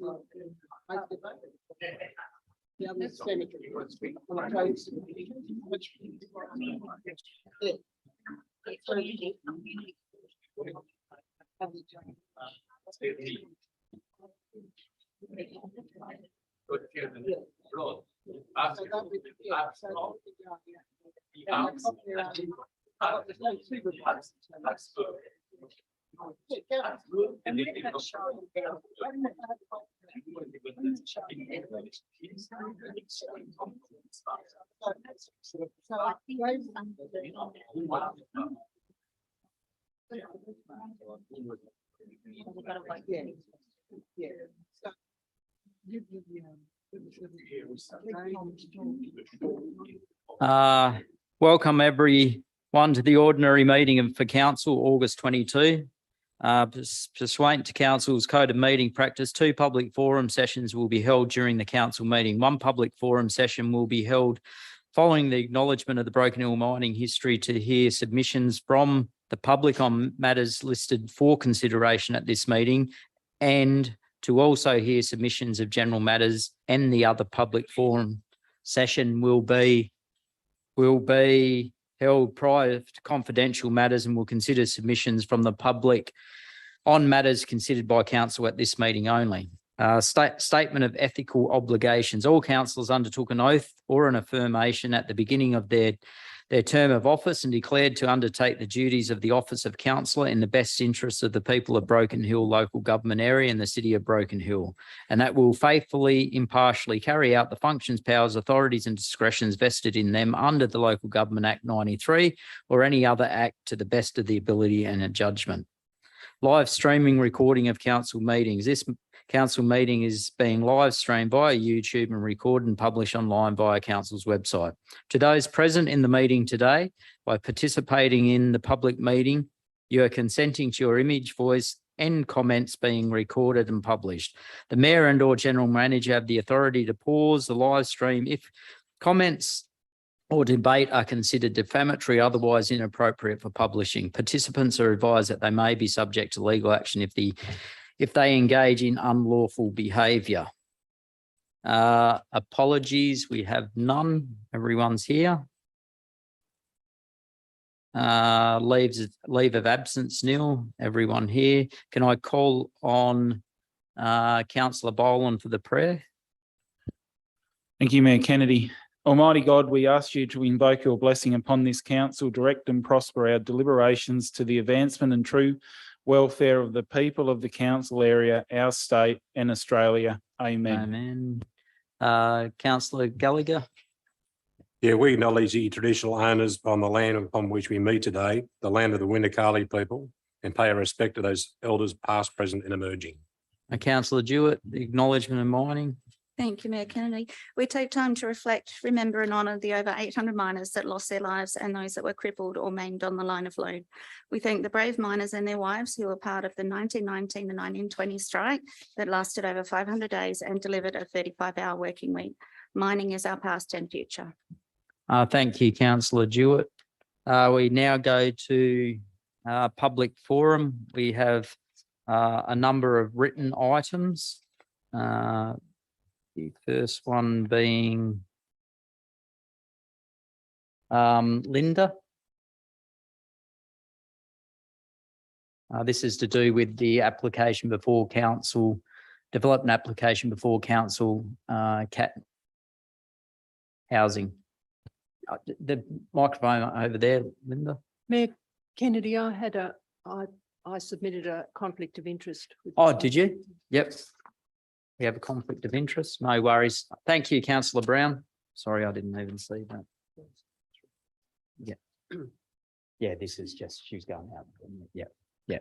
Welcome everyone to the ordinary meeting for Council, August 22. Pursuant to Council's Code of Meeting Practice, 2 public forum sessions will be held during the Council meeting. 1 public forum session will be held following the acknowledgement of the Broken Hill mining history to hear submissions from the public on matters listed for consideration at this meeting, and to also hear submissions of general matters. And the other public forum session will be held prior to confidential matters and will consider submissions from the public on matters considered by Council at this meeting only. Statement of ethical obligations. All councillors undertook an oath or an affirmation at the beginning of their term of office and declared to undertake the duties of the office of councillor in the best interests of the people of Broken Hill local government area and the city of Broken Hill, and that will faithfully, impartially carry out the functions, powers, authorities and discretions vested in them under the Local Government Act 93 or any other act to the best of the ability and a judgment. Live streaming recording of council meetings. This council meeting is being live streamed via YouTube and recorded and published online via council's website. To those present in the meeting today, by participating in the public meeting, you are consenting to your image, voice and comments being recorded and published. The Mayor and or General Manager have the authority to pause the live stream if comments or debate are considered defamatory, otherwise inappropriate for publishing. Participants are advised that they may be subject to legal action if they engage in unlawful behaviour. Apologies, we have none. Everyone's here. Leave of absence, nil. Everyone here. Can I call on Councillor Boland for the prayer? Thank you, Mayor Kennedy. Almighty God, we ask you to invoke your blessing upon this council, direct and prosper our deliberations to the advancement and true welfare of the people of the council area, our state and Australia. Amen. Amen. Councillor Gallagher. Yeah, we acknowledge the traditional owners on the land upon which we meet today, the land of the Winnicali people, and pay our respect to those elders past, present and emerging. Councillor Jewett, the acknowledgement of mining. Thank you, Mayor Kennedy. We take time to reflect, remember and honour the over 800 miners that lost their lives and those that were crippled or maimed on the line of load. We thank the brave miners and their wives who were part of the 1919 and 1920 strike that lasted over 500 days and delivered a 35-hour working week. Mining is our past and future. Thank you, Councillor Jewett. We now go to public forum. We have a number of written items. The first one being Linda. This is to do with the application before council, development application before council, cat housing. The microphone over there, Linda. Mayor Kennedy, I submitted a conflict of interest. Oh, did you? Yep. We have a conflict of interest. No worries. Thank you, Councillor Brown. Sorry, I didn't even see that. Yeah. Yeah, this is just, she's going out. Yeah. Yeah.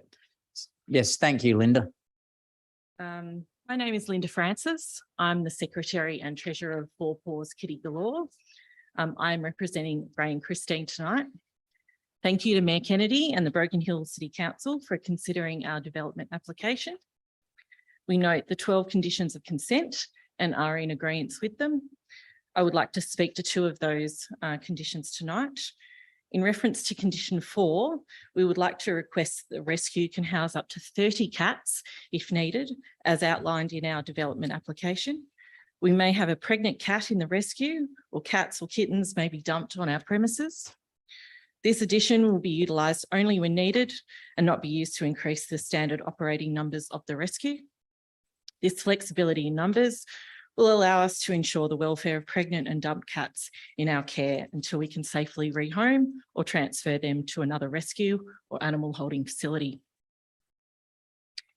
Yes, thank you, Linda. My name is Linda Francis. I'm the Secretary and Treasurer of Four Paws Kitty Galore. I'm representing Ray and Christine tonight. Thank you to Mayor Kennedy and the Broken Hill City Council for considering our development application. We note the 12 conditions of consent and are in agreement with them. I would like to speak to 2 of those conditions tonight. In reference to condition 4, we would like to request that the rescue can house up to 30 cats if needed, as outlined in our development application. We may have a pregnant cat in the rescue, or cats or kittens may be dumped on our premises. This addition will be utilised only when needed and not be used to increase the standard operating numbers of the rescue. This flexibility in numbers will allow us to ensure the welfare of pregnant and dumped cats in our care until we can safely rehome or transfer them to another rescue or animal holding facility.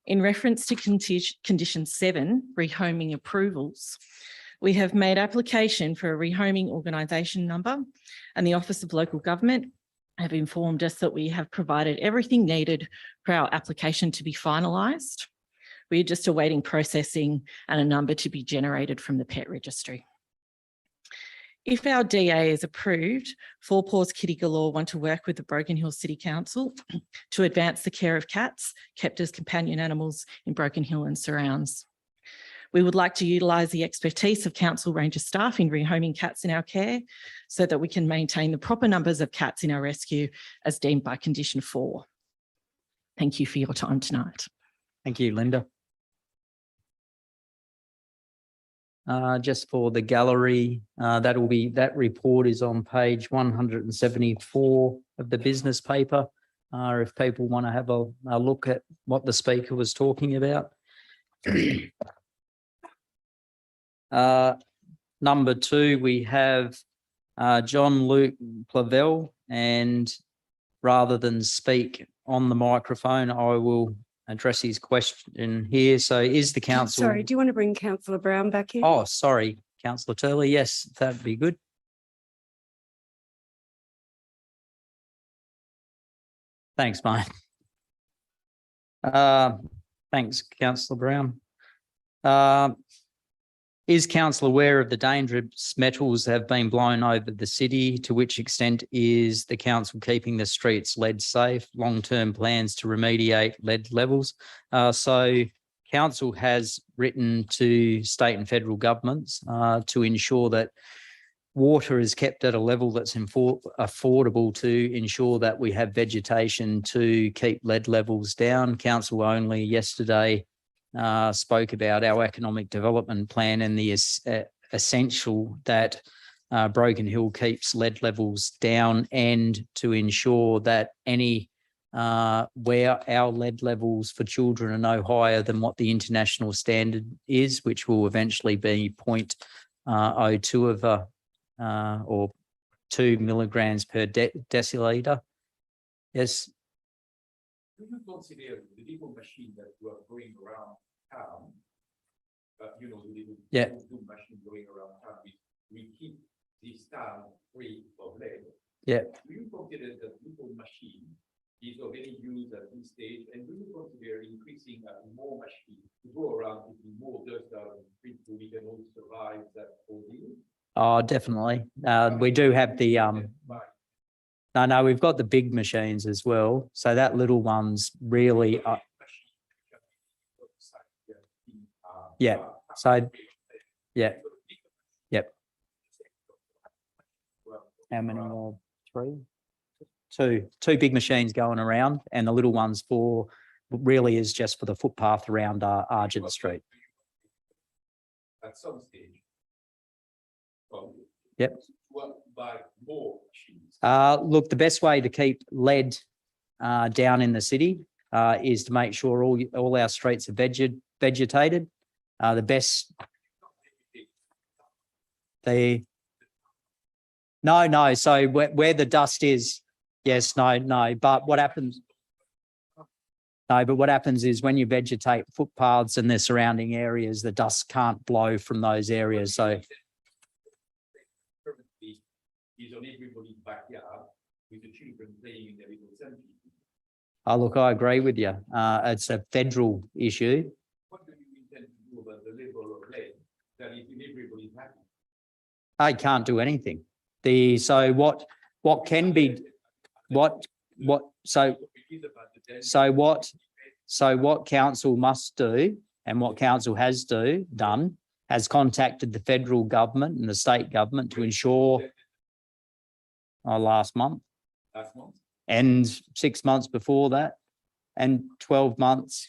In reference to condition 7, rehoming approvals, we have made application for a rehoming organisation number, and the Office of Local Government have informed us that we have provided everything needed for our application to be finalised. We're just awaiting processing and a number to be generated from the pet registry. If our DA is approved, Four Paws Kitty Galore want to work with the Broken Hill City Council to advance the care of cats kept as companion animals in Broken Hill and surrounds. We would like to utilise the expertise of council ranger staff in rehoming cats in our care so that we can maintain the proper numbers of cats in our rescue as deemed by condition 4. Thank you for your time tonight. Thank you, Linda. Just for the gallery, that report is on page 174 of the business paper. If people want to have a look at what the speaker was talking about. Number 2, we have John Luke Clavel, and rather than speak on the microphone, I will address his question here. So is the council... Sorry, do you want to bring Councillor Brown back in? Oh, sorry, Councillor Turley. Yes, that'd be good. Thanks, mate. Thanks, Councillor Brown. Is council aware of the dangerous metals have been blown over the city? To which extent is the council keeping the streets lead safe? Long-term plans to remediate lead levels. So council has written to state and federal governments to ensure that water is kept at a level that's affordable to ensure that we have vegetation to keep lead levels down. Council only yesterday spoke about our economic development plan and the essential that Broken Hill keeps lead levels down, and to ensure that any where our lead levels for children are no higher than what the international standard is, which will eventually be 0.02 of or 2 milligrams per deciliter. Yes. Do you consider the little machine that you are going around town? You know, the little machine going around town, we keep this town free of lead. Yeah. Do you consider that little machine is of any use at this stage? And do you consider increasing more machines to go around taking more dust out of the street so we can all survive that ordeal? Oh, definitely. We do have the No, we've got the big machines as well. So that little one's really, yeah. So, yeah. Yep. How many more? 3? 2 big machines going around, and the little ones really is just for the footpath around Argent Street. At some stage. Yep. Buy more machines. Look, the best way to keep lead down in the city is to make sure all our streets are vegetated. The best. No. So where the dust is, yes, no. But what happens? No, but what happens is when you vegetate footpaths and their surrounding areas, the dust can't blow from those areas. So. Is on everybody's backyard with the children playing in their little cemetery. Oh, look, I agree with you. It's a federal issue. What do you intend to do about the level of lead that is in everybody's backyard? I can't do anything. What council must do, and what council has done, has contacted the federal government and the state government to ensure. Last month, last month. and 6 months before that, and 12 months.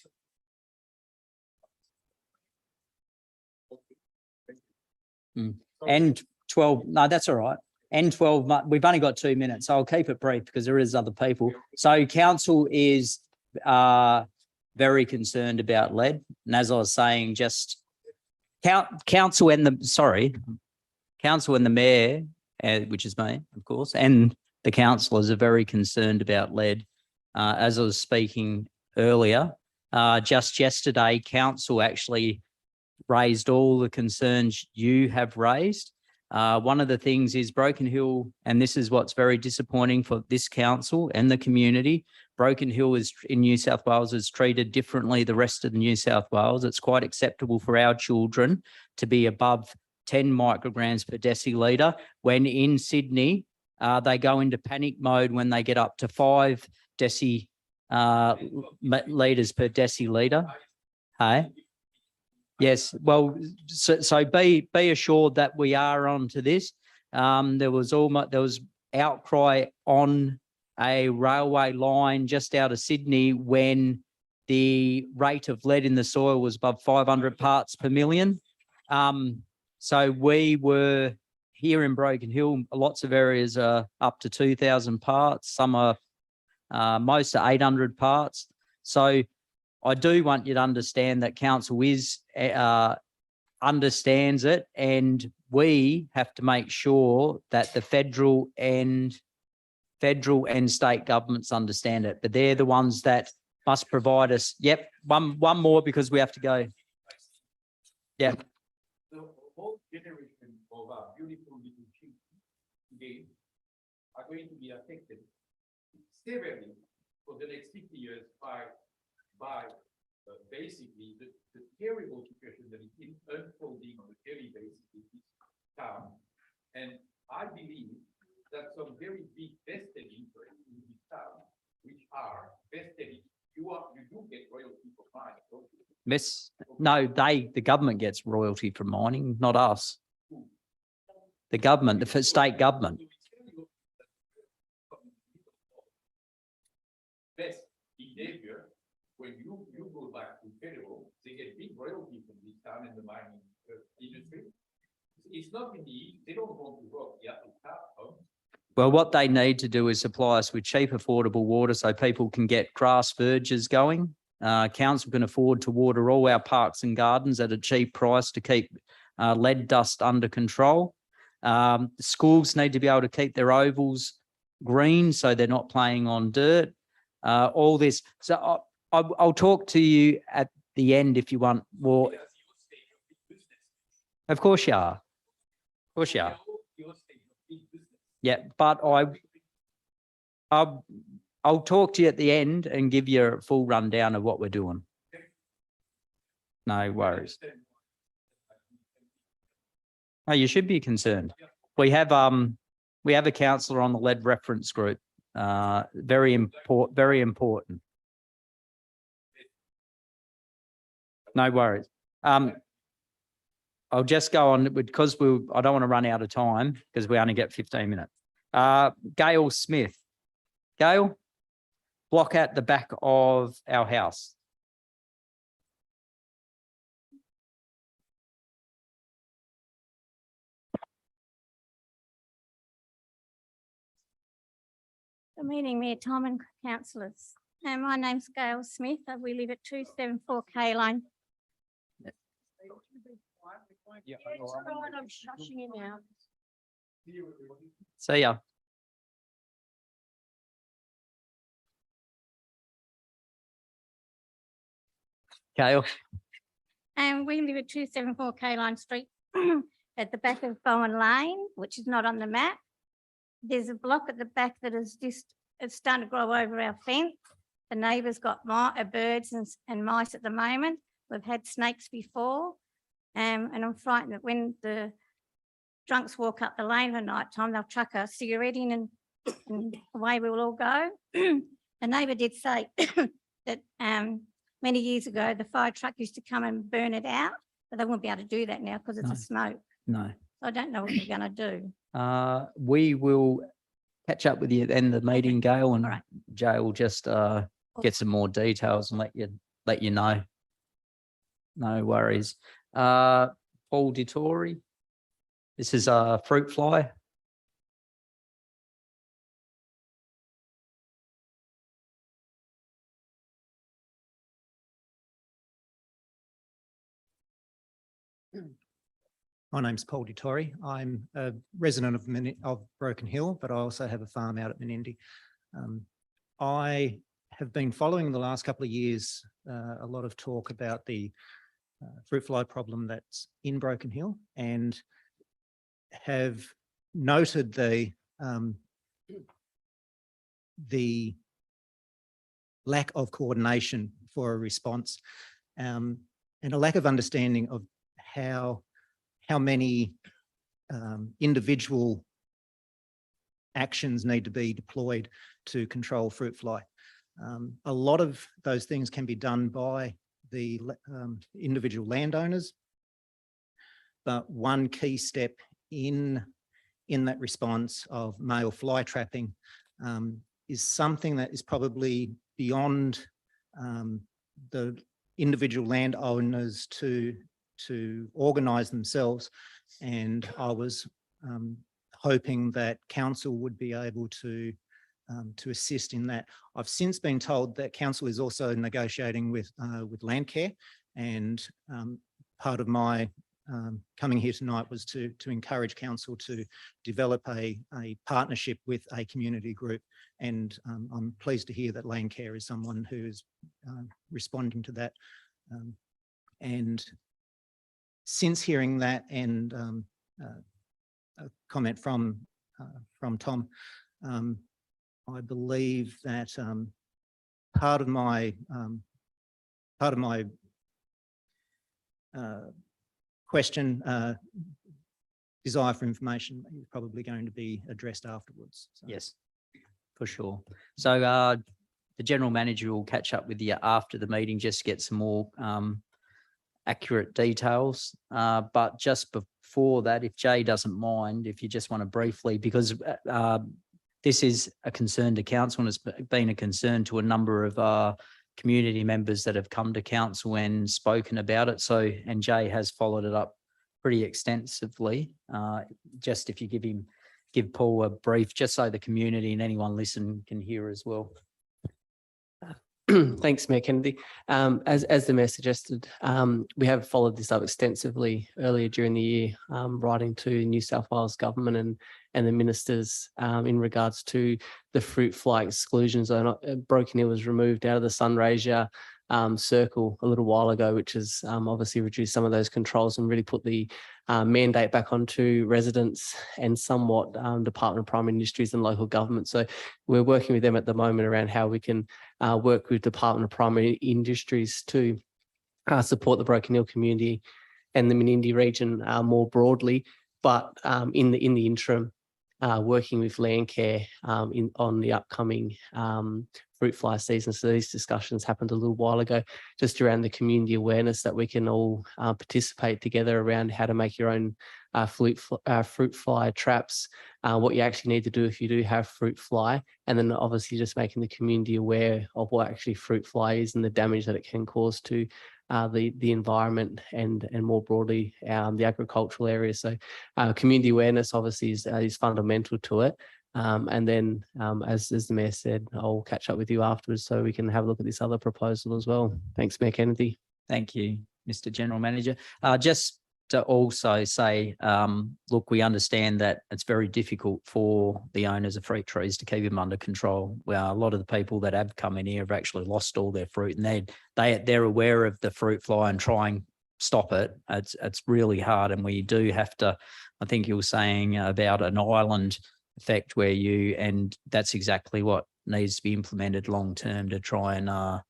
And 12, no, that's all right. And 12 months, we've only got 2 minutes, so I'll keep it brief because there is other people. So council is very concerned about lead. And as I was saying, just council and the mayor, which is me, of course, and the councillors are very concerned about lead. As I was speaking earlier, just yesterday, council actually raised all the concerns you have raised. One of the things is Broken Hill, and this is what's very disappointing for this council and the community. Broken Hill is in New South Wales is treated differently the rest of New South Wales. It's quite acceptable for our children to be above 10 micrograms per decilitre, when in Sydney, they go into panic mode when they get up to 5 litres per decilitre. Hey? Yes, well, so be assured that we are onto this. There was outcry on a railway line just out of Sydney when the rate of lead in the soil was above 500 parts per million. So we were here in Broken Hill, lots of areas are up to 2,000 parts. Some are, most are 800 parts. So I do want you to understand that council understands it, and we have to make sure that the federal and state governments understand it. But they're the ones that must provide us. Yep, one more because we have to go. Yeah. The whole generation of our beautiful little children today are going to be affected severely for the next 50 years by basically the terrible situation that is unfolding on a daily basis in this town. And I believe that some very big vested interests in this town, which are vested, you do get royalty for mining, don't you? Miss, no, the government gets royalty from mining, not us. The government, the state government. Best behavior, when you go back to federal, they get big royalty from this town and the mining industry. It's not in the east, they don't want to work the upper town. Well, what they need to do is supply us with cheap, affordable water so people can get grass verges going. Council can afford to water all our parks and gardens at a cheap price to keep lead dust under control. Schools need to be able to keep their ovals green so they're not playing on dirt. All this. So I'll talk to you at the end if you want more. Of course you are. Of course you are. Yeah, but I'll talk to you at the end and give you a full rundown of what we're doing. No worries. No, you should be concerned. We have a councillor on the lead reference group. Very important. No worries. I'll just go on because I don't want to run out of time because we only get 15 minutes. Gail Smith. Gail, block at the back of our house. Good meeting, Mayor Tom and councillors. My name's Gail Smith. We live at 274 K Line. Yeah, it's all right, I'm shushing you now. See ya. Gail. And we live at 274 K Line Street at the back of Bowen Lane, which is not on the map. There's a block at the back that is it's starting to grow over our fence. The neighbour's got birds and mice at the moment. We've had snakes before. And I'm frightened that when the drunks walk up the lane at night time, they'll chuck a cigarette in and away we will all go. The neighbour did say that many years ago, the fire truck used to come and burn it out, but they won't be able to do that now because it's a smoke. No. I don't know what you're going to do. We will catch up with you at the end of the meeting, Gail, and all right. Jay will just get some more details and let you know. No worries. Paul Dittori, this is a fruit fly. My name's Paul Dittori. I'm a resident of Broken Hill, but I also have a farm out at Menindee. I have been following the last couple of years a lot of talk about the fruit fly problem that's in Broken Hill, and have noted the lack of coordination for a response, and a lack of understanding of how many individual actions need to be deployed to control fruit fly. A lot of those things can be done by the individual landowners, but one key step in that response of male fly trapping is something that is probably beyond the individual landowners to organise themselves, and I was hoping that council would be able to assist in that. I've since been told that council is also negotiating with Landcare, and part of my coming here tonight was to encourage council to develop a partnership with a community group, and I'm pleased to hear that Landcare is someone who is responding to that. And since hearing that, and a comment from Tom, I believe that part of my question, desire for information, is probably going to be addressed afterwards. So. Yes, for sure. So the general manager will catch up with you after the meeting, just to get some more accurate details. But just before that, if Jay doesn't mind, if you just want to briefly, because this is a concern to council, and it's been a concern to a number of community members that have come to council and spoken about it. So, and Jay has followed it up pretty extensively. Just if you give Paul a brief, just so the community and anyone listening can hear as well. Thanks, Mayor Kennedy. As the Mayor suggested, we have followed this up extensively earlier during the year, writing to New South Wales government and the ministers in regards to the fruit fly exclusion zone. Broken Hill was removed out of the Sunraysia circle a little while ago, which has obviously reduced some of those controls and really put the mandate back onto residents and somewhat Department of Primary Industries and local government. So we're working with them at the moment around how we can work with Department of Primary Industries to support the Broken Hill community and the Menindee region more broadly. But in the interim, working with Landcare on the upcoming fruit fly season. So these discussions happened a little while ago, just around the community awareness that we can all participate together around how to make your own fruit fly traps, what you actually need to do if you do have fruit fly, and then obviously just making the community aware of what actually fruit fly is and the damage that it can cause to the environment and more broadly the agricultural area. So community awareness obviously is fundamental to it. And then as the Mayor said, I'll catch up with you afterwards so we can have a look at this other proposal as well. Thanks, Mayor Kennedy. Thank you, Mr. General Manager. Just to also say, look, we understand that it's very difficult for the owners of fruit trees to keep them under control. Well, a lot of the people that have come in here have actually lost all their fruit, and they're aware of the fruit fly and try and stop it. It's really hard, and we do have to. I think you were saying about an island effect where and that's exactly what needs to be implemented long term to try and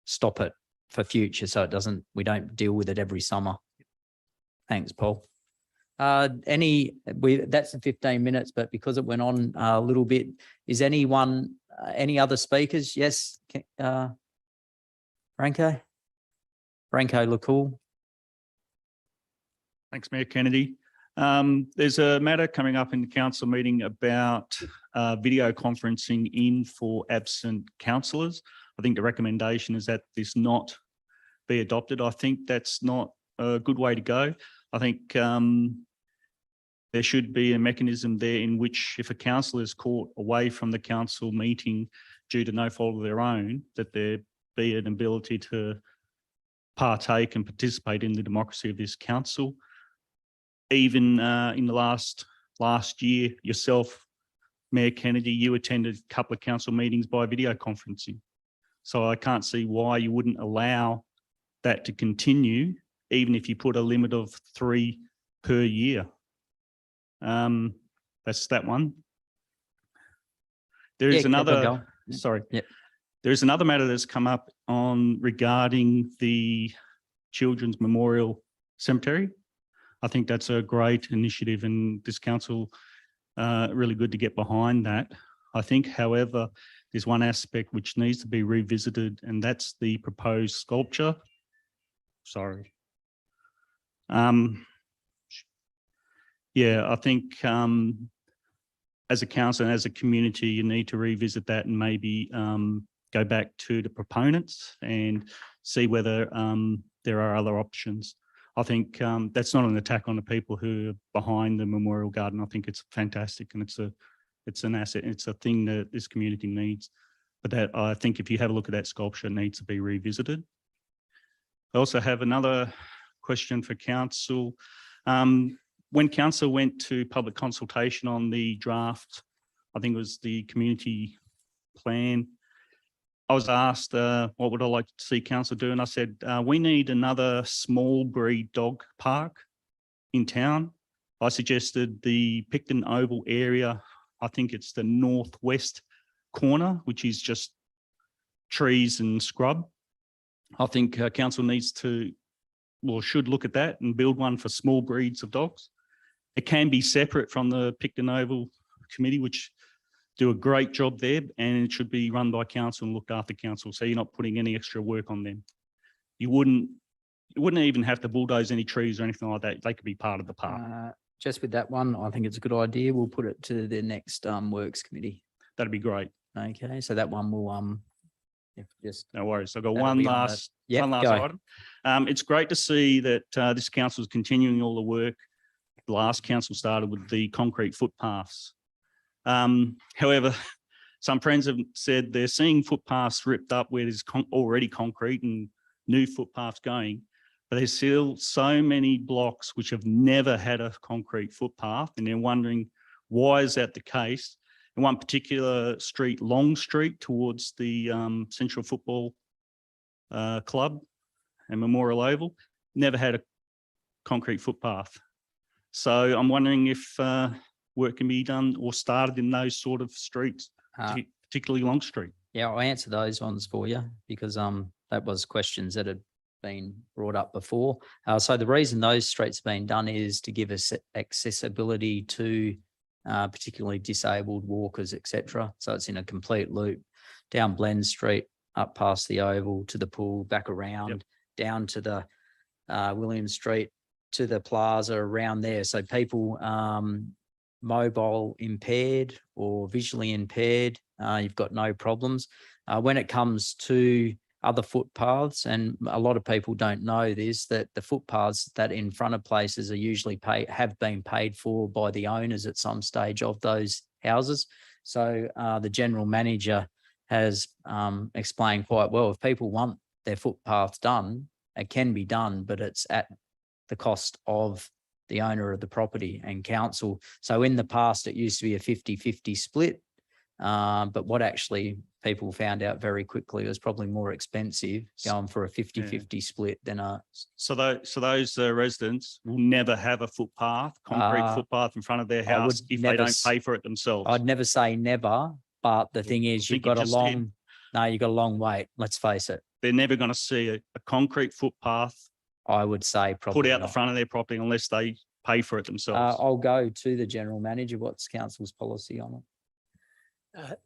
stop it for future, so we don't deal with it every summer. Thanks, Paul. That's the 15 minutes, but because it went on a little bit, is any other speakers? Yes, Branko LaCool. Thanks, Mayor Kennedy. There's a matter coming up in the council meeting about video conferencing in for absent councillors. I think the recommendation is that this not be adopted. I think that's not a good way to go. I think there should be a mechanism there in which if a councillor is caught away from the council meeting due to no fault of their own, that there be an ability to partake and participate in the democracy of this council. Even in the last year, yourself, Mayor Kennedy, you attended a couple of council meetings by video conferencing. So I can't see why you wouldn't allow that to continue, even if you put a limit of 3 per year. That's that one. There is another, sorry. Yep. There is another matter that's come up on regarding the Children's Memorial Cemetery. I think that's a great initiative and this council really good to get behind that. I think, however, there's one aspect which needs to be revisited and that's the proposed sculpture. Sorry. Yeah, I think as a council and as a community, you need to revisit that and maybe go back to the proponents and see whether there are other options. I think that's not an attack on the people who are behind the memorial garden. I think it's fantastic and it's an asset. It's a thing that this community needs. But that I think if you have a look at that sculpture, it needs to be revisited. I also have another question for council. When council went to public consultation on the draft, I think it was the community plan, I was asked, what would I like to see council do? And I said, we need another small breed dog park in town. I suggested the Picton Oval area. I think it's the northwest corner, which is just trees and scrub. I think council needs to, or should look at that and build one for small breeds of dogs. It can be separate from the Picton Oval Committee, which do a great job there, and it should be run by council and looked after council. So you're not putting any extra work on them. You wouldn't even have to bulldoze any trees or anything like that. They could be part of the park. Just with that one, I think it's a good idea. We'll put it to the next works committee. That'd be great. Okay, so that one will just no worries. I've got one last item. It's great to see that this council is continuing all the work the last council started with the concrete footpaths. However, some friends have said they're seeing footpaths ripped up where there's already concrete and new footpaths going, but there's still so many blocks which have never had a concrete footpath, and they're wondering why is that the case. In one particular street, Long Street, towards the Central Football Club and Memorial Oval, never had a concrete footpath. So I'm wondering if work can be done or started in those sort of streets, particularly Long Street. Yeah, I'll answer those ones for you because that was questions that had been brought up before. So the reason those streets have been done is to give us accessibility to particularly disabled walkers, etc. So it's in a complete loop down Blen Street, up past the Oval to the pool, back around, down to the William Street, to the plaza around there. So people mobile impaired or visually impaired, you've got no problems. When it comes to other footpaths, and a lot of people don't know this, that the footpaths that in front of places are usually have been paid for by the owners at some stage of those houses. So the general manager has explained quite well, if people want their footpath done, it can be done, but it's at the cost of the owner of the property and council. So in the past, it used to be a 50-50 split. But what actually people found out very quickly was probably more expensive going for a 50-50 split than a... So those residents will never have a footpath, concrete footpath in front of their house if they don't pay for it themselves. I'd never say never, but the thing is you've got a long... No, you've got a long wait, let's face it. They're never going to see a concrete footpath, I would say, probably put out the front of their property unless they pay for it themselves. I'll go to the general manager. What's council's policy on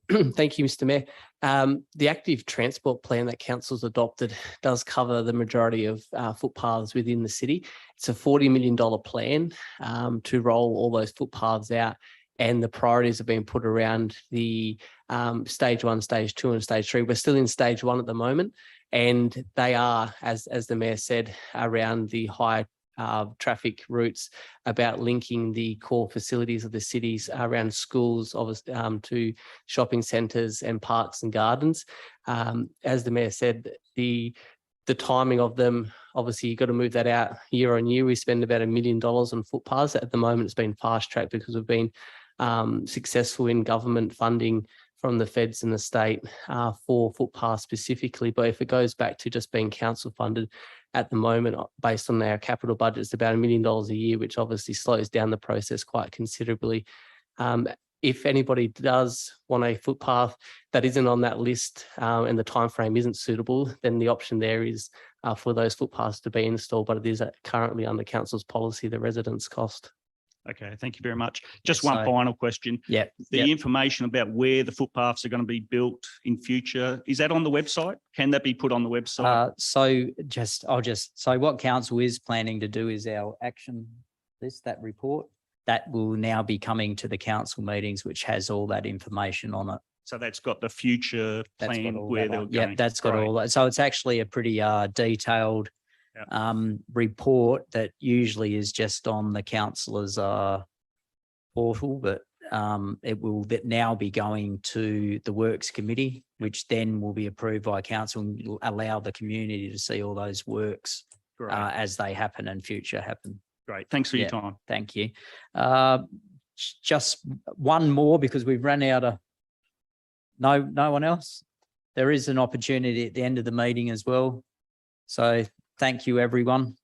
Thank you, Mr. Mayor. The active transport plan that council's adopted does cover the majority of footpaths within the city. It's a $40 million plan to roll all those footpaths out, and the priorities have been put around the stage 1, stage 2 and stage 3. We're still in stage 1 at the moment, and they are, as the Mayor said, around the high traffic routes, about linking the core facilities of the cities around schools, obviously, to shopping centres and parks and gardens. As the Mayor said, the timing of them, obviously you've got to move that out year on year. We spend about $1 million on footpaths. At the moment, it's been fast tracked because we've been successful in government funding from the feds and the state for footpaths specifically. But if it goes back to just being council funded, at the moment, based on our capital budget, it's about $1 million a year, which obviously slows down the process quite considerably. If anybody does want a footpath that isn't on that list and the timeframe isn't suitable, then the option there is for those footpaths to be installed, but it is currently under council's policy, the residence cost. Okay, thank you very much. Just one final question. Yeah. The information about where the footpaths are going to be built in future, is that on the website? Can that be put on the website? So what council is planning to do is our action list, that report, that will now be coming to the council meetings, which has all that information on it. So that's got the future plan where they're going. Yeah, that's got all that. So it's actually a pretty detailed report that usually is just on the councillor's portal, but it will now be going to the Works Committee, which then will be approved by council and will allow the community to see all those works as they happen and future happen. Great. Thanks for your time. Thank you. Just one more, because we've run out of no one else. There is an opportunity at the end of the meeting as well. So thank you, everyone.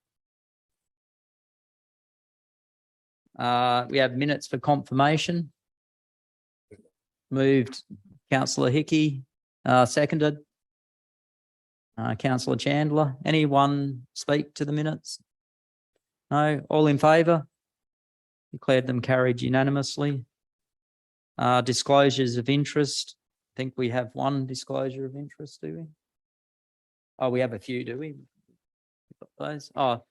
We have minutes for confirmation. Moved Councillor Hickey, seconded Councillor Chandler. Anyone speak to the minutes? No, all in favour? Declared them carried unanimously. Disclosures of interest. I think we have one disclosure of interest, do we? Oh, we have a few, do we? Those. Oh,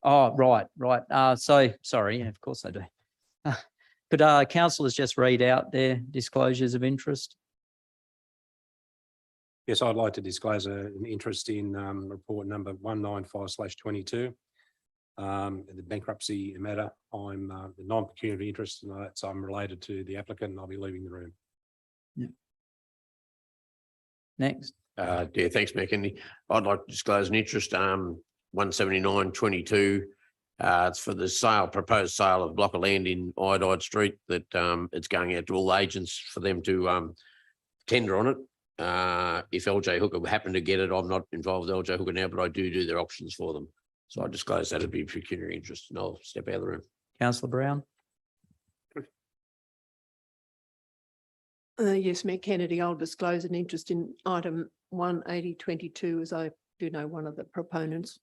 right. So sorry, of course I do. Could councillors just read out their disclosures of interest? Yes, I'd like to disclose an interest in report number 195/22. The bankruptcy matter. I'm the non-pecuniary interest in that, so I'm related to the applicant and I'll be leaving the room. Yeah. Next. Yeah, thanks, Mayor Kennedy. I'd like to disclose an interest, 179/22. It's for the proposed sale of a block of land in Iodide Street that it's going out to all agents for them to tender on it. If LJ Hooker happen to get it, I'm not involved with LJ Hooker now, but I do their options for them. So I disclose that would be pecuniary interest, and I'll step out of the room. Councillor Brown. Yes, Mayor Kennedy, I'll disclose an interest in item 180/22, as I do know one of the proponents.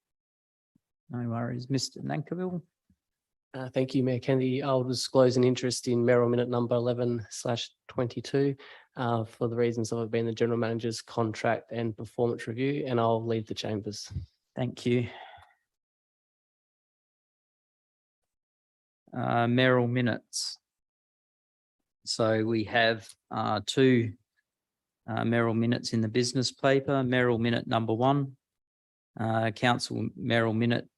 No worries. Mr. Nankivell. Thank you, Mayor Kennedy. I'll disclose an interest in Mayoral Minute number 11/22 for the reasons of it being the General Manager's contract and performance review, and I'll leave the chambers. Thank you. Mayoral Minutes. So we have two Mayoral Minutes in the business paper. Mayoral Minute number 1, Council Mayoral Minute,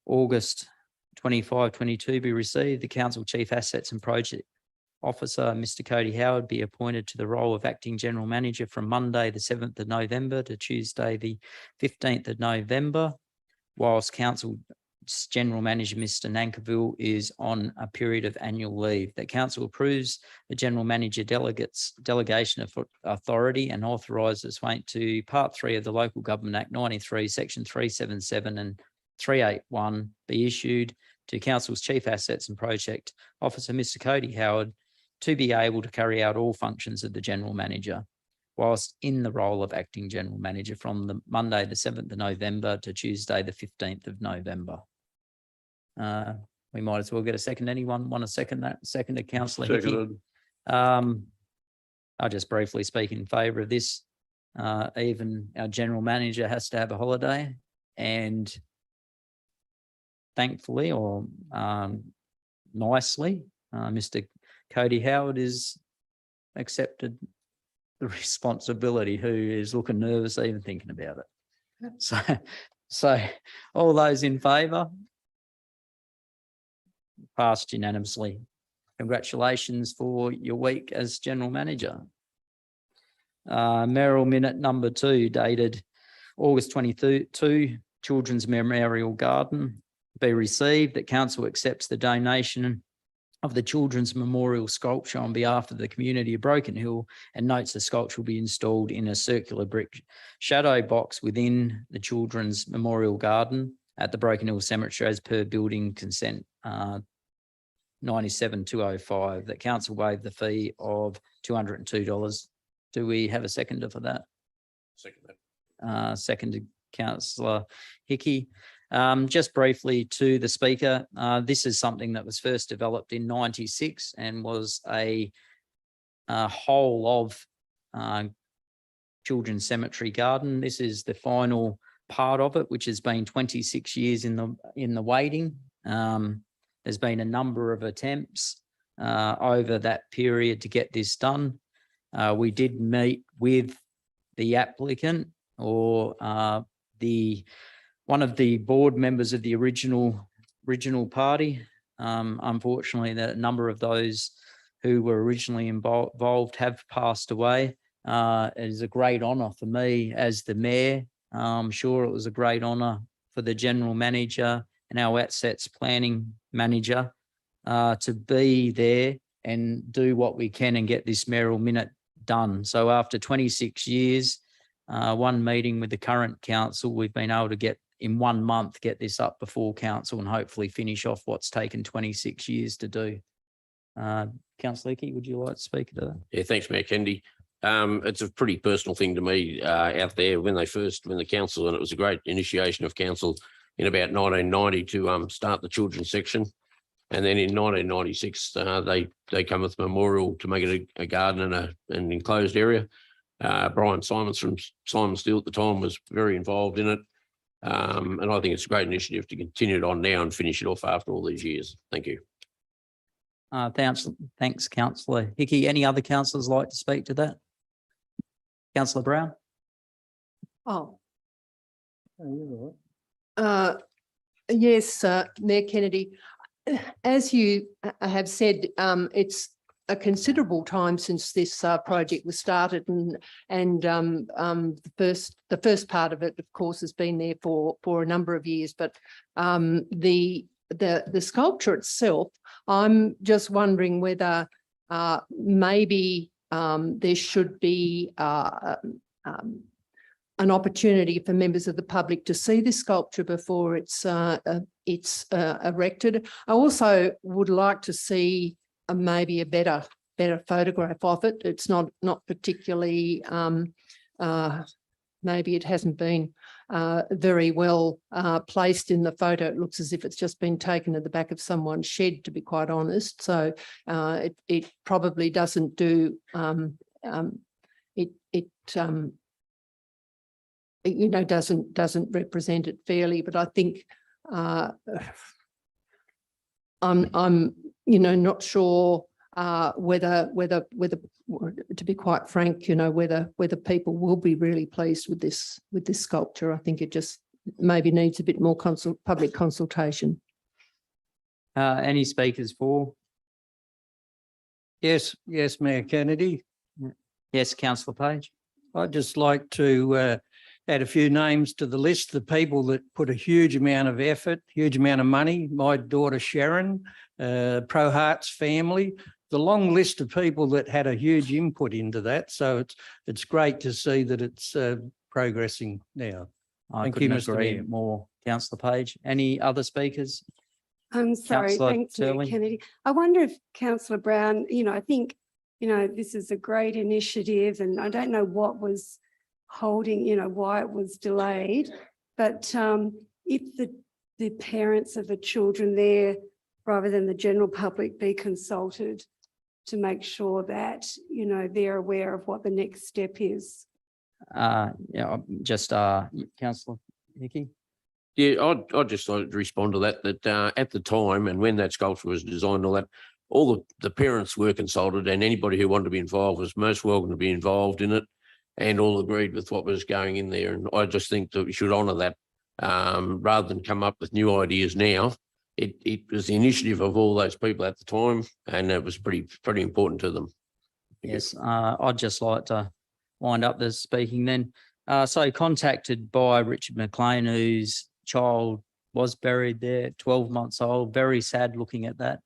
August 25/22 be received. The Council Chief Assets and Project Officer, Mr. Cody Howard, be appointed to the role of Acting General Manager from Monday, the 7th of November to Tuesday, the 15th of November, whilst Council General Manager Mr. Nankivell is on a period of annual leave. That council approves the General Manager delegation of authority and authorises to Part 3 of the Local Government Act 93, Section 377 and 381 be issued to Council's Chief Assets and Project Officer Mr. Cody Howard to be able to carry out all functions of the General Manager whilst in the role of Acting General Manager from the Monday the 7th of November to Tuesday the 15th of November. we might as well get a second. Anyone want to second that? Seconded, councillor Hickey. Seconded. I'll just briefly speak in favour of this. Even our general manager has to have a holiday, and thankfully or nicely, Mr. Cody Howard is accepted the responsibility, who is looking nervous even thinking about it. So all those in favour? Passed unanimously. Congratulations for your week as general manager. Mayoral Minute number 2, dated August 22, Children's Memorial Garden. Be received that council accepts the donation of the Children's Memorial sculpture on behalf of the community of Broken Hill, and notes the sculpture will be installed in a circular brick shadow box within the Children's Memorial Garden at the Broken Hill Cemetery as per building consent 97-205, that council waive the fee of $202. Do we have a seconder for that? Seconded, councillor Hickey. Just briefly to the speaker, this is something that was first developed in 96 and was a whole of Children's Cemetery Garden. This is the final part of it, which has been 26 years in the waiting. There's been a number of attempts over that period to get this done. We did meet with the applicant or one of the board members of the original party. Unfortunately, that a number of those who were originally involved have passed away. It is a great honour for me as the mayor. I'm sure it was a great honour for the general manager and our assets planning manager to be there and do what we can and get this Mayoral Minute done. So after 26 years, one meeting with the current council, we've been able to get in 1 month, get this up before council and hopefully finish off what's taken 26 years to do. Councillor Hickey, would you like to speak to that? Yeah, thanks, Mayor Kennedy. It's a pretty personal thing to me out there when the council, and it was a great initiation of council in about 1990 to start the children's section. And then in 1996, they come with Memorial to make it a garden and an enclosed area. Brian Simons from Simon Steel at the time was very involved in it. And I think it's a great initiative to continue it on now and finish it off after all these years. Thank you. Thanks, Councillor Hickey. Any other councillors like to speak to that? Councillor Brown? Yes, Mayor Kennedy. As you have said, it's a considerable time since this project was started, and the first part of it, of course, has been there for a number of years. But the sculpture itself, I'm just wondering whether maybe there should be an opportunity for members of the public to see this sculpture before it's erected. I also would like to see maybe a better photograph of it. It's not particularly, maybe it hasn't been very well placed in the photo. It looks as if it's just been taken at the back of someone's shed, to be quite honest. So it probably doesn't do, doesn't represent it fairly. But I think I'm not sure whether, to be quite frank, whether people will be really pleased with this sculpture. I think it just maybe needs a bit more public consultation. Any speakers for? Yes, Mayor Kennedy. Yes, Councillor Page. I'd just like to add a few names to the list, the people that put a huge amount of effort, huge amount of money. My daughter Sharon, Pro Hearts family, the long list of people that had a huge input into that. So it's great to see that it's progressing now. Thank you, Mr. Mayor. More, Councillor Page. Any other speakers? I'm sorry, thanks, Mayor Kennedy. I wonder if Councillor Brown, I think, this is a great initiative, and I don't know what was holding, why it was delayed, but if the parents of the children there rather than the general public be consulted to make sure that, you know, they're aware of what the next step is. Yeah, just Councillor Hickey. Yeah, I'd just like to respond to that, at the time and when that sculpture was designed, all the parents were consulted, and anybody who wanted to be involved was most welcome to be involved in it, and all agreed with what was going in there. And I just think that we should honour that, rather than come up with new ideas now. It was the initiative of all those people at the time, and it was pretty important to them. Yes, I'd just like to wind up the speaking then. So contacted by Richard McLean, whose child was buried there, 12 months old, very sad looking at that.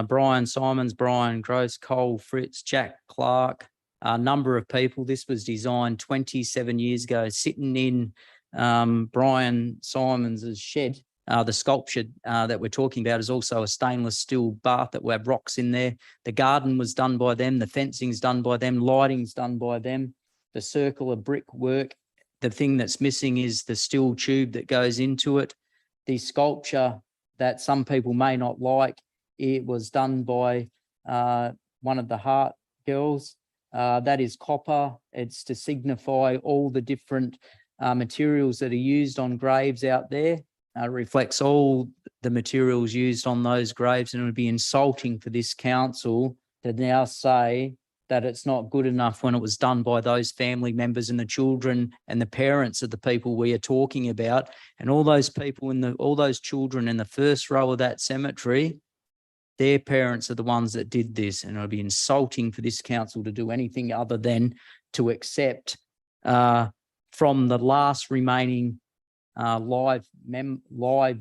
Brian Simons, Brian Gross, Cole Fritz, Jack Clark, a number of people. This was designed 27 years ago, sitting in Brian Simons's shed. The sculpture that we're talking about is also a stainless steel bath that will have rocks in there. The garden was done by them. The fencing's done by them. Lighting's done by them. The circular brickwork. The thing that's missing is the steel tube that goes into it. The sculpture that some people may not like, it was done by one of the Hart girls. That is copper. It's to signify all the different materials that are used on graves out there. Reflects all the materials used on those graves, and it would be insulting for this council to now say that it's not good enough when it was done by those family members and the children and the parents of the people we are talking about, and all those people all those children in the first row of that cemetery. Their parents are the ones that did this, and it would be insulting for this council to do anything other than to accept from the last remaining live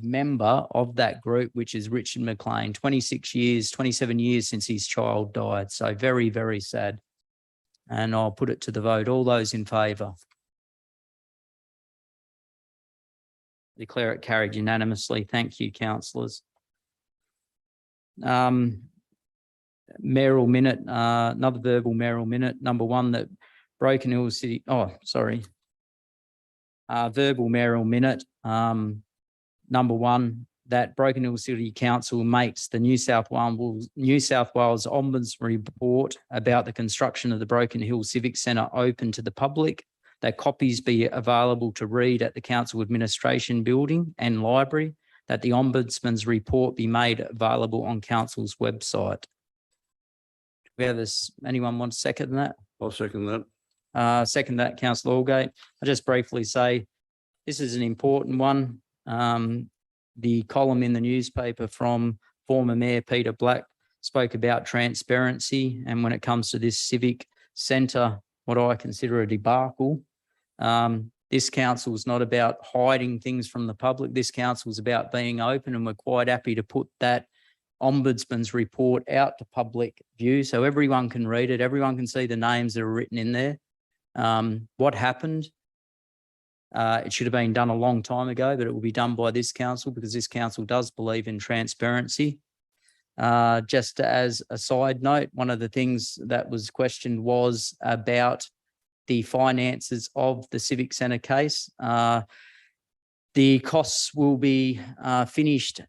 member of that group, which is Richard McLean, 27 years since his child died. So very, very sad. And I'll put it to the vote. All those in favour? Declare it carried unanimously. Thank you, councillors. Mayoral Minute, another verbal Mayoral Minute, number one, that Broken Hill City, verbal Mayoral Minute, number one, that Broken Hill City Council makes the New South Wales Ombudsman report about the construction of the Broken Hill Civic Centre open to the public, that copies be available to read at the Council Administration Building and Library, that the Ombudsman's report be made available on Council's website. Do we have this? Anyone want to second that? I'll second that. Second that, Councillor Allgate. I'll just briefly say this is an important one. The column in the newspaper from former Mayor Peter Black spoke about transparency, and when it comes to this civic centre, what I consider a debacle. This council is not about hiding things from the public. This council is about being open, and we're quite happy to put that Ombudsman's report out to public view so everyone can read it. Everyone can see the names that are written in there. What happened? It should have been done a long time ago, but it will be done by this council because this council does believe in transparency. Just as a side note, one of the things that was questioned was about the finances of the Civic Centre case. The costs will be finished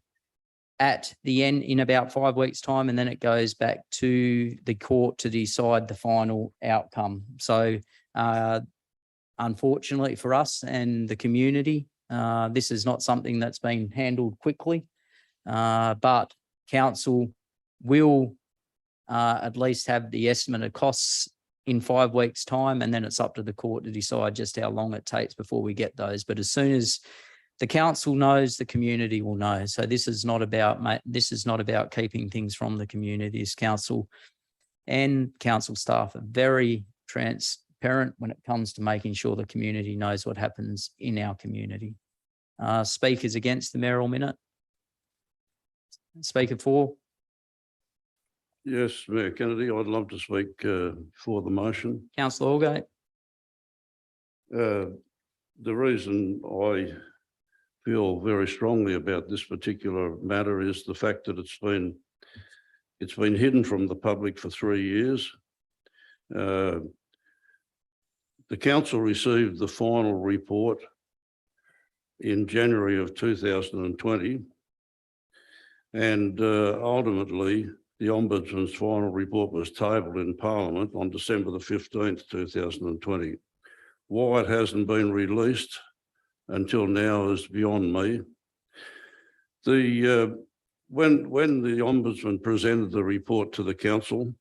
at the end in about 5 weeks' time, and then it goes back to the court to decide the final outcome. So unfortunately for us and the community, this is not something that's been handled quickly, but council will at least have the estimate of costs in 5 weeks' time, and then it's up to the court to decide just how long it takes before we get those. But as soon as the council knows, the community will know. So this is not about keeping things from the community. This council and council staff are very transparent when it comes to making sure the community knows what happens in our community. Speakers against the Mayoral Minute? Speaker for? Yes, Mayor Kennedy, I'd love to speak for the motion. Councillor Allgate. The reason I feel very strongly about this particular matter is the fact that it's been hidden from the public for 3 years. The council received the final report in January of 2020. And ultimately, the Ombudsman's final report was tabled in Parliament on December the 15th, 2020. Why it hasn't been released until now is beyond me. When the Ombudsman presented the report to the Council,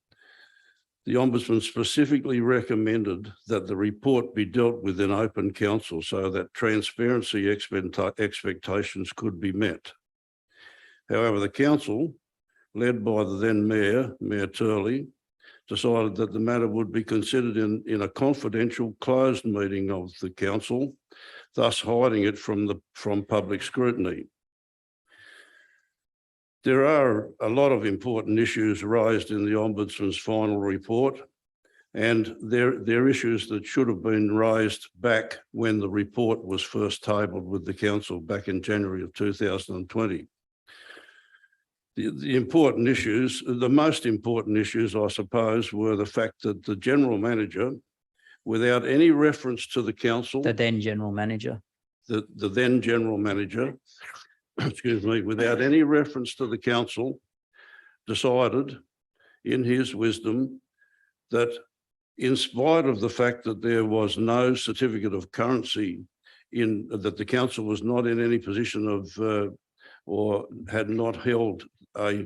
the Ombudsman specifically recommended that the report be dealt with in open council so that transparency expectations could be met. However, the Council, led by the then Mayor Turley, decided that the matter would be considered in a confidential closed meeting of the Council, thus hiding it from public scrutiny. There are a lot of important issues raised in the Ombudsman's final report, and they're issues that should have been raised back when the report was first tabled with the Council back in January of 2020. The important issues, the most important issues, I suppose, were the fact that the General Manager, without any reference to the Council— The then General Manager. The then General Manager, excuse me, without any reference to the Council, decided in his wisdom that in spite of the fact that there was no certificate of currency that the Council was not in any position of or had not held a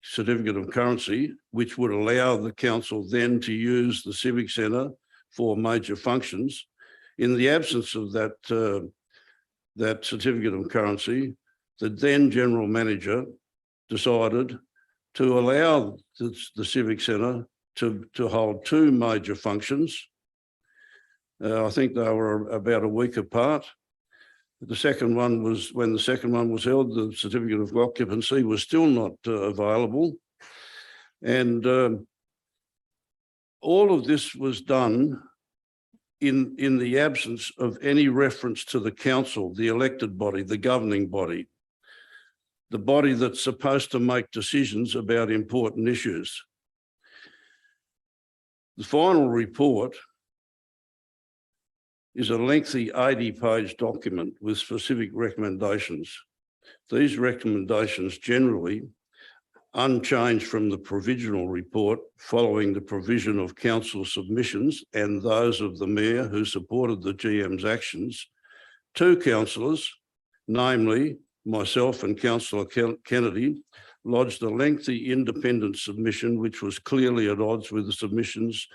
certificate of currency, which would allow the Council then to use the Civic Centre for major functions. In the absence of that certificate of currency, the then General Manager decided to allow the Civic Centre to hold two major functions. I think they were about a week apart. The second one was, when the second one was held, the certificate of occupancy was still not available. And all of this was done in the absence of any reference to the Council, the elected body, the governing body, the body that's supposed to make decisions about important issues. The final report is a lengthy 80-page document with specific recommendations. These recommendations, generally unchanged from the provisional report following the provision of Council submissions and those of the Mayor who supported the GM's actions, two councillors, namely myself and Councillor Kennedy, lodged a lengthy independent submission which was clearly at odds with the submissions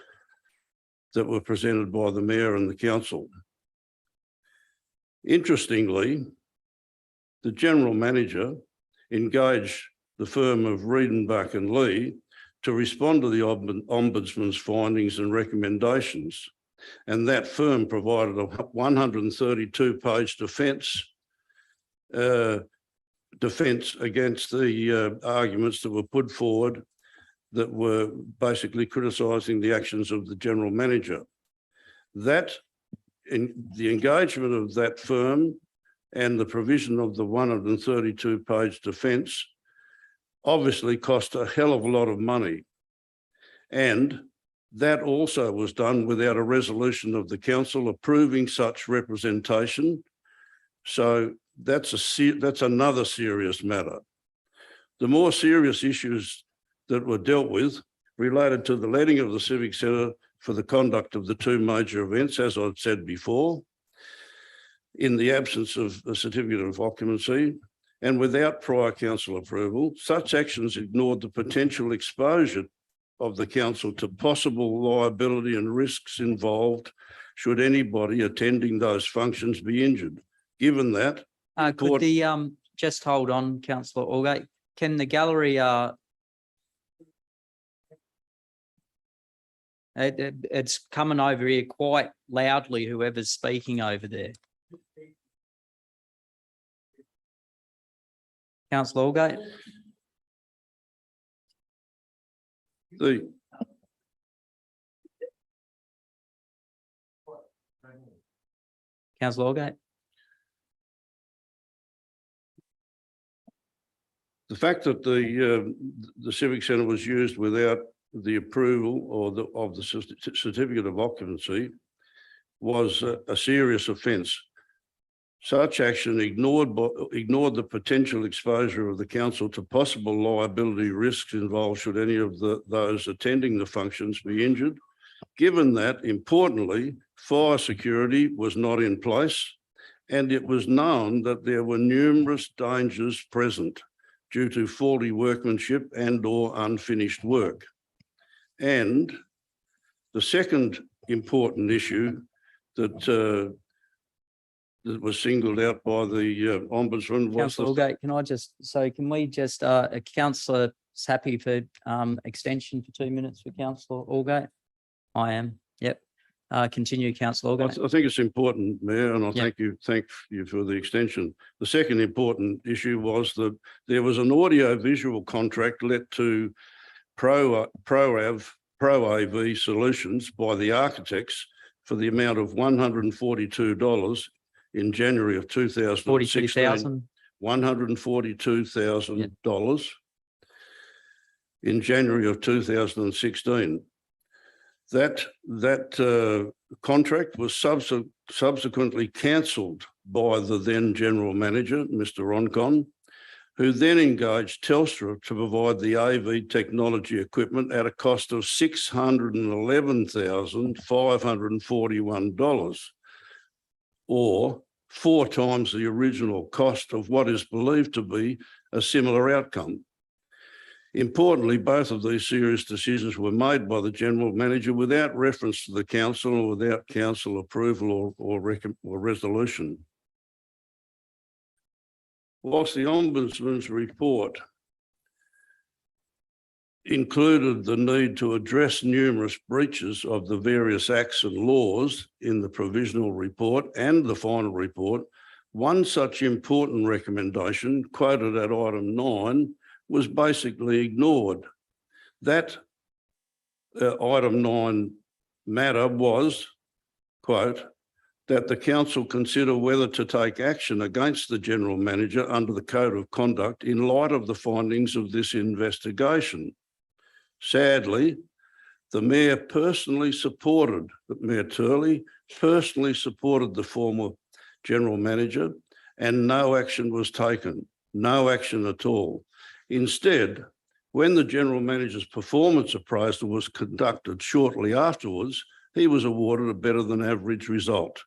that were presented by the Mayor and the Council. Interestingly, the General Manager engaged the firm of Riddeford and Lee to respond to the Ombudsman's findings and recommendations, and that firm provided a 132-page defence against the arguments that were put forward that were basically criticising the actions of the General Manager. The engagement of that firm and the provision of the 132-page defence obviously cost a hell of a lot of money. And that also was done without a resolution of the Council approving such representation. So that's another serious matter. The more serious issues that were dealt with related to the letting of the Civic Centre for the conduct of the two major events, as I've said before, in the absence of a certificate of occupancy and without prior Council approval. Such actions ignored the potential exposure of the Council to possible liability and risks involved should anybody attending those functions be injured. Given that— could the just hold on, Councillor Allgate. Can the gallery it's coming over here quite loudly, whoever's speaking over there. Councillor Allgate. Councillor Allgate. The fact that the Civic Centre was used without the approval of the certificate of occupancy was a serious offence. Such action ignored the potential exposure of the council to possible liability risks involved should any of those attending the functions be injured. Given that, importantly, fire security was not in place, and it was known that there were numerous dangers present due to faulty workmanship and/or unfinished work. And the second important issue that was singled out by the Ombudsman was Councillor Allgate, can we just, Councillor's happy for extension for 2 minutes for Councillor Allgate? I am, yep. Continue, Councillor Allgate. I think it's important, Mayor, and I Yep. thank you for the extension. The second important issue was that there was an audio-visual contract let to Pro AV Solutions by the architects for the amount of $142 in January of 2016. 42,000. $142,000 in January of 2016. That contract was subsequently cancelled by the then general manager, Mr. Roncon, who then engaged Telstra to provide the AV technology equipment at a cost of $611,541, or 4 times the original cost of what is believed to be a similar outcome. Importantly, both of these serious decisions were made by the general manager without reference to the council or without council approval or resolution. Whilst the Ombudsman's report included the need to address numerous breaches of the various acts and laws in the provisional report and the final report, one such important recommendation, quoted at item 9, was basically ignored. That item 9 matter was, quote, that the council consider whether to take action against the general manager under the code of conduct in light of the findings of this investigation. Sadly, the Mayor personally supported, Mayor Turley personally supported the former general manager, and no action was taken, no action at all. Instead, when the general manager's performance appraisal was conducted shortly afterwards, he was awarded a better than average result.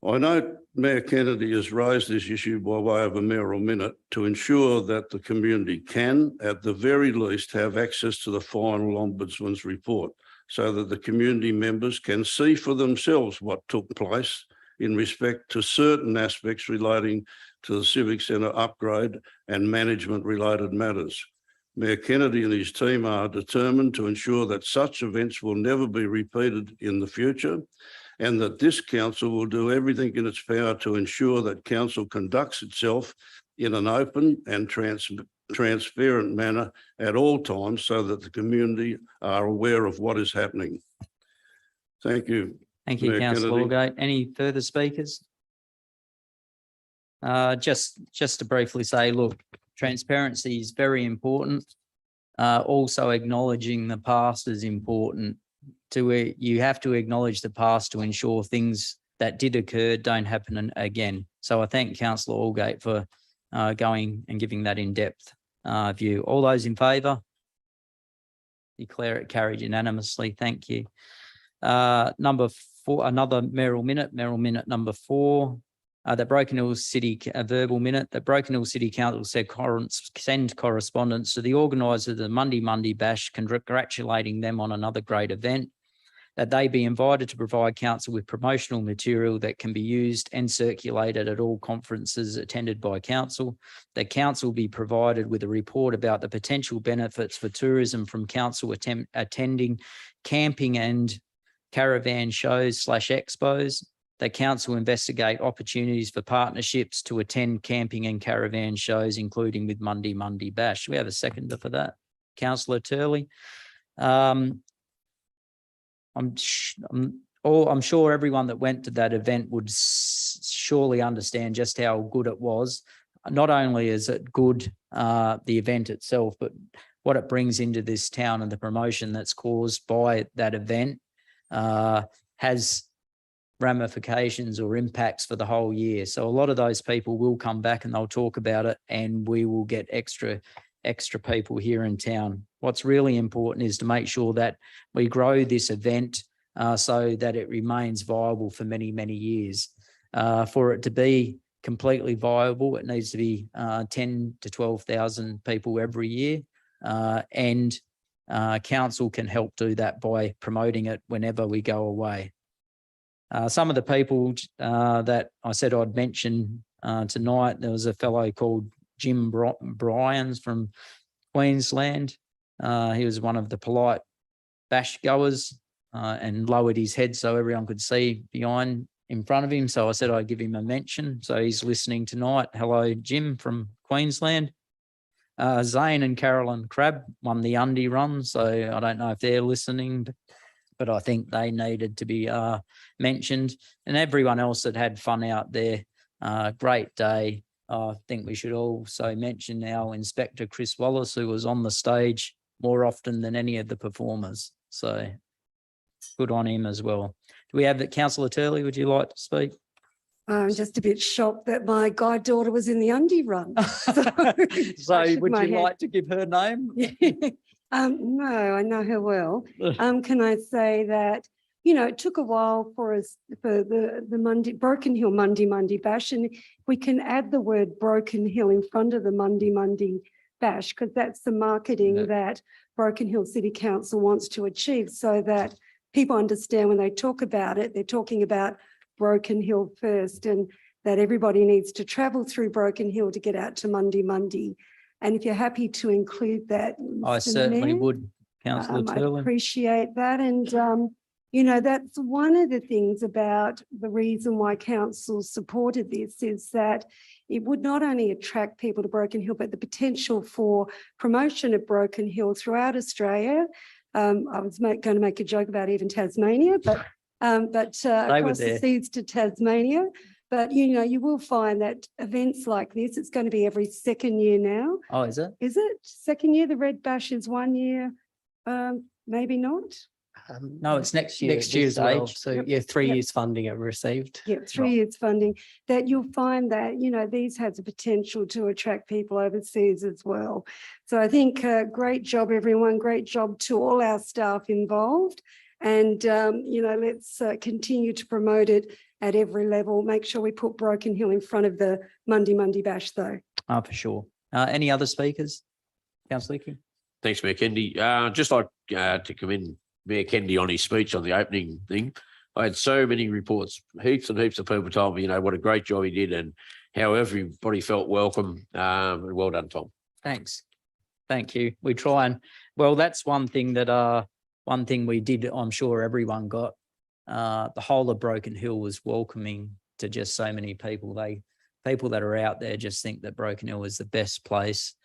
I note Mayor Kennedy has raised this issue by way of a Mayoral Minute to ensure that the community can, at the very least, have access to the final Ombudsman's report so that the community members can see for themselves what took place in respect to certain aspects relating to the Civic Centre upgrade and management-related matters. Mayor Kennedy and his team are determined to ensure that such events will never be repeated in the future, and that this council will do everything in its power to ensure that council conducts itself in an open and transparent manner at all times so that the community are aware of what is happening. Thank you. Thank you, Councillor Allgate. Any further speakers? Just to briefly say, look, transparency is very important. Also acknowledging the past is important. You have to acknowledge the past to ensure things that did occur don't happen again. So I thank Councillor Allgate for going and giving that in-depth view. All those in favour? Declare it carried unanimously. Thank you. Number 4, another Mayoral Minute number 4. The Broken Hill City verbal minute, that Broken Hill City Council send correspondence to the organiser of the Monday Bash, congratulating them on another great event, that they be invited to provide council with promotional material that can be used and circulated at all conferences attended by council, that council be provided with a report about the potential benefits for tourism from council attending camping and caravan shows / expos, that council investigate opportunities for partnerships to attend camping and caravan shows, including with Monday Bash. Do we have a seconder for that? Councillor Turley. I'm sure everyone that went to that event would surely understand just how good it was. Not only is it good, the event itself, but what it brings into this town and the promotion that's caused by that event has ramifications or impacts for the whole year. So a lot of those people will come back and they'll talk about it, and we will get extra people here in town. What's really important is to make sure that we grow this event so that it remains viable for many, many years. For it to be completely viable, it needs to be 10 to 12,000 people every year. And council can help do that by promoting it whenever we go away. Some of the people that I said I'd mention tonight, there was a fellow called Jim Bryans from Queensland. He was one of the polite bash goers and lowered his head so everyone could see in front of him. So I said I'd give him a mention. So he's listening tonight. Hello, Jim from Queensland. Zane and Carolyn Crabb won the Undy run. So I don't know if they're listening, but I think they needed to be mentioned. And everyone else that had fun out there, great day. I think we should also mention our Inspector Chris Wallace, who was on the stage more often than any of the performers. So good on him as well. Do we have Councillor Turley? Would you like to speak? I'm just a bit shocked that my goddaughter was in the Undy run. So would you like to give her name? No, I know her well. Can I say that, you know, it took a while for us for the Broken Hill Monday Bash, and we can add the word Broken Hill in front of the Monday Bash, because that's the marketing that Broken Hill City Council wants to achieve, so that people understand when they talk about it, they're talking about Broken Hill first, and that everybody needs to travel through Broken Hill to get out to Monday. And if you're happy to include that, I Mr. certainly Mayor, would, Councillor I Turley. appreciate that. And, you know, that's one of the things about the reason why council supported this, is that it would not only attract people to Broken Hill, but the potential for promotion of Broken Hill throughout Australia. I was going to make a joke about even Tasmania, but across the seas to Tasmania. But, you know, you will find that events like this, it's going to be every second year now. Oh, is it? Is it? Second year? The Red Bash is 1 year, maybe not. No, it's next year. Next year as well. So Yep. yeah, 3 Yep. years funding are received. Yeah, 3 years funding. That you'll find that, you know, these has the potential to attract people overseas as well. So I think great job, everyone. Great job to all our staff involved. And, you know, let's continue to promote it at every level. Make sure we put Broken Hill in front of the Monday Bash, though. Oh, for sure. Any other speakers? Councillor Hickey? Thanks, Mayor Kennedy. Just like to commend Mayor Kennedy on his speech on the opening thing. I had so many reports, heaps and heaps of people told me, you know, what a great job he did and how everybody felt welcome. Well done, Tom. Thanks. Thank you. We try and, well, that's one thing that, one thing we did, I'm sure everyone got. The whole of Broken Hill was welcoming to just so many people. People that are out there just think that Broken Hill is the best place.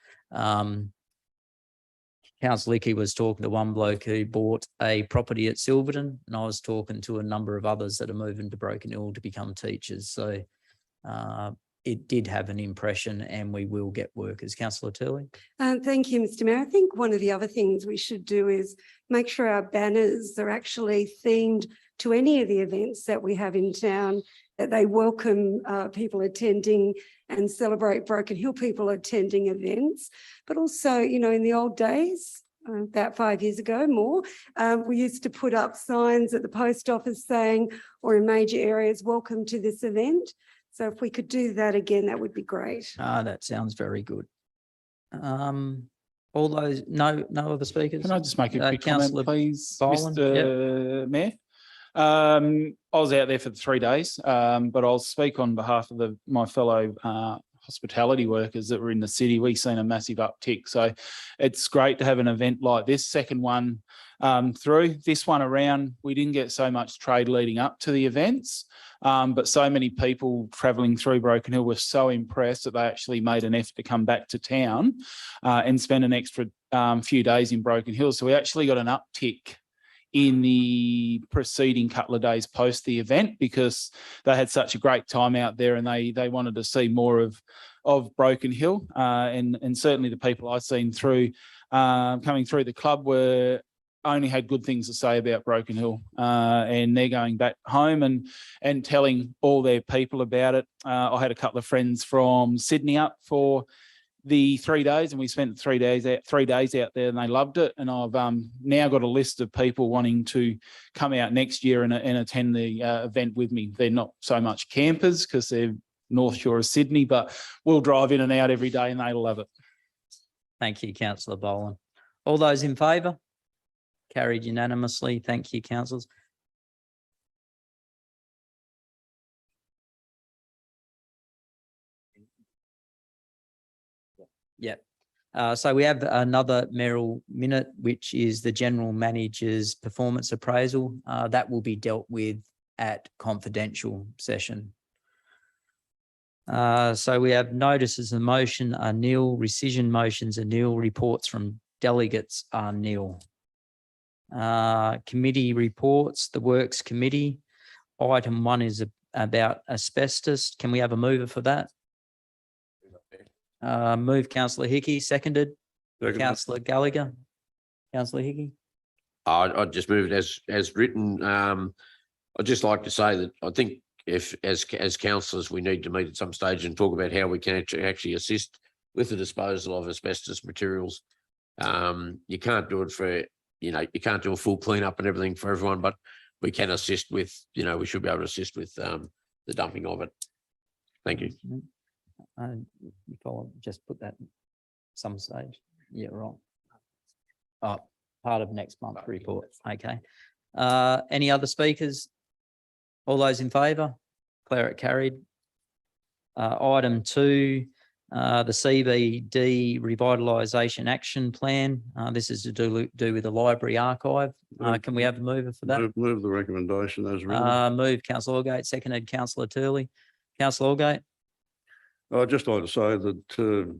Councillor Hickey was talking to one bloke who bought a property at Silverton, and I was talking to a number of others that are moving to Broken Hill to become teachers. So it did have an impression, and we will get workers. Councillor Turley? Thank you, Mr. Mayor. I think one of the other things we should do is make sure our banners are actually themed to any of the events that we have in town, that they welcome people attending and celebrate Broken Hill people attending events. But also, you know, in the old days, about 5 years ago, more, we used to put up signs at the post office saying, or in major areas, welcome to this event. So if we could do that again, that would be great. That sounds very good. All those, no other speakers? Can I just make a quick Councillor comment, please, Boland? Mr. Mayor? I was out there for the 3 days, but I'll speak on behalf of my fellow hospitality workers that were in the city. We've seen a massive uptick. So it's great to have an event like this, second one through. This one around, we didn't get so much trade leading up to the events, but so many people travelling through Broken Hill were so impressed that they actually made an effort to come back to town and spend an extra few days in Broken Hill. So we actually got an uptick in the preceding couple of days post the event because they had such a great time out there and they wanted to see more of Broken Hill. And certainly the people I've seen through coming through the club were only had good things to say about Broken Hill, and they're going back home and telling all their people about it. I had a couple of friends from Sydney up for the 3 days, and we spent 3 days out there, and they loved it. And I've now got a list of people wanting to come out next year and attend the event with me. They're not so much campers because they're North Shore of Sydney, but we'll drive in and out every day, and they love it. Thank you, councillor Boland. All those in favour? Carried unanimously. Thank you, councillors. Yep. So we have another Mayoral Minute, which is the General Manager's performance appraisal. That will be dealt with at confidential session. So we have notices of motion are nil, rescission motions are nil, reports from delegates are nil. Committee reports, the Works Committee. Item 1 is about asbestos. Can we have a mover for that? Move councillor Hickey, seconded. Councillor Gallagher. Councillor Hickey. I'd just move it as written. I'd just like to say that I think if as councillors we need to meet at some stage and talk about how we can actually assist with the disposal of asbestos materials. You can't do it for, you can't do a full cleanup and everything for everyone, but we can assist with, we should be able to assist with the dumping of it. Thank you. If I'll just put that some stage. Yeah, right. Oh, part of next month's report. Okay. Any other speakers? All those in favour? Declare it carried. Item 2, the CBD Revitalisation Action Plan. This is to do with the library archive. Can we have a mover for that? Move the recommendation as written. Move councillor Allgate, seconded councillor Turley. Councillor Allgate. I'd just like to say that,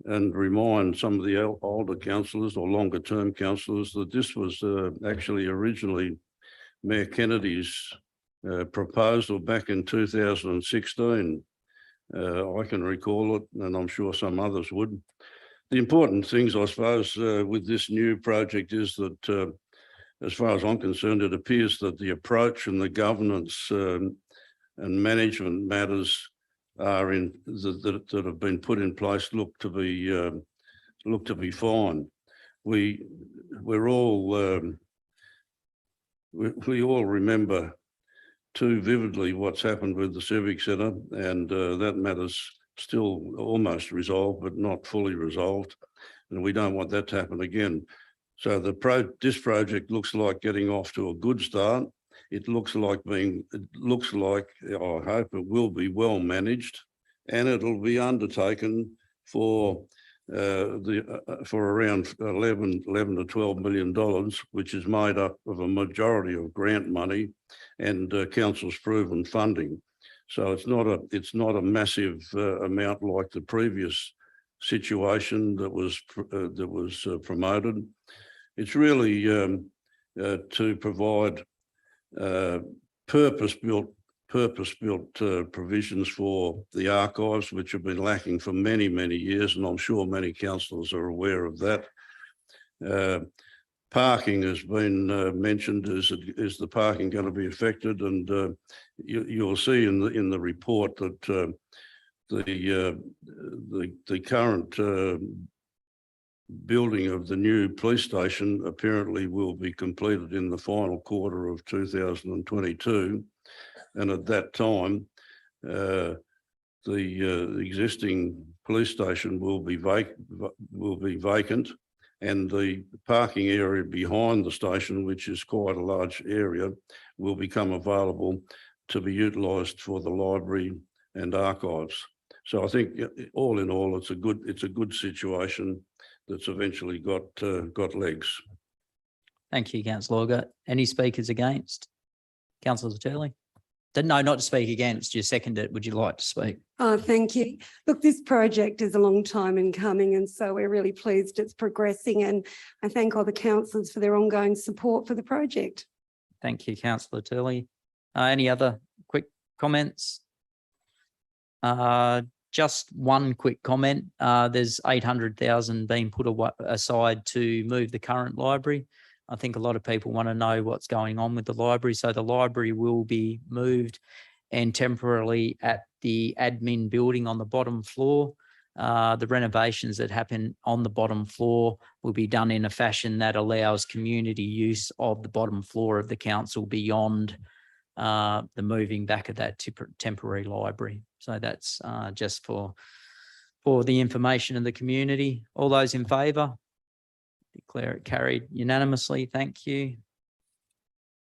and remind some of the older councillors or longer term councillors that this was actually originally Mayor Kennedy's proposal back in 2016. I can recall it, and I'm sure some others would. The important things, I suppose, with this new project is that, as far as I'm concerned, it appears that the approach and the governance and management matters are that have been put in place look to be fine. We all remember too vividly what's happened with the Civic Centre, and that matter's still almost resolved, but not fully resolved, and we don't want that to happen again. So this project looks like getting off to a good start. It looks like I hope it will be well managed, and it'll be undertaken for around 11 to $12 million, which is made up of a majority of grant money and council's proven funding. So it's not a massive amount like the previous situation that was promoted. It's really to provide purpose-built provisions for the archives, which have been lacking for many, many years, and I'm sure many councillors are aware of that. Parking has been mentioned. Is the parking going to be affected? And you'll see in the report that the current building of the new police station apparently will be completed in the final quarter of 2022, and at that time the existing police station will be vacant, and the parking area behind the station, which is quite a large area, will become available to be utilised for the library and archives. So I think all in all, it's a good situation that's eventually got legs. Thank you, councillor Allgate. Any speakers against? Councillor Turley? No, not to speak against. You seconded it. Would you like to speak? Oh, thank you. Look, this project is a long time in coming, and so we're really pleased it's progressing, and I thank all the councillors for their ongoing support for the project. Thank you, councillor Turley. Any other quick comments? Just one quick comment. There's 800,000 being put aside to move the current library. I think a lot of people want to know what's going on with the library. So the library will be moved and temporarily at the admin building on the bottom floor. The renovations that happen on the bottom floor will be done in a fashion that allows community use of the bottom floor of the council beyond the moving back of that temporary library. So that's just for the information of the community. All those in favour? Declare it carried unanimously. Thank you.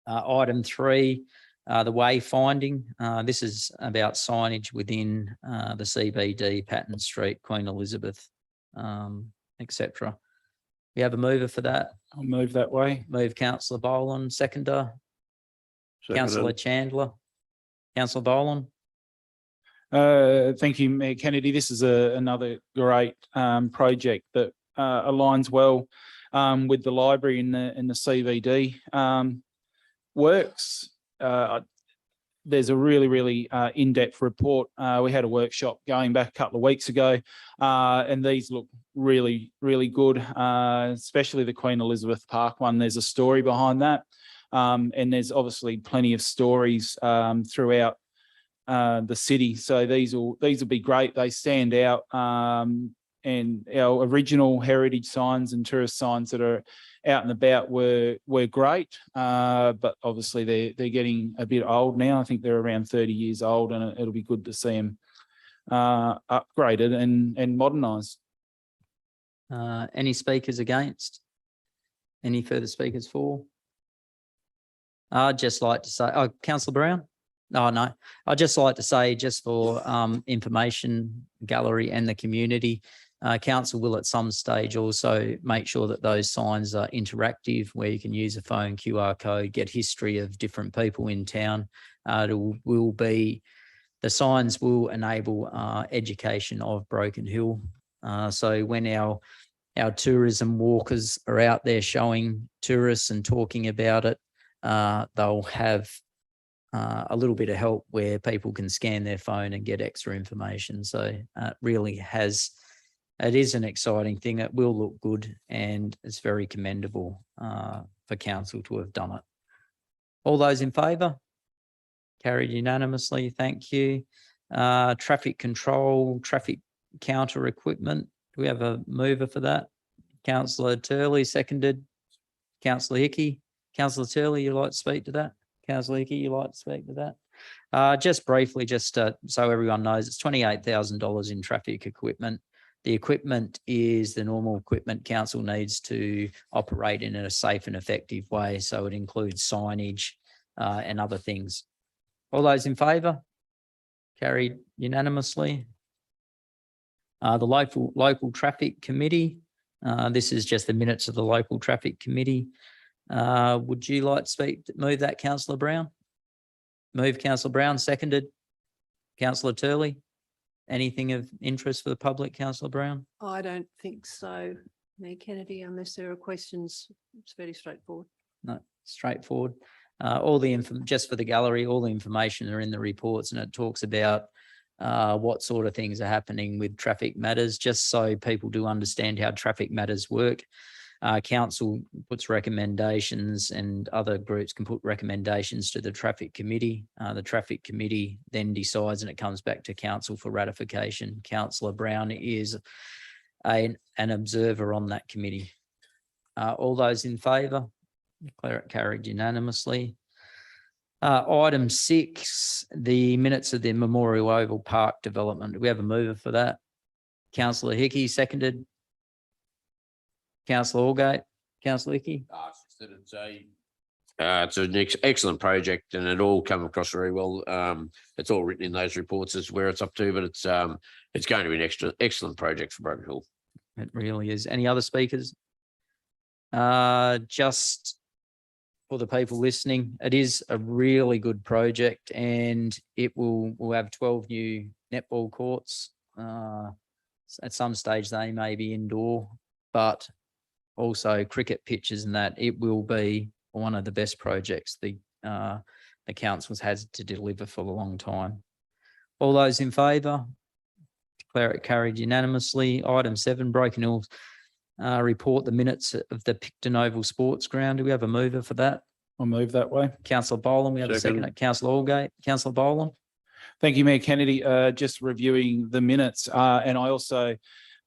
Item 3, the wayfinding. This is about signage within the CBD, Patton Street, Queen Elizabeth, etc. We have a mover for that. I'll move that way. Move Councillor Boland, seconder. Councillor Chandler. Councillor Boland. Thank you, Mayor Kennedy. This is another great project that aligns well with the library in the CBD works. There's a really in-depth report. We had a workshop going back a couple of weeks ago, and these look really good, especially the Queen Elizabeth Park one. There's a story behind that, and there's obviously plenty of stories throughout the city. So these will be great. They stand out, and our original heritage signs and tourist signs that are out and about were great, but obviously they're getting a bit old now. I think they're around 30 years old, and it'll be good to see them upgraded and modernised. Any speakers against? Any further speakers for? I'd just like to say, Councillor Brown? Oh, no. I'd just like to say, just for information, gallery and the community, council will at some stage also make sure that those signs are interactive, where you can use a phone QR code, get history of different people in town. The signs will enable education of Broken Hill. So when our tourism walkers are out there showing tourists and talking about it, they'll have a little bit of help where people can scan their phone and get extra information. So it is an exciting thing. It will look good, and it's very commendable for council to have done it. All those in favour? Carried unanimously. Thank you. Traffic control, traffic counter equipment. Do we have a mover for that? Councillor Turley, seconded. Councillor Hickey. Councillor Turley, you'd like to speak to that? Councillor Hickey, you'd like to speak to that? Just briefly, so everyone knows, it's $28,000 in traffic equipment. The equipment is the normal equipment council needs to operate in a safe and effective way. So it includes signage and other things. All those in favour? Carried unanimously. The local traffic committee. This is just the minutes of the local traffic committee. Would you like to move that, Councillor Brown? Move, Councillor Brown, seconded. Councillor Turley. Anything of interest for the public, Councillor Brown? I don't think so, Mayor Kennedy, unless there are questions. It's very straightforward. No, straightforward. Just for the gallery, all the information are in the reports, and it talks about what sort of things are happening with traffic matters, just so people do understand how traffic matters work. Council puts recommendations, and other groups can put recommendations to the traffic committee. The traffic committee then decides, and it comes back to council for ratification. Councillor Brown is an observer on that committee. All those in favour? Declare it carried unanimously. Item 6, the minutes of the Memorial Oval Park development. Do we have a mover for that? Councillor Hickey, seconded. Councillor Allgate. Councillor Hickey. It's an excellent project, and it all come across very well. It's all written in those reports as where it's up to, but it's going to be an excellent project for Broken Hill. It really is. Any other speakers? Just for the people listening, it is a really good project, and we'll have 12 new netball courts. At some stage they may be indoor, but also cricket pitches, and that it will be one of the best projects the council's had to deliver for a long time. All those in favour? Declare it carried unanimously. Item 7, Broken Hill report the minutes of the Picton Oval Sports Ground. Do we have a mover for that? I'll move that way. Councillor Boland, we have a second. Second. Councillor Allgate. Councillor Boland. Thank you, Mayor Kennedy. Just reviewing the minutes, and I also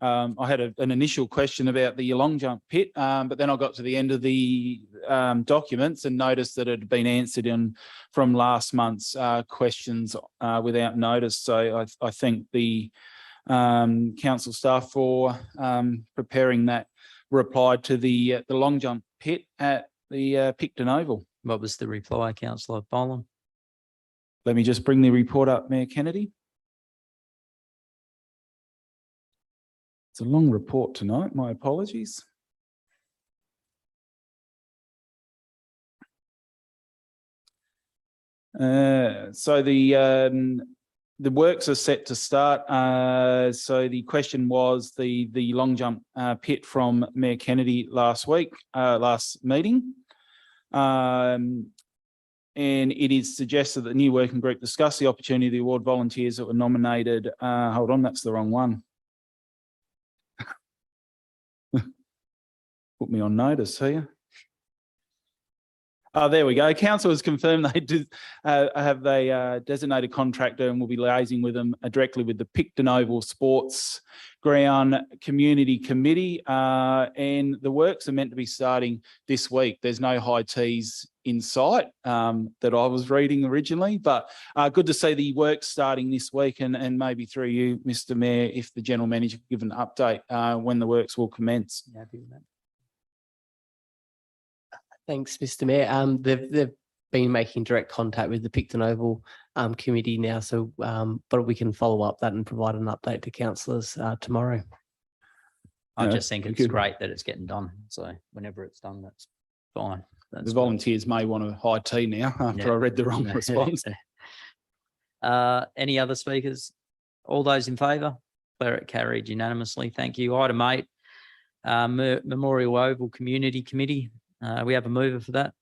I had an initial question about the long jump pit, but then I got to the end of the documents and noticed that it had been answered from last month's questions without notice. So I thank the council staff for preparing that reply to the long jump pit at the Picton Oval. What was the reply, Councillor Boland? Let me just bring the report up, Mayor Kennedy. It's a long report tonight. My apologies. So the works are set to start. So the question was the long jump pit from Mayor Kennedy last meeting. And it is suggested that the new working group discuss the opportunity to award volunteers that were nominated. Hold on, that's the wrong one. Put me on notice here. Oh, there we go. Council has confirmed they have a designated contractor and will be liaising with them directly with the Picton Oval Sports Ground Community Committee. And the works are meant to be starting this week. There's no high teas in sight that I was reading originally, but good to see the work starting this week, and maybe through you, Mr. Mayor, if the General Manager could give an update when the works will commence. Happy with that. Thanks, Mr. Mayor. They've been making direct contact with the Picton Oval committee now, so but we can follow up that and provide an update to councillors tomorrow. I just think it's great that it's getting done. So whenever it's done, that's fine. The volunteers may want a high tea now after I read the wrong response. Any other speakers? All those in favour? Declare it carried unanimously. Thank you. Item 8, Memorial Oval Community Committee. We have a mover for that.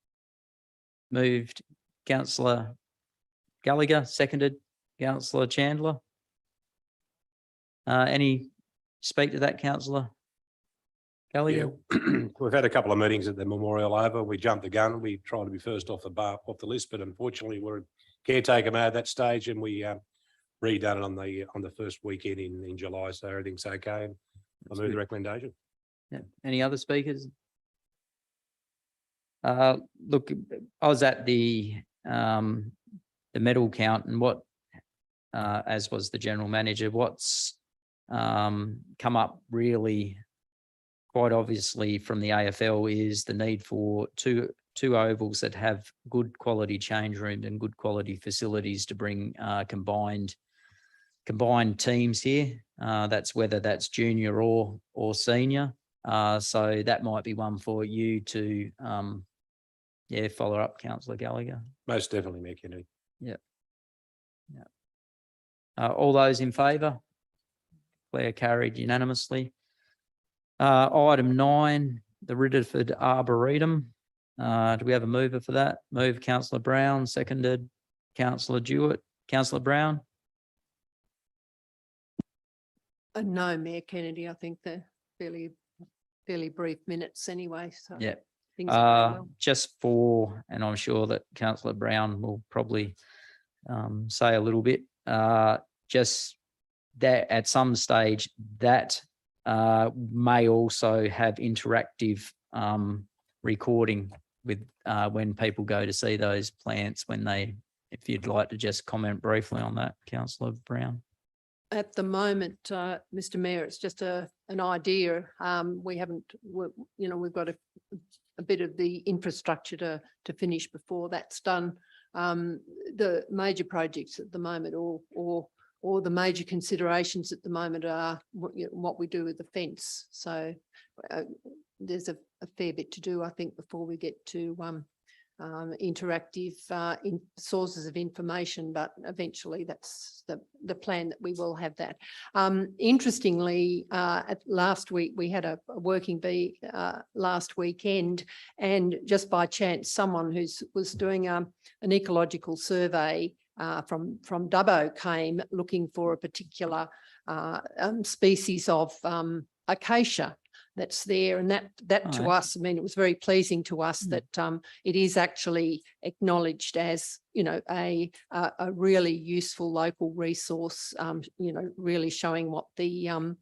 Moved Councillor Gallagher, seconded Councillor Chandler. Any speak to that, Councillor Gallagher? Yeah. We've had a couple of meetings at the Memorial Oval. We jumped the gun. We tried to be first off the list, but unfortunately we're caretaker mode at that stage, and we redone it on the first weekend in July. So everything's okay. And I move the recommendation. Yeah. Any other speakers? Look, I was at the medal count, and what, as was the General Manager, what's come up really quite obviously from the AFL is the need for two ovals that have good quality change rooms and good quality facilities to bring combined teams here. That's whether that's junior or senior. So that might be one for you to follow up, Councillor Gallagher. Most definitely, Mayor Kennedy. Yeah. All those in favour? Declare carried unanimously. Item 9, the Riddeford Arboretum. Do we have a mover for that? Move Councillor Brown, seconded Councillor Jewett. Councillor Brown? No, Mayor Kennedy, I think they're fairly brief minutes anyway, so. Yeah. Things are going well. Just for, and I'm sure that Councillor Brown will probably say a little bit, just that at some stage that may also have interactive recording with when people go to see those plants, if you'd like to just comment briefly on that, Councillor Brown. At the moment, Mr. Mayor, it's just an idea. We've got a bit of the infrastructure to finish before that's done. The major projects at the moment, or the major considerations at the moment, are what we do with the fence. So there's a fair bit to do, I think, before we get to interactive sources of information, but eventually that's the plan, that we will have that. Interestingly, last week we had a working bee last weekend, and just by chance someone who was doing an ecological survey from Dubbo came looking for a particular species of acacia. that's there. And that to Alright. us, I mean, it was very pleasing to us that it is actually acknowledged as, you know, a really useful local resource, you know, really showing what the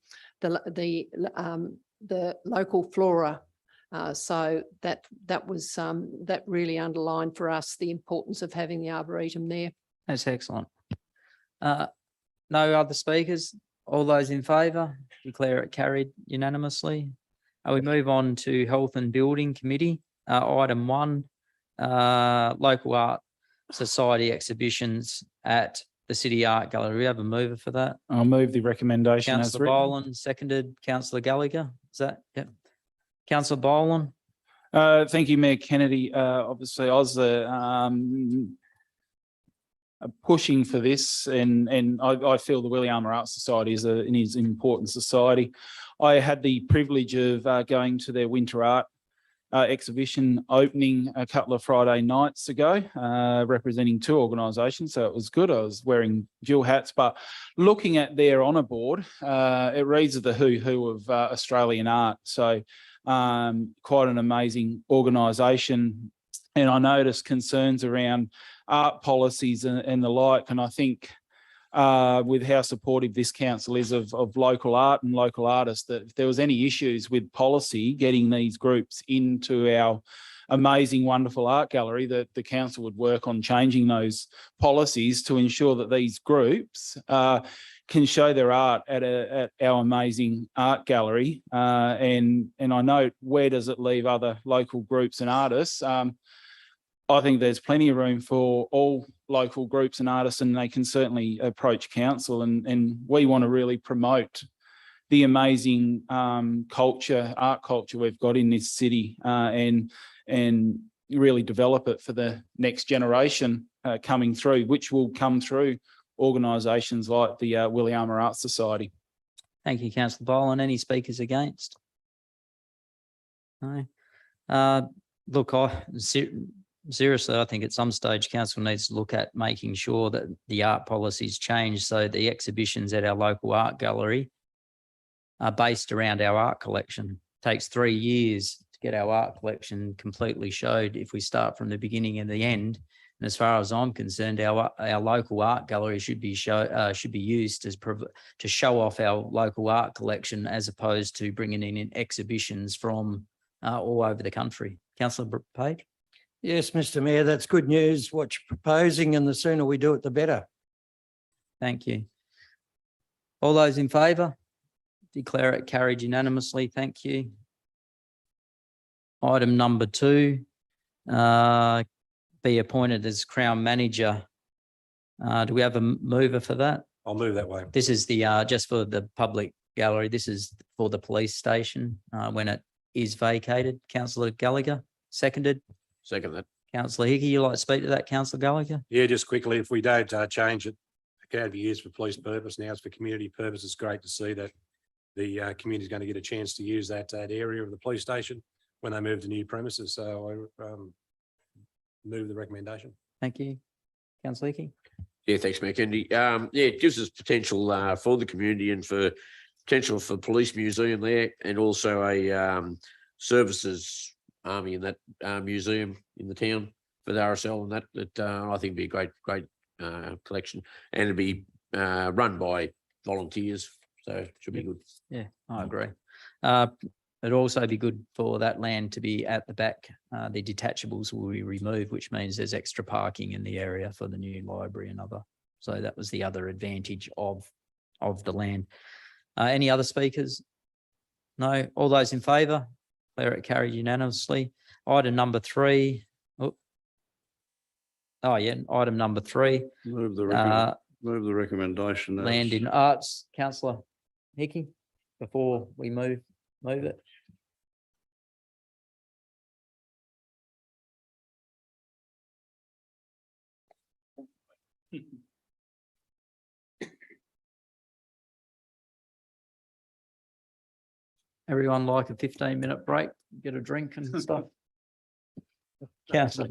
local flora. So that was that really underlined for us the importance of having the Arboretum there. That's excellent. No other speakers? All those in favour, declare it carried unanimously. We move on to Health and Building Committee. Item 1, local art society exhibitions at the City Art Gallery. We have a mover for that. I'll move the recommendation as Councillor written. Boland, seconded. Councillor Gallagher, is that? Yep. Councillor Boland. Thank you, Mayor Kennedy. Obviously, I was pushing for this, and I feel the Williama Art Society is an important society. I had the privilege of going to their winter art exhibition opening a couple of Friday nights ago, representing 2 organisations, so it was good. I was wearing dual hats, but looking at their honour board, it reads the who's who of Australian art. So quite an amazing organisation. And I noticed concerns around art policies and the like. And I think with how supportive this council is of local art and local artists, that if there was any issues with policy getting these groups into our amazing, wonderful art gallery, that the council would work on changing those policies to ensure that these groups can show their art at our amazing art gallery. And I note, where does it leave other local groups and artists? I think there's plenty of room for all local groups and artists, and they can certainly approach council. And we want to really promote the amazing art culture we've got in this city, and really develop it for the next generation coming through, which will come through organisations like the Williama Art Society. Thank you, Councillor Boland. Any speakers against? No. Look, seriously, I think at some stage council needs to look at making sure that the art policies change so the exhibitions at our local art gallery are based around our art collection. It takes 3 years to get our art collection completely showed if we start from the beginning and the end. And as far as I'm concerned, our local art gallery should be used to show off our local art collection, as opposed to bringing in exhibitions from all over the country. Councillor Page. Yes, Mr. Mayor, that's good news, what you're proposing, and the sooner we do it, the better. Thank you. All those in favour? Declare it carried unanimously. Thank you. Item number 2, be appointed as Crown Manager. Do we have a mover for that? I'll move that way. This is the just for the public gallery. This is for the police station when it is vacated. Councillor Gallagher, seconded. Second that. Councillor Hickey, you like to speak to that, Councillor Gallagher? Yeah, just quickly, if we don't change it, it can be used for police purpose. Now it's for community purpose. It's great to see that the community is going to get a chance to use that area of the police station when they move to new premises. So I move the recommendation. Thank you. Councillor Hickey. Yeah, thanks, Mayor Kennedy. Yeah, it gives us potential for the community and for potential for police museum there, and also a services army in that museum in the town for the RSL, and that I think would be a great collection, and it'd be run by volunteers, so it should be good. Yeah, I agree. It'd also be good for that land to be at the back. The detachables will be removed, which means there's extra parking in the area for the new library and other. So that was the other advantage of the land. Any other speakers? No. All those in favour? Declare it carried unanimously. Item number 3. Item number 3. Move the recommendation. Land in Arts. Councillor Hickey, before we move it. Everyone like a 15-minute break, get a drink and stuff. Councillor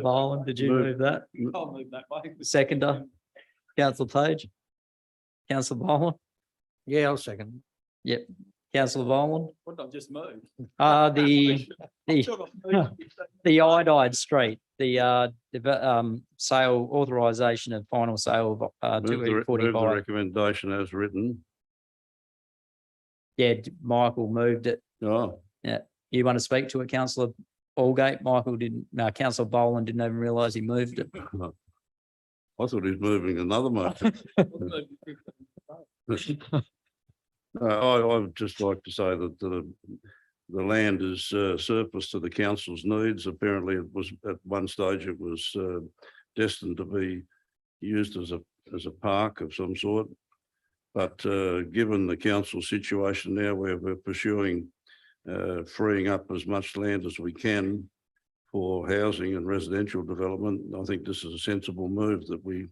Boland, did you move that? I'll move that way. Seconder, Councillor Page. Councillor Boland. Yeah, I'll second. Yep. Councillor Boland. What I've just moved. The iodide street, sale authorisation of final sale of Move the 245. recommendation as written. Yeah, Michael moved it. Oh, Yeah, you want to speak to it, Councillor Allgate? Michael didn't. No, Councillor Boland didn't even realise he moved it. I thought he was moving another motion. I would just like to say that the land is surplus to the council's needs. Apparently, it was at one stage it was destined to be used as a park of some sort. But given the council situation now, where we're pursuing freeing up as much land as we can for housing and residential development, I think this is a sensible move that we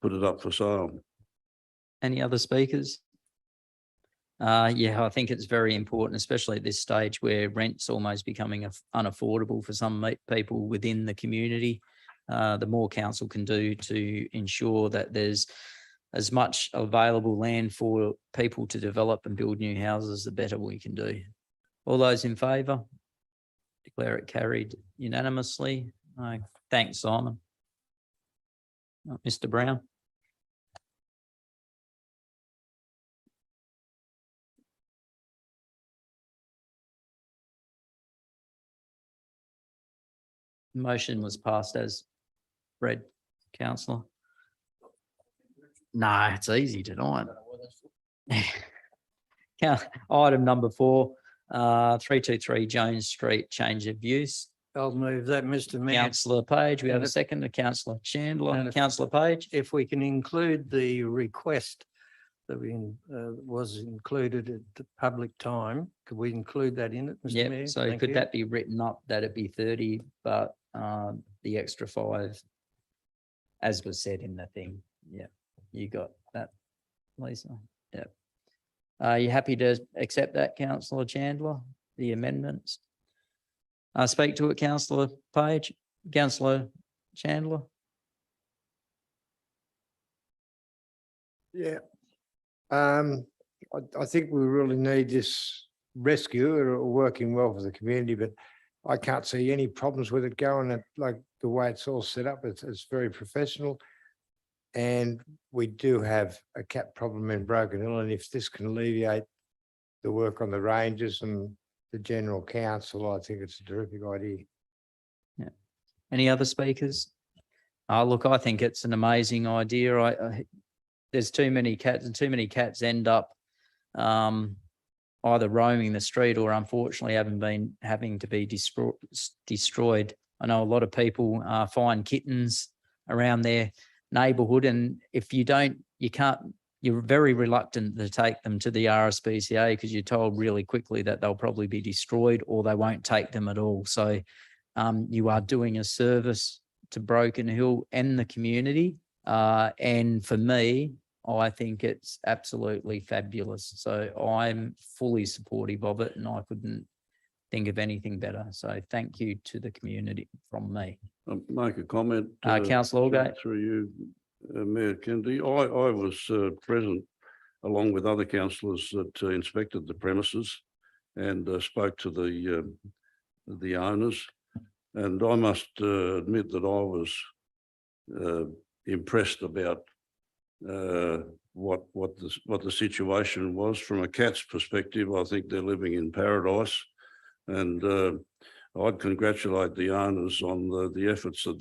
put it up for sale. Any other speakers? Yeah, I think it's very important, especially at this stage where rent's almost becoming unaffordable for some people within the community. The more council can do to ensure that there's as much available land for people to develop and build new houses, the better we can do. All those in favour? Declare it carried unanimously. Thanks, Simon. Mr. Brown. Motion was passed as read, councillor. No, it's easy tonight. Item number 4, 323 Jones Street, change of use. I'll move that, Mr. Mayor. Councillor Page, we have a second to Councillor Chandler. Councillor Page. If we can include the request that was included at the public time, could we include that in it, Mr. Mayor? Yeah, so could that be written up that it be 30, but the extra 5, as was said in the thing? Yeah, you got that, Lisa? Yeah. Are you happy to accept that, Councillor Chandler, the amendments? Speak to it, Councillor Page. Councillor Chandler. Yeah. I think we really need this rescue or working well for the community, but I can't see any problems with it going at like the way it's all set up. It's very professional. And we do have a cat problem in Broken Hill. And if this can alleviate the work on the rangers and the general council, I think it's a terrific idea. Yeah. Any other speakers? Look, I think it's an amazing idea. There's too many cats, and too many cats end up either roaming the street or unfortunately having to be destroyed. I know a lot of people find kittens around their neighbourhood, and if you don't, you're very reluctant to take them to the RSPCA because you're told really quickly that they'll probably be destroyed or they won't take them at all. So you are doing a service to Broken Hill and the community. And for me, I think it's absolutely fabulous. So I'm fully supportive of it and I couldn't think of anything better. So thank you to the community from me. I'll make a comment. Councillor Allgate. Through you, Mayor Kennedy. I was present along with other councillors that inspected the premises and spoke to the owners. And I must admit that I was impressed about what the situation was from a cat's perspective. I think they're living in paradise, and I'd congratulate the owners on the efforts that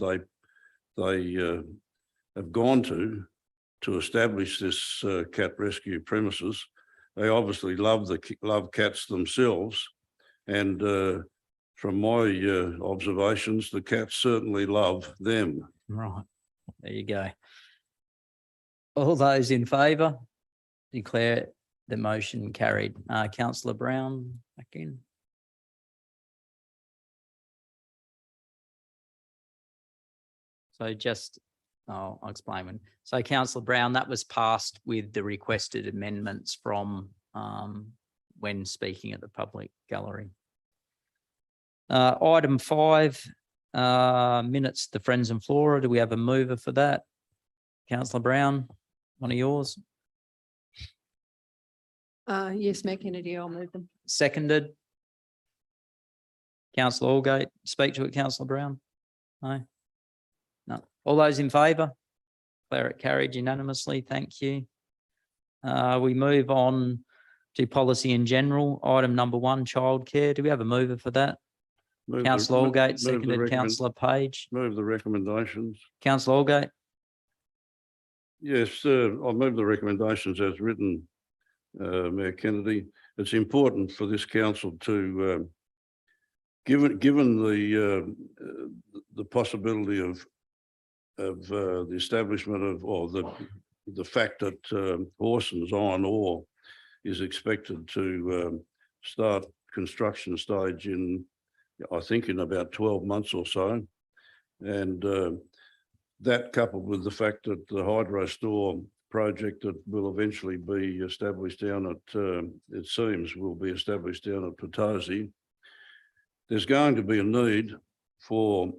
they have gone to establish this cat rescue premises. They obviously love cats themselves, and from my observations, the cats certainly love them. Right, there you go. All those in favour, declare the motion carried. Councillor Brown, again. So I'll explain when. So Councillor Brown, that was passed with the requested amendments from when speaking at the public gallery. Item 5, minutes, the Friends and Flora. Do we have a mover for that? Councillor Brown, one of yours. Yes, Mayor Kennedy, I'll move them. Seconded. Councillor Allgate, speak to it, Councillor Brown? No? No. All those in favour? Declare it carried unanimously. Thank you. We move on to policy in general. Item number 1, childcare. Do we have a mover for that? Councillor Allgate, seconded. Councillor Page. Move the recommendations. Councillor Allgate. Yes, I'll move the recommendations as written, Mayor Kennedy. It's important for this council to, given the possibility of the establishment of, or the fact that Horson's iron ore is expected to start construction stage in, I think, in about 12 months or so. And that, coupled with the fact that the hydro store project that will eventually be established down at, it seems, will be established down at Potosi, there's going to be a need for,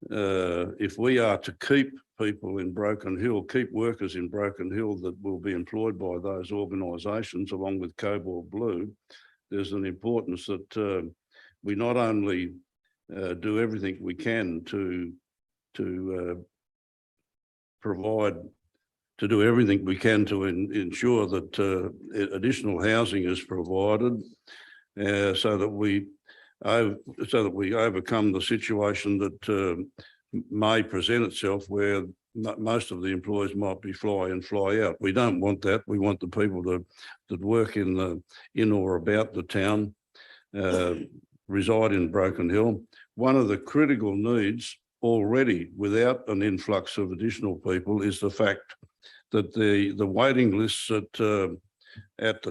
if we are to keep people in Broken Hill, keep workers in Broken Hill that will be employed by those organisations along with Cobalt Blue, there's an importance that we not only do everything we can to provide, to do everything we can to ensure that additional housing is provided, so that we overcome the situation that may present itself where most of the employees might be fly in, fly out. We don't want that. We want the people that work in or about the town, reside in Broken Hill. One of the critical needs already, without an influx of additional people, is the fact that the waiting lists at the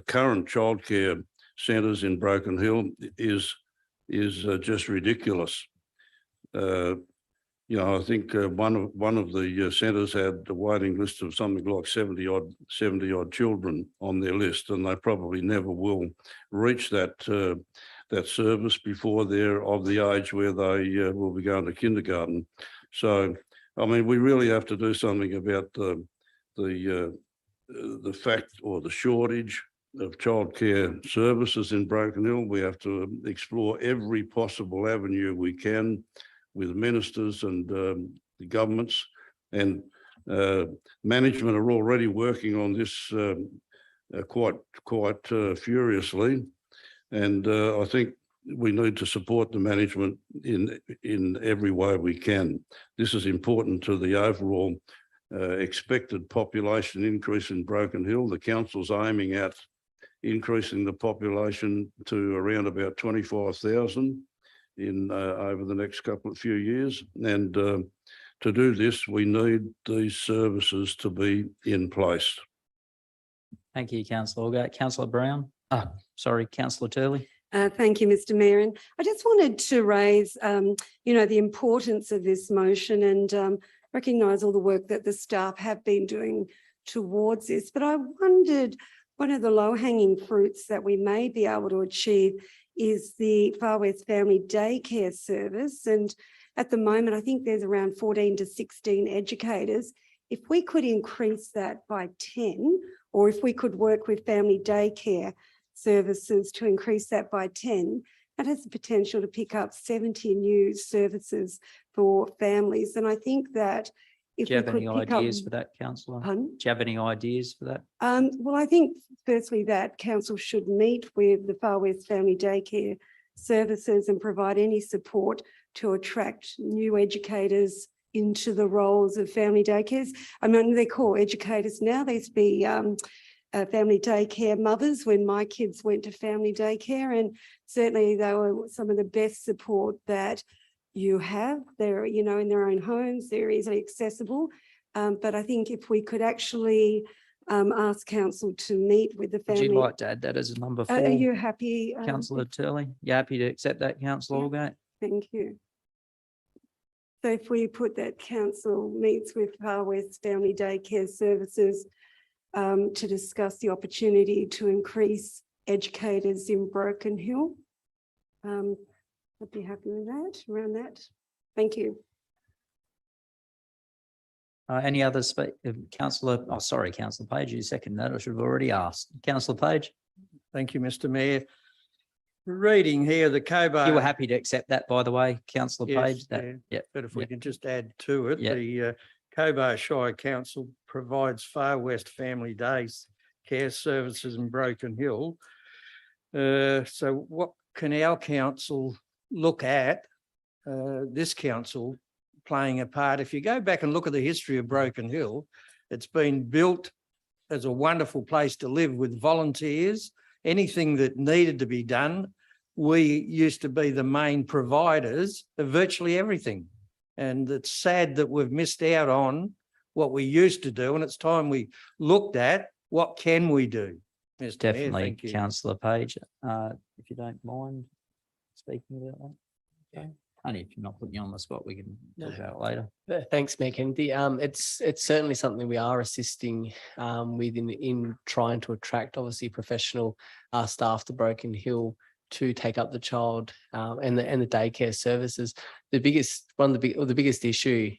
current childcare centres in Broken Hill is just ridiculous. You know, I think one of the centres had a waiting list of something like 70 odd children on their list, and they probably never will reach that service before they're of the age where they will be going to kindergarten. So, I mean, we really have to do something about the fact or the shortage of childcare services in Broken Hill. We have to explore every possible avenue we can with ministers and the governments, and management are already working on this quite furiously. And I think we need to support the management in every way we can. This is important to the overall expected population increase in Broken Hill. The council's aiming at increasing the population to around about 25,000 in over the next few years. And to do this, we need these services to be in place. Thank you, Councillor Allgate. Councillor Brown. Sorry, Councillor Turley. Thank you, Mr. Mayor. And I just wanted to raise, the importance of this motion and recognise all the work that the staff have been doing towards this. But I wondered, one of the low-hanging fruits that we may be able to achieve is the Far West Family Daycare Service. And at the moment, I think there's around 14 to 16 educators. If we could increase that by 10, or if we could work with family daycare services to increase that by 10, that has the potential to pick up 70 new services for families. And I think that if do you we have could any pick ideas up, for that, Councillor? Pardon? Do you have any ideas for that? Well, I think firstly that council should meet with the Far West Family Daycare Services and provide any support to attract new educators into the roles of family daycares. I mean, they call educators now. They used to be family daycare mothers when my kids went to family daycare, and certainly they were some of the best support that you have. They're, in their own homes, they're easily accessible. But I think if we could actually ask council to meet with the family. Would you like to add that as a number 4? Are you happy? Councillor Turley, you happy to accept that, Councillor Allgate? Thank you. So if we put that council meets with Far West Family Daycare Services to discuss the opportunity to increase educators in Broken Hill. I'd be happy with that, around that. Thank you. Any other Councillor, Councillor Page, you second that. I should have already asked. Councillor Page. Thank you, Mr Mayor. Reading here, the Cobar. You were happy to accept that, by the way, councillor Yes, Page? That, yeah. yeah. But if we yeah. can just add to it, Yeah. the Cobar Shire Council provides Far West Family Days care services in Broken Hill. So what can our council look at, this council playing a part? If you go back and look at the history of Broken Hill, it's been built as a wonderful place to live with volunteers. Anything that needed to be done, we used to be the main providers of virtually everything. And it's sad that we've missed out on what we used to do. And it's time we looked at what can we do. Mr. Mayor, Definitely, thank you. councillor Page, if you don't mind speaking about that. Okay. Only if you're not putting you on the spot, we can talk about it later. Thanks, Mayor Kennedy. It's certainly something we are assisting with in trying to attract obviously professional staff to Broken Hill to take up the child and the daycare services. The biggest issue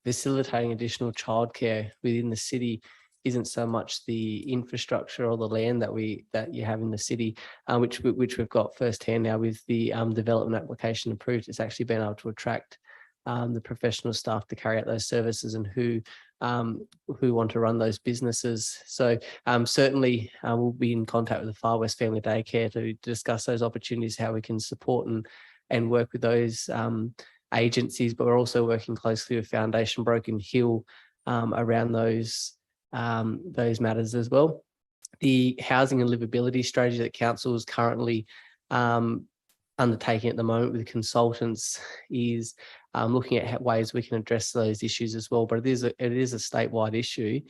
facilitating additional childcare within the city isn't so much the infrastructure or the land that you have in the city, which we've got firsthand now with the development application approved. It's actually been able to attract the professional staff to carry out those services and who want to run those businesses. So certainly we'll be in contact with the Far West Family Daycare to discuss those opportunities, how we can support and work with those agencies, but we're also working closely with Foundation Broken Hill around those matters as well. The housing and livability strategy that council is currently undertaking at the moment with consultants is looking at ways we can address those issues as well. But it is a statewide issue,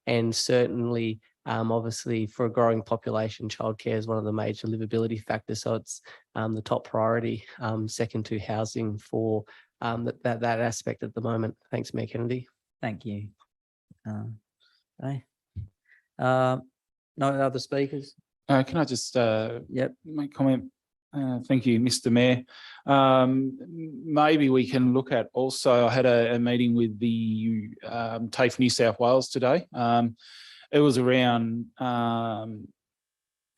and certainly obviously for a growing population, childcare is one of the major livability factors. So it's the top priority, second to housing for that aspect at the moment. Thanks, Mayor Kennedy. Thank you. Okay. No other speakers? Can I just Yep. make comment? Thank you, Mr. Mayor. Maybe we can look at also, I had a meeting with the TAFE New South Wales today. It was around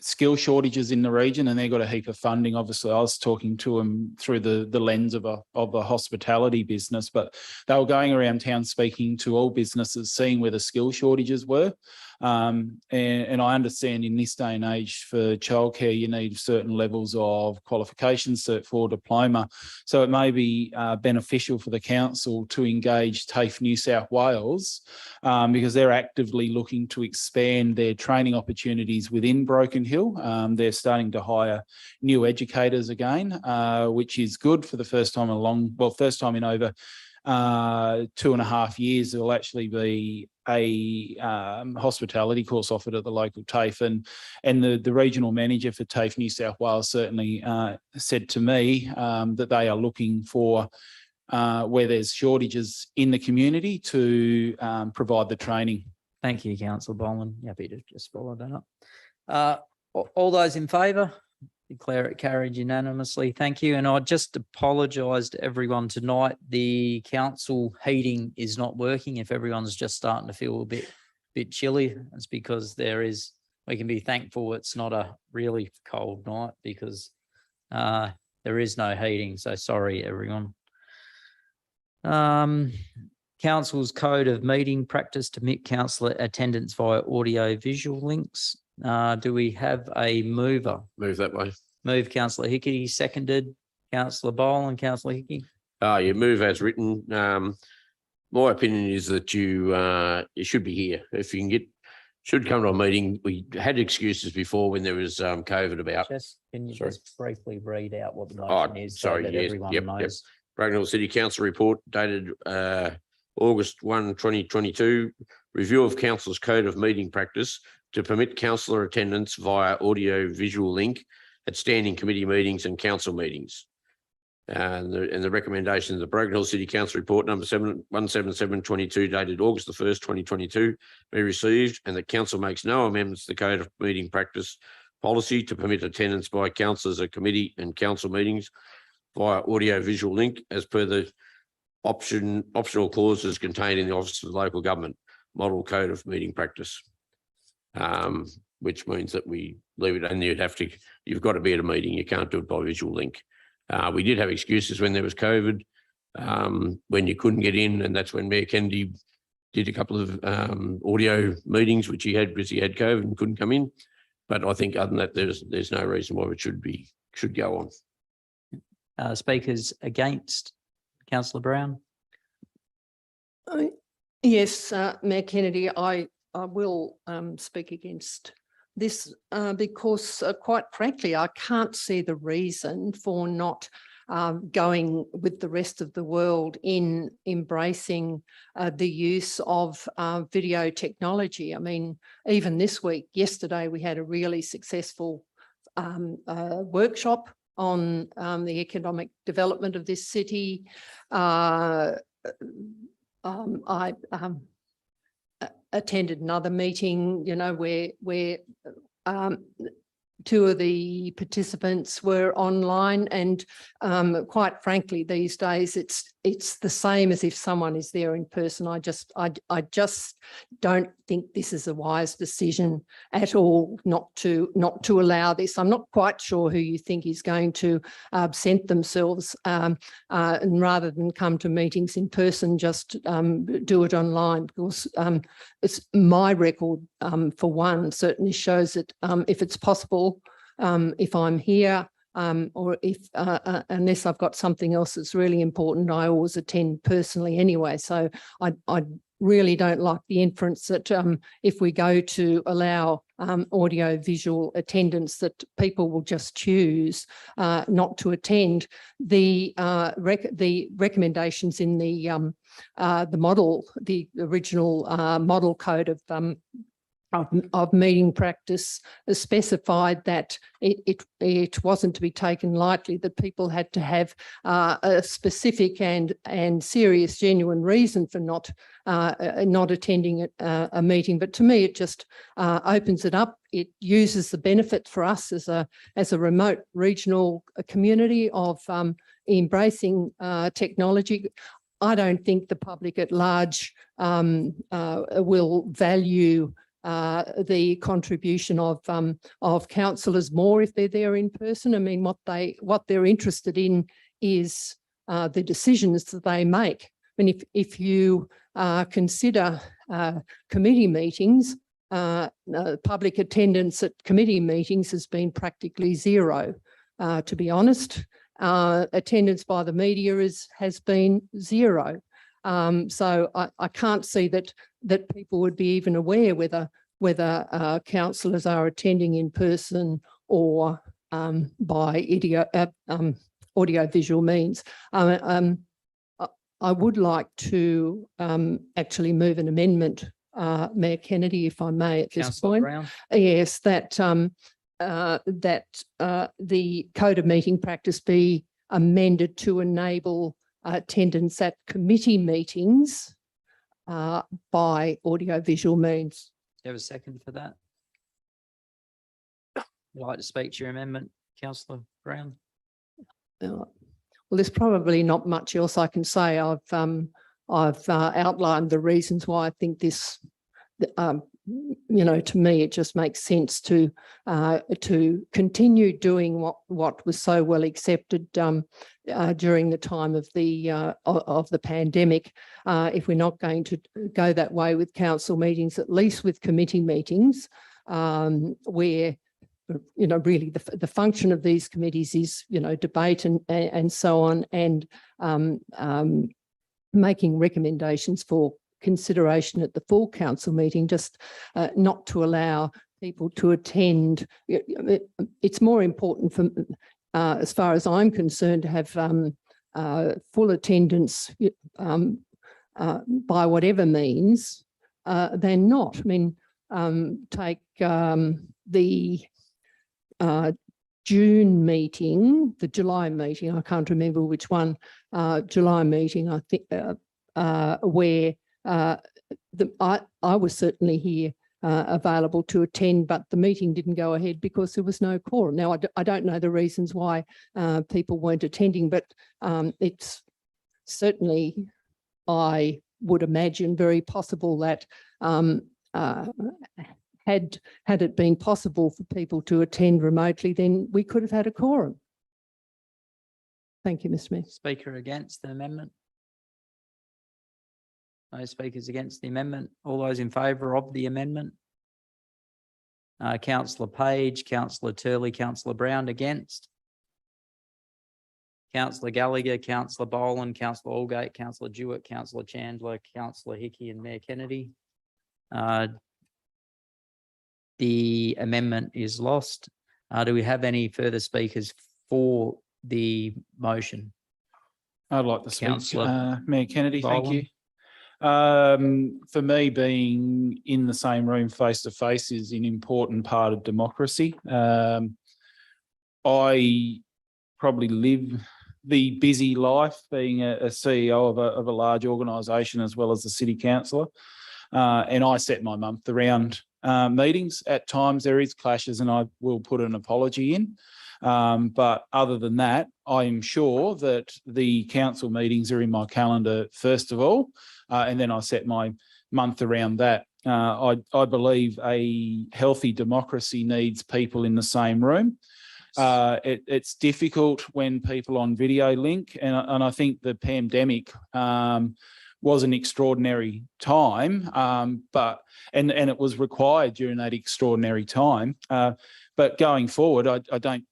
skill shortages in the region, and they got a heap of funding. Obviously, I was talking to them through the lens of a hospitality business, but they were going around town speaking to all businesses, seeing where the skill shortages were. And I understand in this day and age for childcare, you need certain levels of qualifications, Cert 4 diploma. So it may be beneficial for the council to engage TAFE New South Wales because they're actively looking to expand their training opportunities within Broken Hill. They're starting to hire new educators again, which is good for the first time first time in over 2.5 years. There'll actually be a hospitality course offered at the local TAFE, and the regional manager for TAFE New South Wales certainly said to me that they are looking for where there's shortages in the community to provide the training. Thank you, Councillor Boland. Happy to just follow that up. All those in favour? Declare it carried unanimously. Thank you. And I just apologise to everyone tonight. The council heating is not working. If everyone's just starting to feel a bit chilly, it's because we can be thankful it's not a really cold night because there is no heating. So sorry, everyone. Council's code of meeting practice to permit councillor attendance via audio visual links. Do we have a mover? Move that way. Move, Councillor Hickey, seconded. Councillor Boland and Councillor Hickey. You move as written. My opinion is that you should be here. If you can should come to a meeting. We had excuses before when there was COVID about. Can you just briefly read out what the motion is? Sorry, so that yes, everyone yep. knows. Broken Hill City Council report dated August 1, 2022. Review of Council's code of meeting practice to permit councillor attendance via audio visual link at standing committee meetings and council meetings. And the recommendation of the Broken Hill City Council report number 17722 dated August the 1st, 2022 be received, and the council makes no amendments to the code of meeting practice policy to permit attendance by councillors at committee and council meetings via audio visual link as per the optional clauses contained in the Office of Local Government Model Code of Meeting Practice. which means that we leave it, and you've got to be at a meeting. You can't do it by visual link. We did have excuses when there was COVID, when you couldn't get in, and that's when Mayor Kennedy did a couple of audio meetings, which he had because he had COVID and couldn't come in. But I think other than that, there's no reason why it should go on. Speakers against, Councillor Brown? Yes, Mayor Kennedy, I will speak against this because quite frankly, I can't see the reason for not going with the rest of the world in embracing the use of video technology. I mean, even this week, yesterday, we had a really successful workshop on the economic development of this city. I attended another meeting, you know, where two of the participants were online, and quite frankly, these days it's the same as if someone is there in person. I just don't think this is a wise decision at all not to allow this. I'm not quite sure who you think is going to absent themselves and rather than come to meetings in person, just do it online, because it's my record for one certainly shows that if it's possible, if I'm here, or if unless I've got something else that's really important, I always attend personally anyway. So I really don't like the inference that if we go to allow audio visual attendance, that people will just choose not to attend. The recommendations in the model, the original model code of meeting practice specified that it wasn't to be taken lightly, that people had to have a specific and serious, genuine reason for not attending a meeting. But to me, it just opens it up. It uses the benefit for us as a remote regional community of embracing technology. I don't think the public at large will value the contribution of councillors more if they're there in person. I mean, what they're interested in is the decisions that they make. I mean, if you consider committee meetings, public attendance at committee meetings has been practically zero. To be honest, attendance by the media has been zero. So I can't see that people would be even aware whether councillors are attending in person or by audio-visual means. I would like to actually move an amendment, Mayor Kennedy, if I may, at this point. Brown. Yes, that the Code of Meeting Practice be amended to enable attendance at committee meetings by audio-visual means. Do you have a second for that? Would you like to speak to your amendment, Councillor Brown? Well, there's probably not much else I can say. I've outlined the reasons why I think this, you know, to me, it just makes sense to continue doing what was so well accepted during the time of the pandemic. If we're not going to go that way with council meetings, at least with committee meetings, where, you know, really the function of these committees is, you know, debate and so on, and making recommendations for consideration at the full council meeting, just not to allow people to attend. It's more important for, as far as I'm concerned, to have full attendance by whatever means than not. I mean, take the June meeting, the July meeting, I can't remember which one, July meeting, I think, where I was certainly here available to attend, but the meeting didn't go ahead because there was no quorum. Now, I don't know the reasons why people weren't attending, but it's certainly, I would imagine, very possible that had it been possible for people to attend remotely, then we could have had a quorum. Thank you, Mr. Mayor. Speaker against the amendment? No speakers against the amendment. All those in favour of the amendment? Councillor Page, Councillor Turley, Councillor Brown against. Councillor Gallagher, Councillor Boland, Councillor Allgate, Councillor Jewett, Councillor Chandler, Councillor Hickey and Mayor Kennedy. The amendment is lost. Do we have any further speakers for the motion? I'd like to speak, Councillor Mayor Kennedy, thank you. Boland. For me, being in the same room face to face is an important part of democracy. I probably live the busy life being a CEO of a large organisation as well as the city councillor. And I set my month around meetings. At times there is clashes and I will put an apology in. But other than that, I am sure that the council meetings are in my calendar first of all, and then I set my month around that. I believe a healthy democracy needs people in the same room. It's difficult when people on video link, and I think the pandemic was an extraordinary time, and it was required during that extraordinary time. But going forward, I don't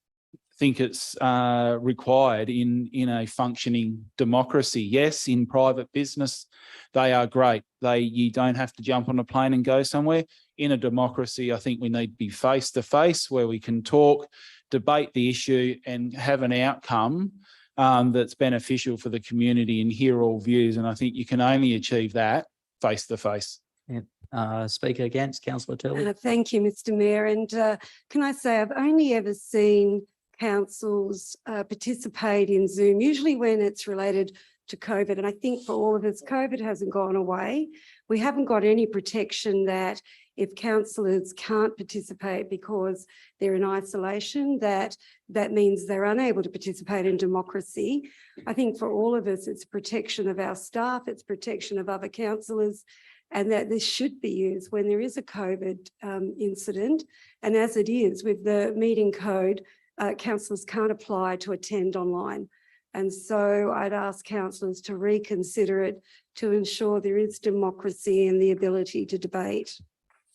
think it's required in a functioning democracy. Yes, in private business, they are great. You don't have to jump on a plane and go somewhere. In a democracy, I think we need to be face to face where we can talk, debate the issue and have an outcome that's beneficial for the community and hear all views. And I think you can only achieve that face to face. Speaker against, Councillor Turley. Thank you, Mr. Mayor. And can I say I've only ever seen councils participate in Zoom, usually when it's related to COVID. And I think for all of us, COVID hasn't gone away. We haven't got any protection that if councillors can't participate because they're in isolation, that means they're unable to participate in democracy. I think for all of us, it's protection of our staff, it's protection of other councillors, and that this should be used when there is a COVID incident. And as it is with the meeting code, councillors can't apply to attend online. And so I'd ask councillors to reconsider it to ensure there is democracy and the ability to debate.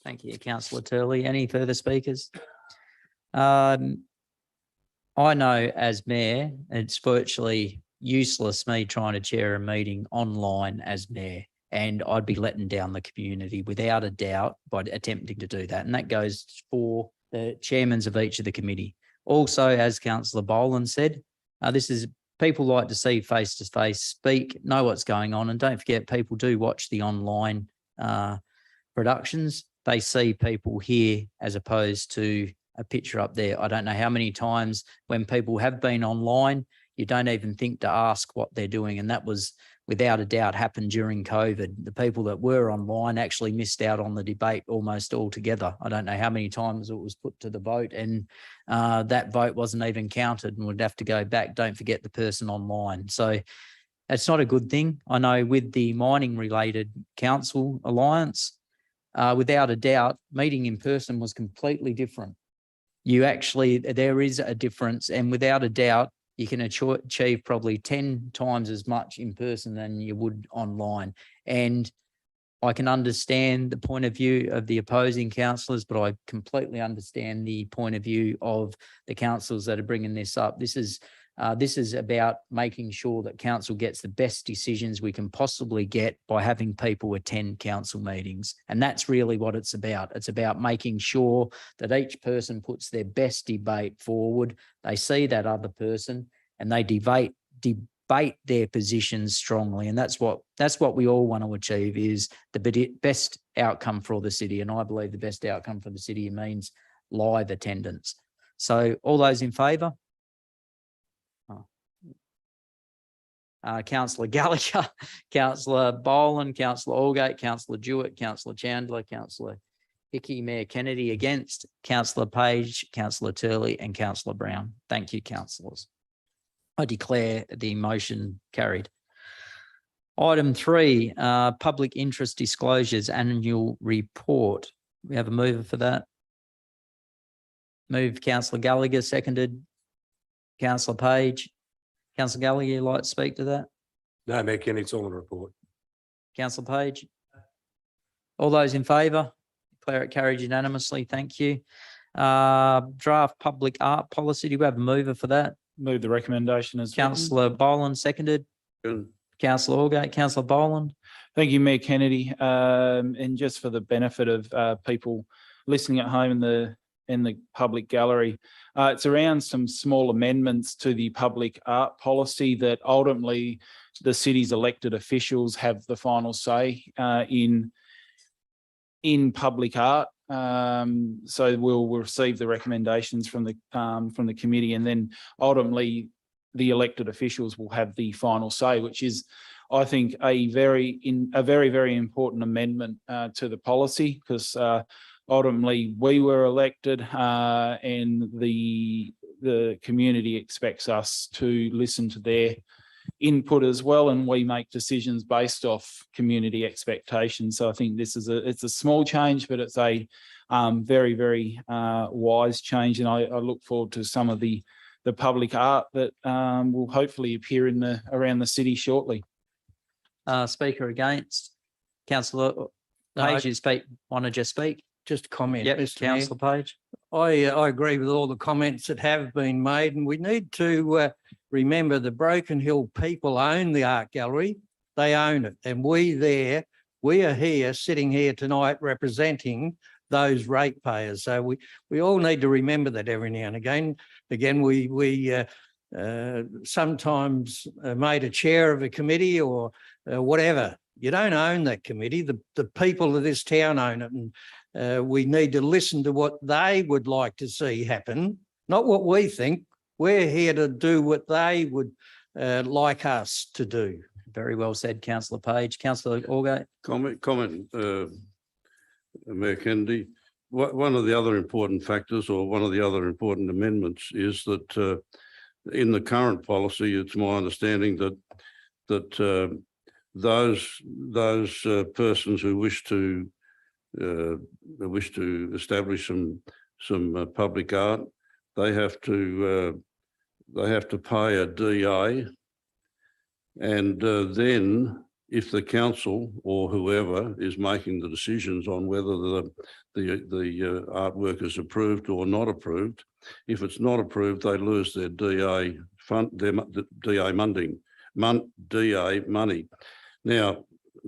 Thank you, Councillor Turley. Any further speakers? I know as mayor, it's virtually useless me trying to chair a meeting online as mayor, and I'd be letting down the community without a doubt by attempting to do that. And that goes for the chairmans of each of the committee. Also, as Councillor Boland said, this is people like to see face to face, speak, know what's going on, and don't forget people do watch the online productions. They see people here as opposed to a picture up there. I don't know how many times when people have been online, you don't even think to ask what they're doing. And that was without a doubt happened during COVID. The people that were online actually missed out on the debate almost altogether. I don't know how many times it was put to the vote and that vote wasn't even counted and would have to go back. Don't forget the person online. So it's not a good thing. I know with the mining related council alliance, without a doubt, meeting in person was completely different. There is a difference, and without a doubt, you can achieve probably 10 times as much in person than you would online. And I can understand the point of view of the opposing councillors, but I completely understand the point of view of the councillors that are bringing this up. This is about making sure that council gets the best decisions we can possibly get by having people attend council meetings. And that's really what it's about. It's about making sure that each person puts their best debate forward. They see that other person and they debate their positions strongly. And that's what we all want to achieve, is the best outcome for the city. And I believe the best outcome for the city means live attendance. So all those in favour? Councillor Gallagher, Councillor Boland, Councillor Allgate, Councillor Jewett, Councillor Chandler, Councillor Hickey, Mayor Kennedy against, Councillor Page, Councillor Turley and Councillor Brown. Thank you, councillors. I declare the motion carried. Item 3, public interest disclosures annual report. We have a mover for that. Moved councillor Gallagher, seconded councillor Page. Councillor Gallagher, you'd like to speak to that? No, Mayor Kennedy, it's all in the report. Councillor Page? All those in favour? Declare it carried unanimously. Thank you. Draft public art policy. Do we have a mover for that? Move the recommendation as written. Councillor Boland, seconded. Good. Councillor Allgate, Councillor Boland. Thank you, Mayor Kennedy. And just for the benefit of people listening at home in the public gallery, it's around some small amendments to the public art policy that ultimately the city's elected officials have the final say in public art. So we'll receive the recommendations from the committee, and then ultimately the elected officials will have the final say, which is, I think, a very important amendment to the policy, because ultimately we were elected and the community expects us to listen to their input as well, and we make decisions based off community expectations. So I think this is it's a small change, but it's a very wise change, and I look forward to some of the public art that will hopefully appear around the city shortly. Speaker against. Councillor Page, you want to just speak? Just a comment, Yep, Mr. Mayor. Councillor Page. I agree with all the comments that have been made, and we need to remember the Broken Hill people own the art gallery. They own it, and we are here, sitting here tonight, representing those ratepayers. So we all need to remember that every now and again. Again, we sometimes made a chair of a committee or whatever. You don't own that committee. The people of this town own it, and we need to listen to what they would like to see happen, not what we think. We're here to do what they would like us to do. Very well said, Councillor Page. Councillor Allgate. Comment, Mayor Kennedy. One of the other important factors, or one of the other important amendments, is that in the current policy, it's my understanding that those persons who wish to establish some public art, they have to pay a DA, and then if the council or whoever is making the decisions on whether the artwork is approved or not approved, if it's not approved, they lose their DA fund, their DA money. Now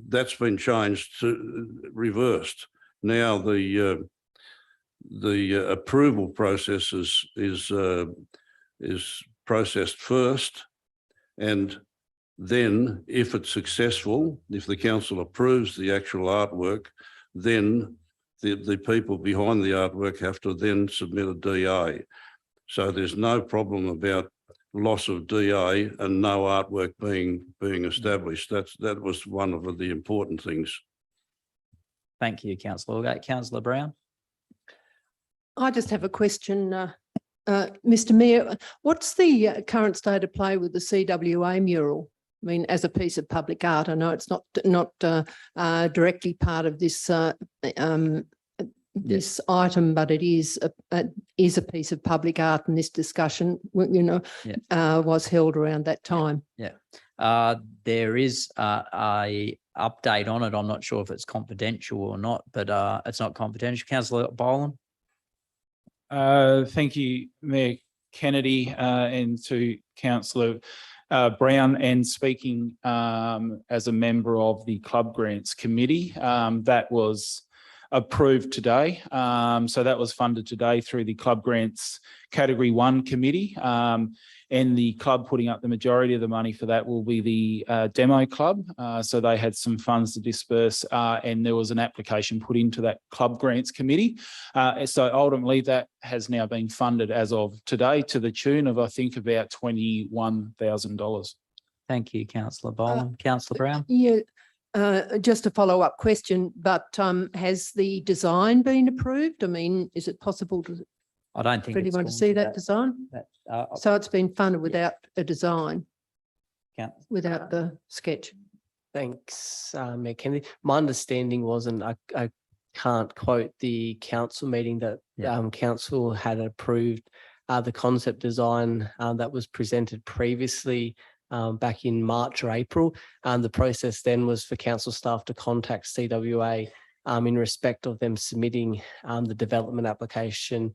that's been changed to reversed. Now the approval process is processed first, and then if it's successful, if the council approves the actual artwork, then the people behind the artwork have to then submit a DA. So there's no problem about loss of DA and no artwork being established. That was one of the important things. Thank you, Councillor Allgate. Councillor Brown. I just have a question, Mr. Mayor. What's the current state of play with the CWA mural? I mean, as a piece of public art, I know it's not directly part of this this item, but it is a piece of public art, and this discussion, was held around that time. Yeah, there is a update on it. I'm not sure if it's confidential or not, but it's not confidential. Councillor Boland. Thank you, Mayor Kennedy, and to Councillor Brown, and speaking as a member of the Club Grants Committee, that was approved today. So that was funded today through the Club Grants Category 1 Committee, and the club putting up the majority of the money for that will be the Demo Club. So they had some funds to disperse, and there was an application put into that Club Grants Committee. So ultimately that has now been funded as of today to the tune of, I think, about $21,000. Thank you, Councillor Boland. Councillor Brown. Yeah, just a follow-up question, but has the design been approved? I mean, is it possible to? I don't think for anyone to see that design. So it's been funded without a design, without the sketch. Thanks, Mayor Kennedy. My understanding was, and I can't quote the council meeting that council had approved the concept design that was presented previously back in March or April. The process then was for council staff to contact CWA in respect of them submitting the development application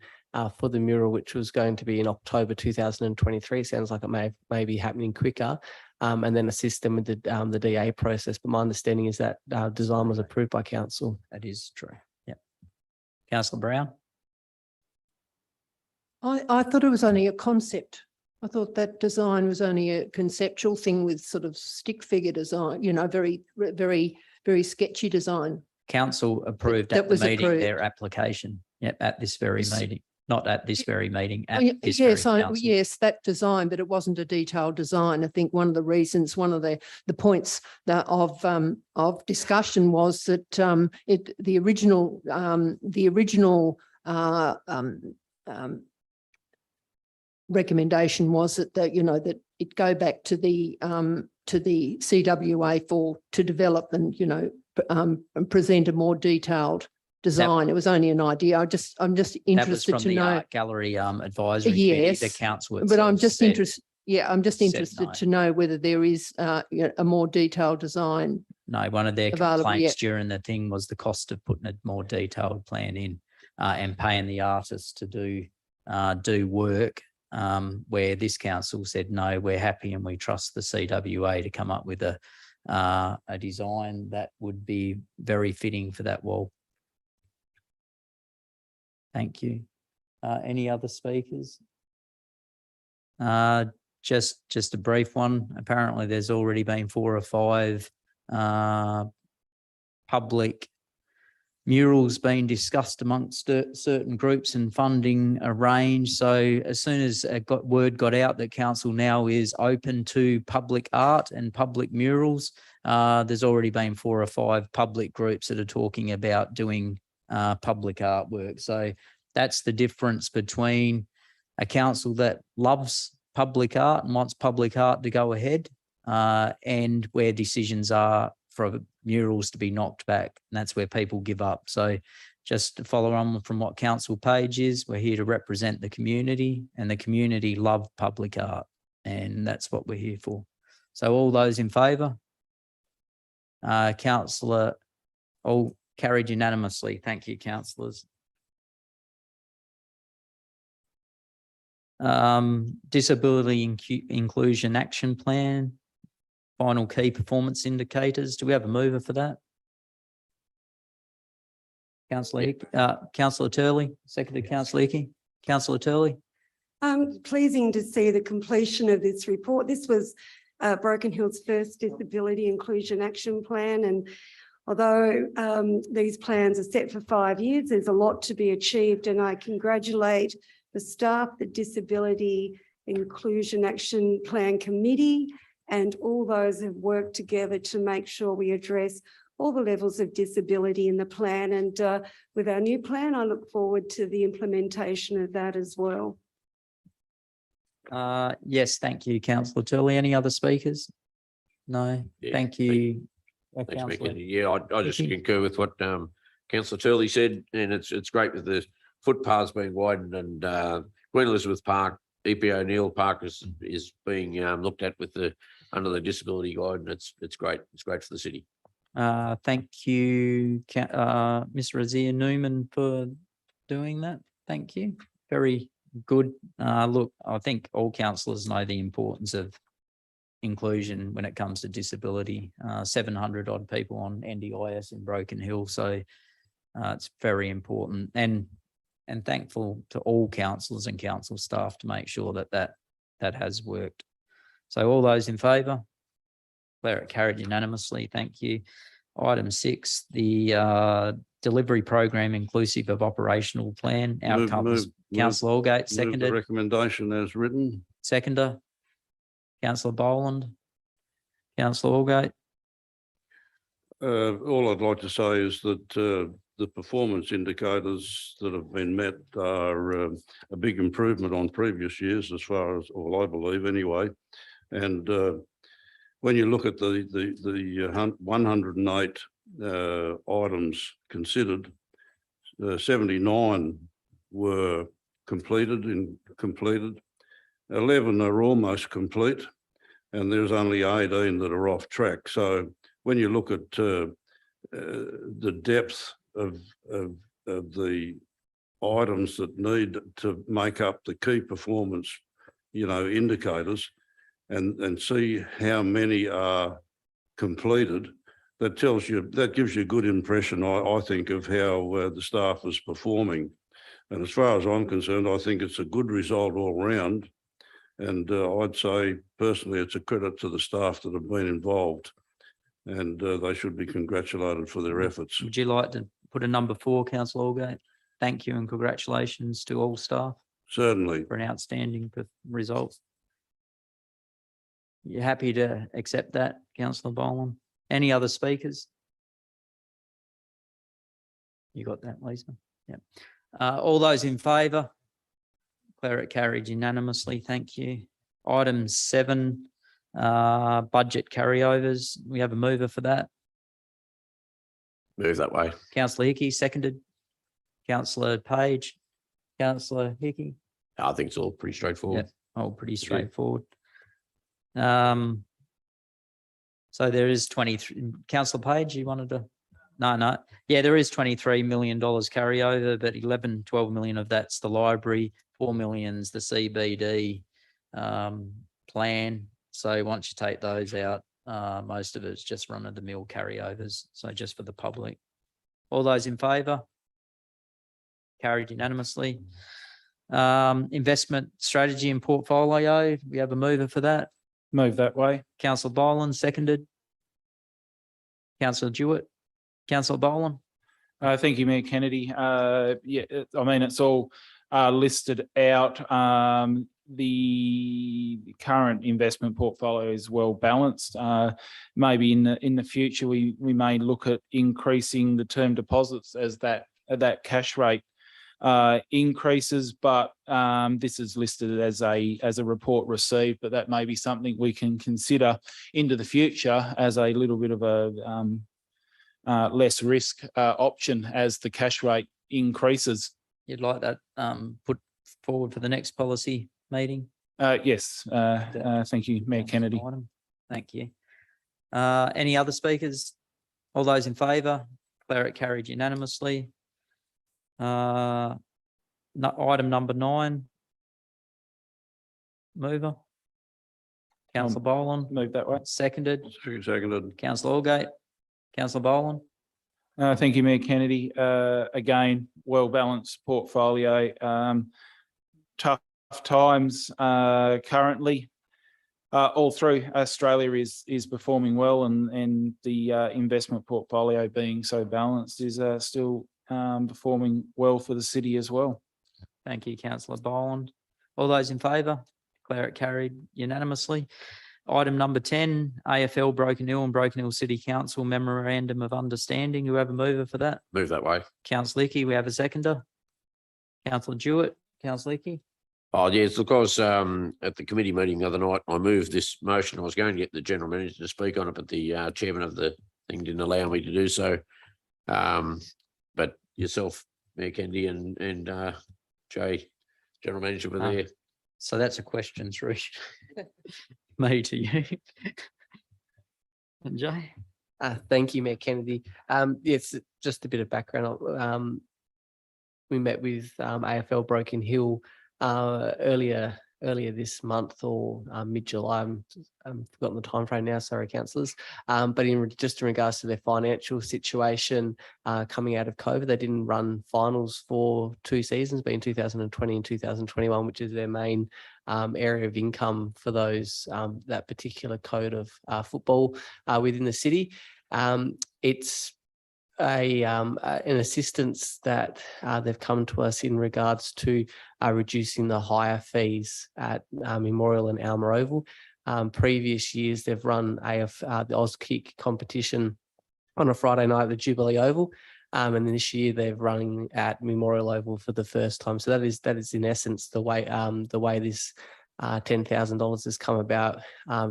for the mural, which was going to be in October 2023. Sounds like it may be happening quicker, and then assist them with the DA process. But my understanding is that design was approved by council. That is true. Yeah. Councillor Brown. I thought it was only a concept. I thought that design was only a conceptual thing with sort of stick figure design, you know, very, very, very sketchy design. Council approved That at the was meeting approved. their application. Yep, at this very meeting, not at this very meeting, at Oh, this yes, very council. yes, that design, but it wasn't a detailed design. I think one of the reasons, one of the points that of discussion was that the original recommendation was that you know that it go back to the CWA to develop and and present a more detailed design. It was only an idea. I'm just That was interested from to the know. Art Gallery advisory committee, the Yes, council. but I'm itself just said- interested. Yeah, I'm just said interested no. to know whether there is a more detailed design. No, one of their available complaints yet. during the thing was the cost of putting a more detailed plan in and paying the artists to do work. Where this council said, no, we're happy and we trust the CWA to come up with a design that would be very fitting for that wall. Thank you. Any other speakers? Just a brief one. Apparently there's already been 4 or 5 public murals being discussed amongst certain groups and funding arranged. So as soon as word got out that council now is open to public art and public murals, there's already been 4 or 5 public groups that are talking about doing public artwork. So that's the difference between a council that loves public art and wants public art to go ahead and where decisions are for murals to be knocked back. And that's where people give up. So just to follow on from what council page is, we're here to represent the community, and the community love public art, and that's what we're here for. So all those in favour? Councillor, all carried unanimously. Thank you, councillors. Disability Inclusion Action Plan. Final key performance indicators. Do we have a mover for that? Councillor Turley, seconded Councillor Hickey. Councillor Turley. Pleasing to see the completion of this report. This was Broken Hill's first Disability Inclusion Action Plan, and although these plans are set for 5 years, there's a lot to be achieved, and I congratulate the staff, the Disability Inclusion Action Plan Committee, and all those who've worked together to make sure we address all the levels of disability in the plan. And with our new plan, I look forward to the implementation of that as well. Yes, thank you, Councillor Turley. Any other speakers? No, Yeah, thank you. Thanks, Councillor Mick. Yeah, I just Hickey. concur with what Councillor Turley said, and it's great with the footpaths being widened, and Queen Elizabeth Park, E.P. O'Neill Park is being looked at with under the disability guide, and it's great. It's great for the city. Thank you, Ms. Razia Newman, for doing that. Thank you. Very good. Look, I think all councillors know the importance of inclusion when it comes to disability. 700 odd people on NDIS in Broken Hill, so it's very important. And thankful to all councillors and council staff to make sure that has worked. So all those in favour? Declare it carried unanimously. Thank you. Item 6, the delivery program inclusive of operational plan outcomes. Councillor Allgate, Move the seconded. recommendation as written. Seconder. Councillor Boland. Councillor Allgate. All I'd like to say is that the performance indicators that have been met are a big improvement on previous years, as far as, or I believe anyway. And when you look at the 108 items considered, 79 were completed. 11 are almost complete, and there's only 18 that are off track. So when you look at the depth of the items that need to make up the key performance, indicators, and see how many are completed, that gives you a good impression, I think, of how the staff is performing. And as far as I'm concerned, I think it's a good result all round. And I'd say personally, it's a credit to the staff that have been involved, and they should be congratulated for their efforts. Would you like to put a number 4, Councillor Allgate? Thank you and congratulations to all staff Certainly. for an outstanding result. You happy to accept that, Councillor Boland? Any other speakers? You got that, Lisa? Yeah. All those in favour? Declare it carried unanimously. Thank you. Item 7, budget carryovers. We have a mover for that. Move that way. Councillor Hickey, seconded. Councillor Page. Councillor Hickey. I think it's all pretty straightforward. Yeah, all pretty straightforward. So there is 23. Councillor Page, you wanted to? No. Yeah, there is $23 million carryover, but 12 million of that's the library, 4 million's the CBD plan. So once you take those out, most of it's just run-of-the-mill carryovers. So just for the public. All those in favour? Carried unanimously. Investment strategy and portfolio. We have a mover for that. Move that way. Councillor Boland, seconded. Councillor Jewett. Councillor Boland. Thank you, Mayor Kennedy. Yeah, I mean, it's all listed out. The current investment portfolio is well balanced. Maybe in the future, we may look at increasing the term deposits as that cash rate increases, but this is listed as a report received, but that may be something we can consider into the future as a little bit of a less risk option as the cash rate increases. You'd like that put forward for the next policy meeting? Yes. Thank you, Mayor Kennedy. Thank you. Any other speakers? All those in favour? Declare it carried unanimously. Item number 9. Mover. Councillor Boland. Move that way. Seconded. Seconded. Councillor Allgate. Councillor Boland. Thank you, Mayor Kennedy. Again, well-balanced portfolio. Tough times currently. All through Australia is performing well, and the investment portfolio being so balanced is still performing well for the city as well. Thank you, Councillor Boland. All those in favour? Declare it carried unanimously. Item number 10, AFL Broken Hill and Broken Hill City Council Memorandum of Understanding. Who have a mover for that? Move that way. Councillor Hickey, we have a seconder. Councillor Jewett. Councillor Hickey. Oh, yes, of course, at the committee meeting the other night, I moved this motion. I was going to get the general manager to speak on it, but the chairman of the thing didn't allow me to do so. But yourself, Mayor Kennedy, and Jay, general manager, were there. So that's a question through me to you. And Jay? Thank you, Mayor Kennedy. Yes, just a bit of background. We met with AFL Broken Hill earlier this month or mid-July. I've forgotten the time frame now, sorry, councillors. But just in regards to their financial situation coming out of COVID, they didn't run finals for 2 seasons, being 2020 and 2021, which is their main area of income for those that particular code of football within the city. It's an assistance that they've come to us in regards to reducing the higher fees at Memorial and Alma Oval. Previous years, they've run the Auskick competition on a Friday night at the Jubilee Oval. And then this year they're running at Memorial Oval for the first time. So that is in essence the way this $10,000 has come about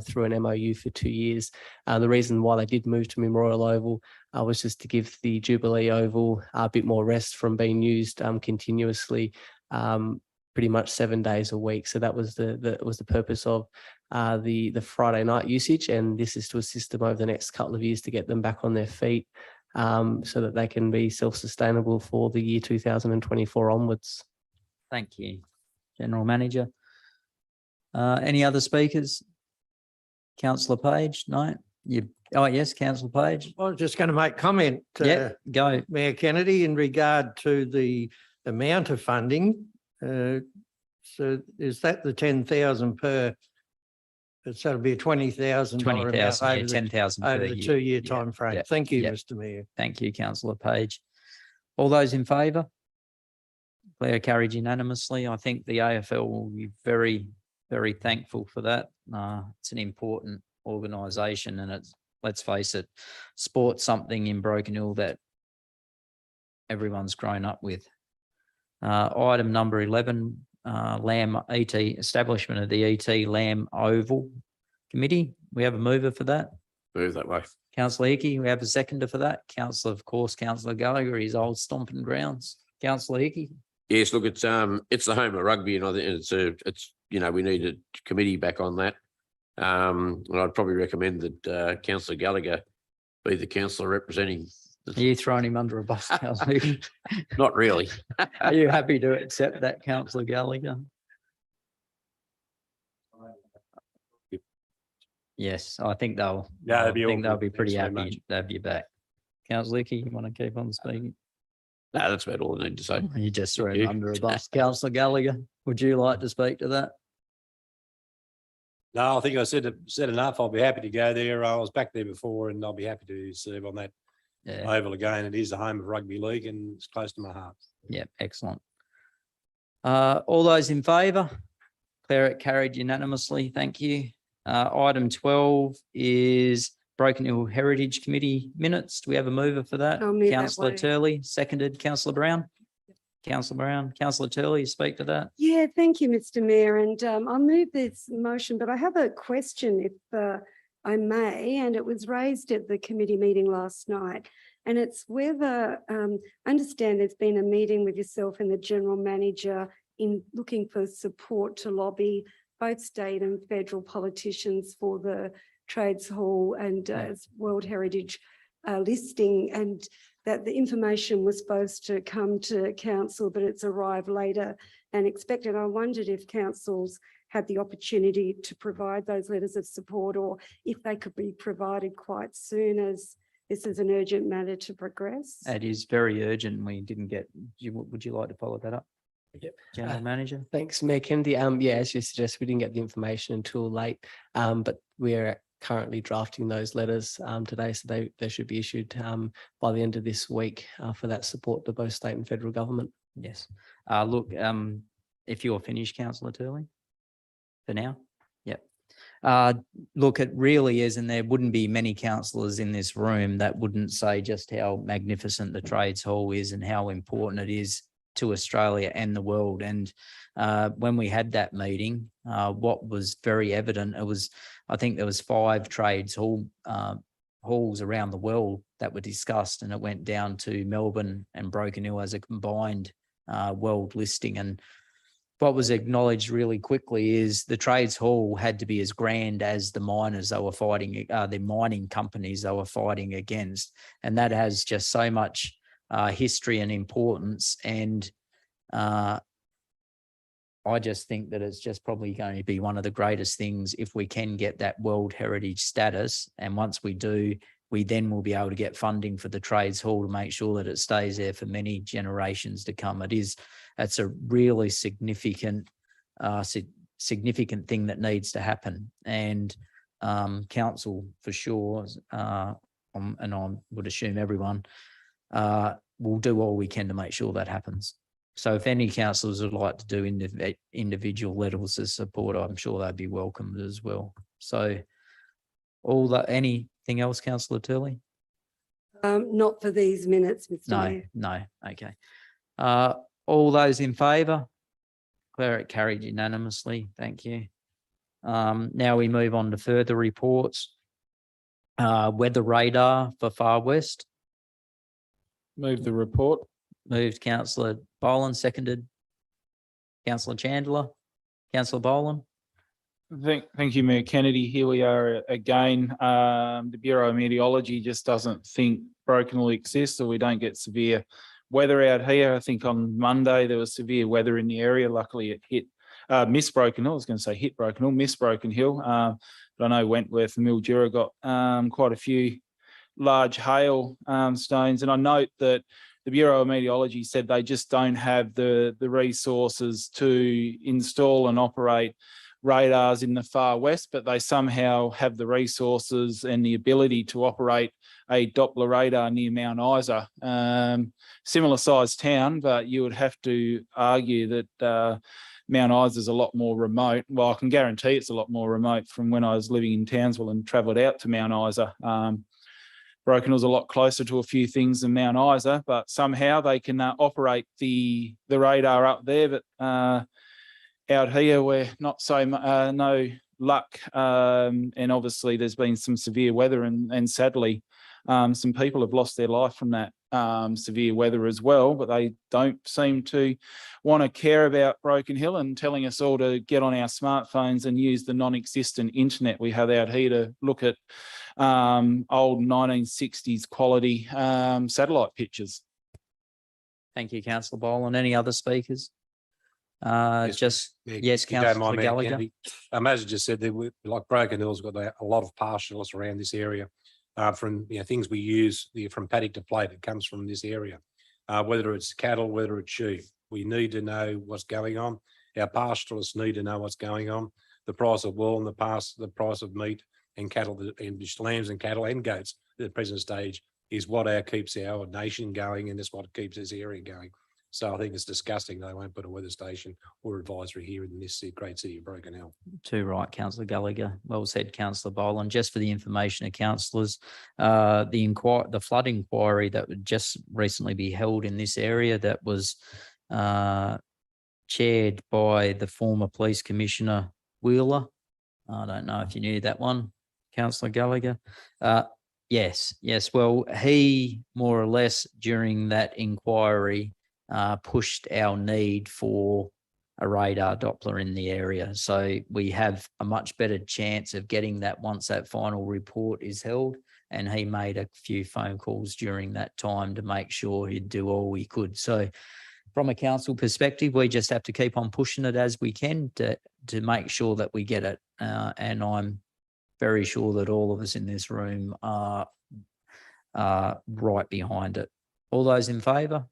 through an MOU for 2 years. The reason why they did move to Memorial Oval was just to give the Jubilee Oval a bit more rest from being used continuously, pretty much 7 days a week. So that was the purpose of the Friday night usage, and this is to assist them over the next couple of years to get them back on their feet, so that they can be self-sustainable for the year 2024 onwards. Thank you, General Manager. Any other speakers? Councillor Page? No? Oh, yes, Councillor Page. I was just going to make comment. Yeah, go. Mayor Kennedy, in regard to the amount of funding. So is that the 10,000 per? So it'll be a $20,000 20,000, yeah, 10,000 per over the year. 2-year Yeah, time frame. yeah, Thank you, yeah. Mr. Mayor. Thank you, Councillor Page. All those in favour? Declare carried unanimously. I think the AFL will be very, very thankful for that. It's an important organisation, and it's, let's face it, sport's something in Broken Hill that everyone's grown up with. Item number 11, Lamb ET, establishment of the ET Lamb Oval Committee. We have a mover for that. Move that way. Councillor Hickey, we have a seconder for that. Councillor, of course, Councillor Gallagher, his old stomping grounds. Councillor Hickey. Yes, look, it's the home of rugby, and I think it's we need a committee back on that. And I'd probably recommend that Councillor Gallagher be the councillor representing. Are you throwing him under a bus, Councillor Hickey? Not really. Are you happy to accept that, Councillor Gallagher? Yes, I think they'll. Yeah, I they'd be think all they'll good. be pretty Thanks very happy to have you back. Councillor Hickey, you want to keep on speaking? No, that's about all I need to say. You just threw Thank him you. under a bus. Councillor Gallagher, would you like to speak to that? No, I think I said enough. I'll be happy to go there. I was back there before, and I'll be happy to serve on that Yeah, oval again. It is the home of rugby league, and it's close to my heart. yeah, excellent. All those in favour? Declare it carried unanimously. Thank you. Item 12 is Broken Hill Heritage Committee minutes. Do we have a mover for that? I'll move that Councillor way. Turley, seconded. Councillor Brown. Councillor Brown, Councillor Turley, you speak to that. Yeah, thank you, Mr. Mayor. And I'll move this motion, but I have a question if I may, and it was raised at the committee meeting last night. And it's whether, I understand there's been a meeting with yourself and the general manager in looking for support to lobby both state and federal politicians for the Trades Hall and World Heritage listing, and that the information was supposed to come to council, but it's arrived later than expected. I wondered if councils had the opportunity to provide those letters of support, or if they could be provided quite soon, as this is an urgent matter to progress. It is very urgent. We didn't get, would you like to follow that up? Yep. General Manager. Thanks, Mayor Kennedy. Yeah, as you suggest, we didn't get the information until late, but we're currently drafting those letters today, so they should be issued by the end of this week for that support to both state and federal government. Yes. Look, if you're finished, Councillor Turley, for now. Yep. Look, it really is, and there wouldn't be many councillors in this room that wouldn't say just how magnificent the Trades Hall is and how important it is to Australia and the world. And when we had that meeting, what was very evident, I think there was 5 trades halls around the world that were discussed, and it went down to Melbourne and Broken Hill as a combined world listing. And what was acknowledged really quickly is the Trades Hall had to be as grand as the miners they were fighting, the mining companies they were fighting against. And that has just so much history and importance. And I just think that it's just probably going to be one of the greatest things if we can get that World Heritage status. And once we do, we then will be able to get funding for the Trades Hall to make sure that it stays there for many generations to come. That's a really significant thing that needs to happen. And council for sure, and I would assume everyone, will do all we can to make sure that happens. So if any councillors would like to do individual letters of support, I'm sure they'd be welcomed as well. So anything else, Councillor Turley? Not for these minutes, Mr. Mayor. No, okay. All those in favour? Declare it carried unanimously. Thank you. Now we move on to further reports. Weather radar for Far West. Move the report. Moved councillor Boland, seconded councillor Chandler. Councillor Boland. Thank you, Mayor Kennedy. Here we are again. The Bureau of Meteorology just doesn't think Broken Hill exists, or we don't get severe weather out here. I think on Monday there was severe weather in the area. Luckily it hit, missed Broken Hill. I was going to say hit Broken Hill, missed Broken Hill. But I know Wentworth and Mildura got quite a few large hail stones. And I note that the Bureau of Meteorology said they just don't have the resources to install and operate radars in the far west, but they somehow have the resources and the ability to operate a Doppler radar near Mount Isa. Similar sized town, but you would have to argue that Mount Isa is a lot more remote. Well, I can guarantee it's a lot more remote from when I was living in Townsville and travelled out to Mount Isa. Broken Hill's a lot closer to a few things than Mount Isa, but somehow they can operate the radar up there, but out here we're not so no luck, and obviously there's been some severe weather and sadly some people have lost their life from that severe weather as well, but they don't seem to want to care about Broken Hill and telling us all to get on our smartphones and use the non-existent internet we have out here to look at old 1960s quality satellite pictures. Thank you, councillor Boland. Any other speakers? Yes, Yes, if you don't councillor mind, Mayor Gallagher. Kennedy. As I just said, like Broken Hill's got a lot of pastoralists around this area. From things we use from paddock to plate, it comes from this area. Whether it's cattle, whether it's sheep, we need to know what's going on. Our pastoralists need to know what's going on. The price of wool and the price of meat and cattle and lambs and cattle and goats at the present stage is what keeps our nation going, and that's what keeps this area going. So I think it's disgusting they won't put a weather station or advisory here in this great city of Broken Hill. Too right, councillor Gallagher. Well said, councillor Boland. Just for the information of councillors, the flood inquiry that would just recently be held in this area that was chaired by the former police commissioner Wheeler. I don't know if you knew that one, councillor Gallagher. Yes. Well, he more or less during that inquiry pushed our need for a radar Doppler in the area. So we have a much better chance of getting that once that final report is held. And he made a few phone calls during that time to make sure he'd do all we could. So from a council perspective, we just have to keep on pushing it as we can to make sure that we get it. And I'm very sure that all of us in this room are right behind it. All those in favour?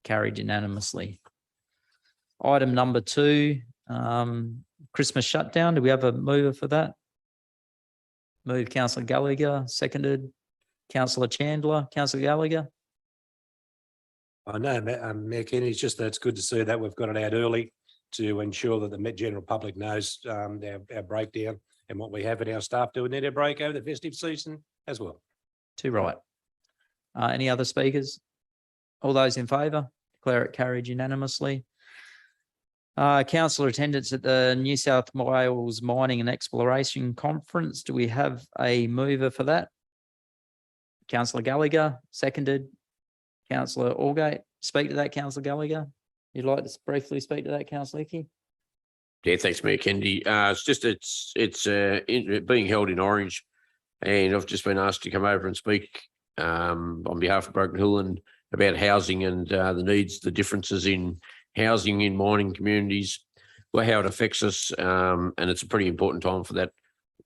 Carried unanimously. Item number 2, Christmas shutdown. Do we have a mover for that? Move councillor Gallagher, seconded councillor Chandler. Councillor Gallagher. I know, Mayor Kennedy, it's just that it's good to see that we've got it out early to ensure that the general public knows our breakdown and what we have in our staff doing their break over the festive season as well. Too right. Any other speakers? All those in favour? Declare it carried unanimously. Councillor attendance at the New South Wales Mining and Exploration Conference. Do we have a mover for that? Councillor Gallagher, seconded. Councillor Allgate, speak to that, Councillor Gallagher. You'd like to briefly speak to that, Councillor Hickey? Yeah, thanks, Mayor Kennedy. It's being held in Orange, and I've just been asked to come over and speak on behalf of Broken Hill and about housing and the needs, the differences in housing in mining communities, well, how it affects us, and it's a pretty important time for that,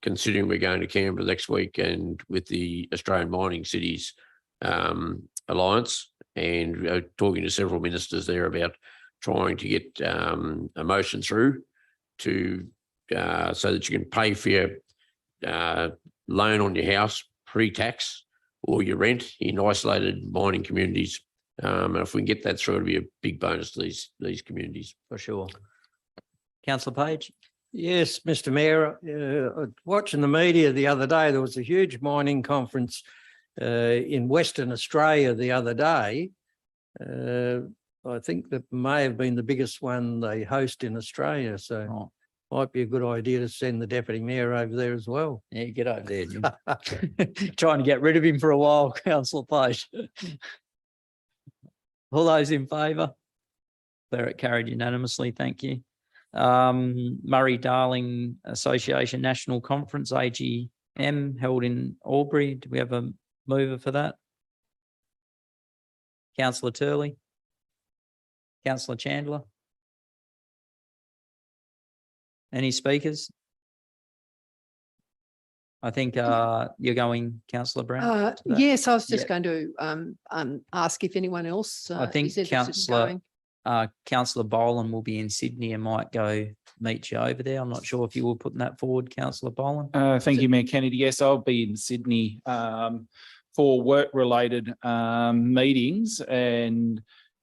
considering we're going to Canberra next week and with the Australian Mining Cities Alliance, and talking to several ministers there about trying to get a motion through to so that you can pay for your loan on your house pre-tax or your rent in isolated mining communities. And if we can get that through, it'll be a big bonus to these communities. For sure. Councillor Page. Yes, Mr. Mayor, watching the media the other day, there was a huge mining conference in Western Australia the other day. I think that may have been the biggest one they host in Australia. So might be a good idea to send the Deputy Mayor over there as well. Yeah, get over there. Trying to get rid of him for a while, Councillor Page. All those in favour? Declare it carried unanimously. Thank you. Murray-Darling Association National Conference, AGM, held in Albury. Do we have a mover for that? Councillor Turley? Councillor Chandler? Any speakers? I think you're going, Councillor Brown? to that? Yes, I was just Yeah. going to ask if anyone else I think is interested in Councillor going. Councillor Boland will be in Sydney and might go meet you over there. I'm not sure if you were putting that forward, Councillor Boland. Thank you, Mayor Kennedy. Yes, I'll be in Sydney for work-related meetings, and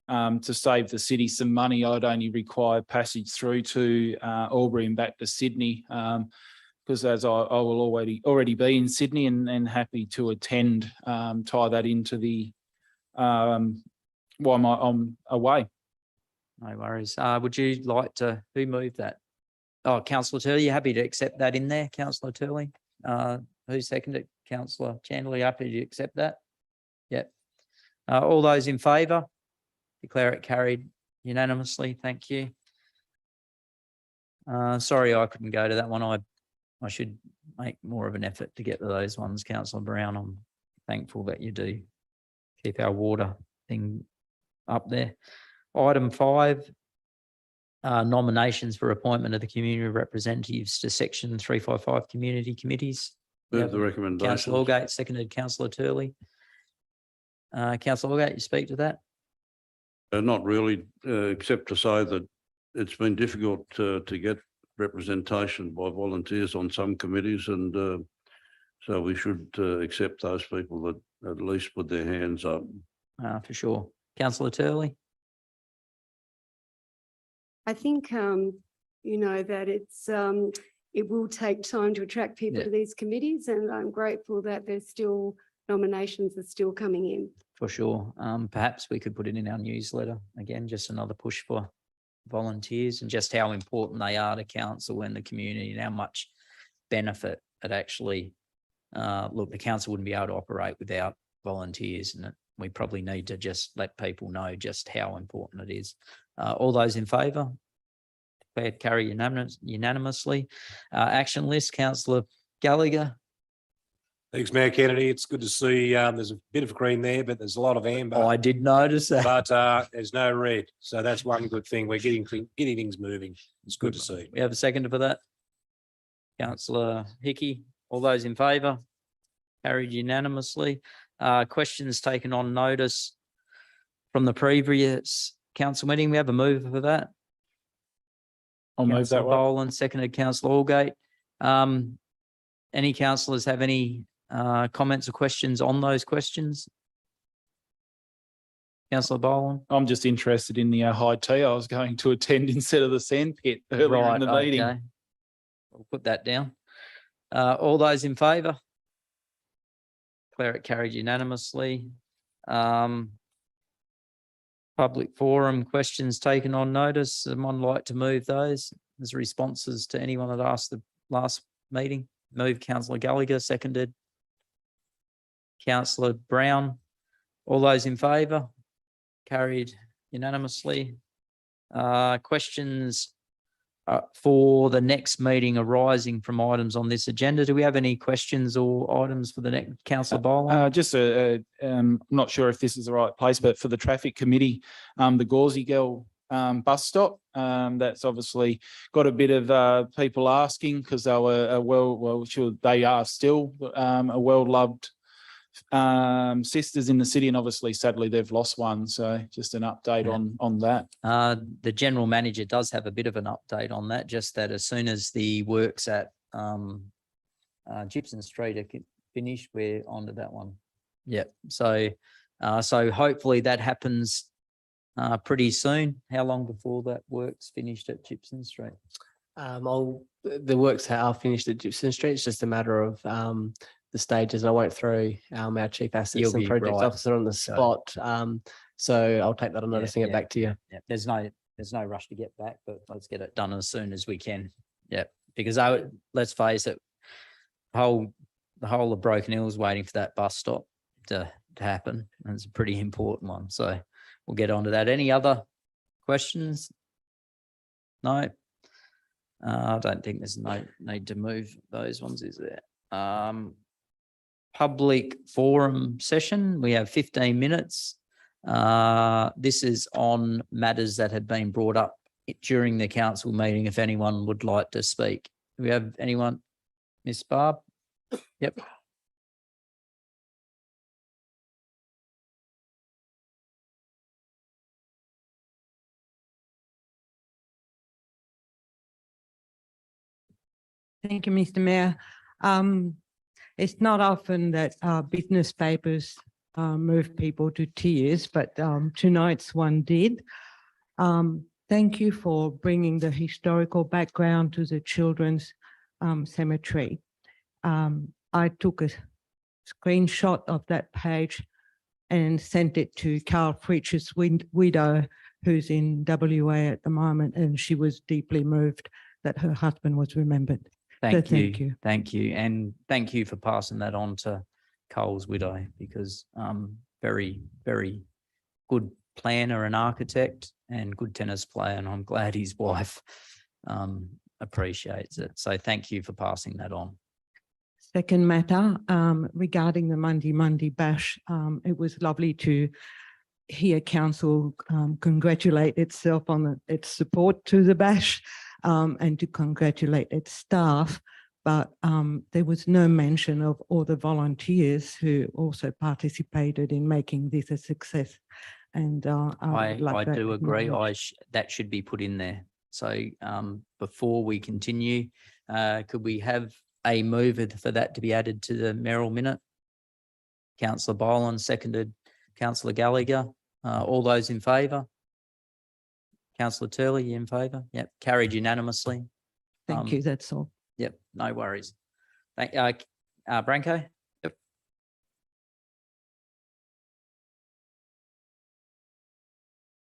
to save the city some money, I'd only require passage through to Albury and back to Sydney, because as I will already be in Sydney and happy to attend, tie that into the while I'm away. No worries. Would you like to, who moved that? Oh, Councillor Turley, you happy to accept that in there, Councillor Turley? Who seconded it? Councillor Chandler, you happy to accept that? Yep. All those in favour? Declare it carried unanimously. Thank you. Sorry, I couldn't go to that one. I should make more of an effort to get to those ones, Councillor Brown. I'm thankful that you do keep our water thing up there. Item 5, nominations for appointment of the community representatives to Section 355 community committees. Move the recommendation. Councillor Allgate, seconded Councillor Turley. Councillor Allgate, you speak to that? Not really, except to say that it's been difficult to get representation by volunteers on some committees, and so we should accept those people that at least put their hands up. For sure. Councillor Turley? I think, that it will take time to attract people to these committees, and I'm grateful that there's still nominations are still coming in. For sure. Perhaps we could put it in our newsletter. Again, just another push for volunteers and just how important they are to council and the community and how much benefit it actually, look, the council wouldn't be able to operate without volunteers, and we probably need to just let people know just how important it is. All those in favour? Declared carry unanimously. Action list, Councillor Gallagher. Thanks, Mayor Kennedy. It's good to see there's a bit of green there, but there's a lot of amber. I did notice that. But there's no red. So that's one good thing. We're getting things moving. It's good to see. We have a seconder for that. Councillor Hickey. All those in favour? Carried unanimously. Questions taken on notice from the previous council meeting. We have a mover for that. I'll move that one. Boland, seconded Councillor Allgate. Any councillors have any comments or questions on those questions? Councillor Boland? I'm just interested in the high tea I was going to attend instead of the sand pit earlier in the meeting. Okay. We'll put that down. All those in favour? Declare it carried unanimously. Public forum questions taken on notice. Someone like to move those as responses to anyone that asked the last meeting? Move Councillor Gallagher, seconded Councillor Brown. All those in favour? Carried unanimously. Questions for the next meeting arising from items on this agenda. Do we have any questions or items for the next, Councillor Boland? Just I'm not sure if this is the right place, but for the traffic committee, the Gauzy Girl bus stop, that's obviously got a bit of people asking because they were they are still a well-loved sisters in the city, and obviously sadly they've lost one, so just an update on that. The general manager does have a bit of an update on that, just that as soon as the works at Gibson Street are finished, we're onto that one. Yep. So hopefully that happens pretty soon. How long before that work's finished at Gibson Street? The works are finished at Gibson Street. It's just a matter of the stages. I won't throw our chief assets and projects officer on the spot. So I'll take that on notice and get back to you. Yeah. There's no rush to get back, but let's get it done as soon as we can. Yeah, because let's face it, the whole of Broken Hill is waiting for that bus stop to happen, and it's a pretty important one. So we'll get on to that. Any other questions? No? I don't think there's no need to move those ones, is there? Public forum session, we have 15 minutes. This is on matters that have been brought up during the council meeting, if anyone would like to speak. Do we have anyone? Miss Barb? Yep. Thank you, Mr. Mayor. It's not often that business papers move people to tears, but tonight's one did. Thank you for bringing the historical background to the children's cemetery. I took a screenshot of that page and sent it to Carl Fritsch's widow, who's in WA at the moment, and she was deeply moved that her husband was remembered. Thank you. Thank you. And thank you for passing that on to Cole's widow, because very, very good planner and architect and good tennis player. And I'm glad his wife appreciates it. So thank you for passing that on. Second matter, regarding the Monday Bash, it was lovely to hear council congratulate itself on its support to the Bash and to congratulate its staff. But there was no mention of all the volunteers who also participated in making this a success. And I do agree. That should be put in there. So before we continue, could we have a mover for that to be added to the Mayoral Minute? Councillor Boland, seconded Councillor Gallagher. All those in favour? Councillor Turley, you in favour? Yep, carried unanimously. Thank you, that's all. Yep, no worries. Thank Branko? Yep.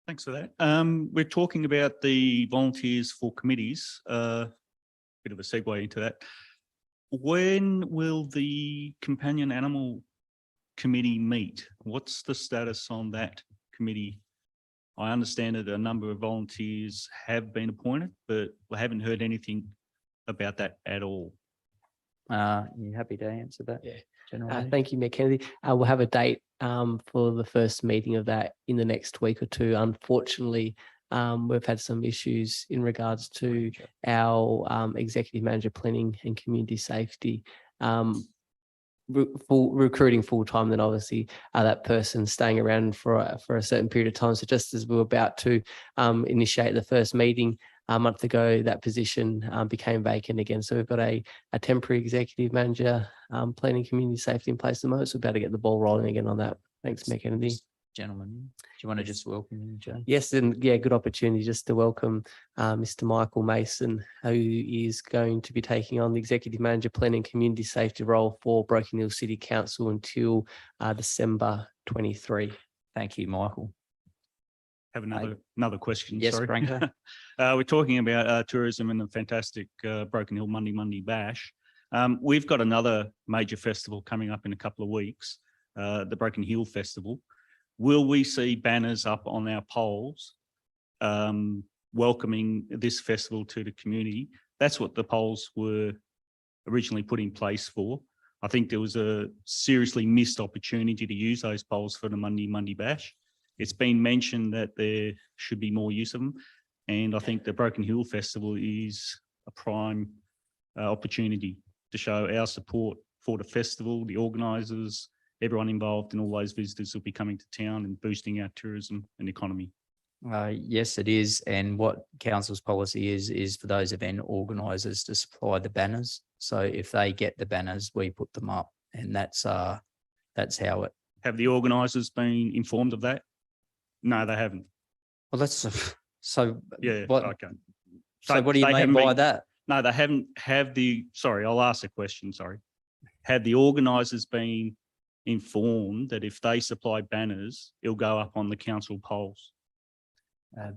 Thanks for that. We're talking about the volunteers for committees. Bit of a segue into that. When will the companion animal committee meet? What's the status on that committee? I understand that a number of volunteers have been appointed, but I haven't heard anything about that at all. You happy to answer that? Yeah. Thank you, Mayor Kennedy. We'll have a date for the first meeting of that in the next week or two. Unfortunately, we've had some issues in regards to our executive manager planning and community safety recruiting full time. Then obviously that person staying around for a certain period of time. So just as we were about to initiate the first meeting a month ago, that position became vacant again. So we've got a temporary executive manager planning community safety in place at the moment. So we're about to get the ball rolling again on that. Thanks, Mayor Kennedy. Gentlemen, do you want to just welcome him, Joe? Yes, and yeah, good opportunity just to welcome Mr. Michael Mason, who is going to be taking on the Executive Manager Planning Community Safety role for Broken Hill City Council until December 23. Thank you, Michael. Have another question. Yes, sorry. Branko. We're talking about tourism and the fantastic Broken Hill Monday Bash. We've got another major festival coming up in a couple of weeks, the Broken Hill Festival. Will we see banners up on our poles welcoming this festival to the community? That's what the poles were originally put in place for. I think there was a seriously missed opportunity to use those poles for the Monday Bash. It's been mentioned that there should be more use of them. And I think the Broken Hill Festival is a prime opportunity to show our support for the festival, the organisers, everyone involved, and all those visitors will be coming to town and boosting our tourism and economy. Yes, it is. And what council's policy is for those event organisers to supply the banners. So if they get the banners, we put them up, and that's how it. Have the organisers been informed of that? No, they haven't. Well, that's so. Yeah. What, okay. So what do you mean by that? No, they haven't. Sorry, I'll ask a question. Sorry. Have the organisers been informed that if they supply banners, it'll go up on the council polls?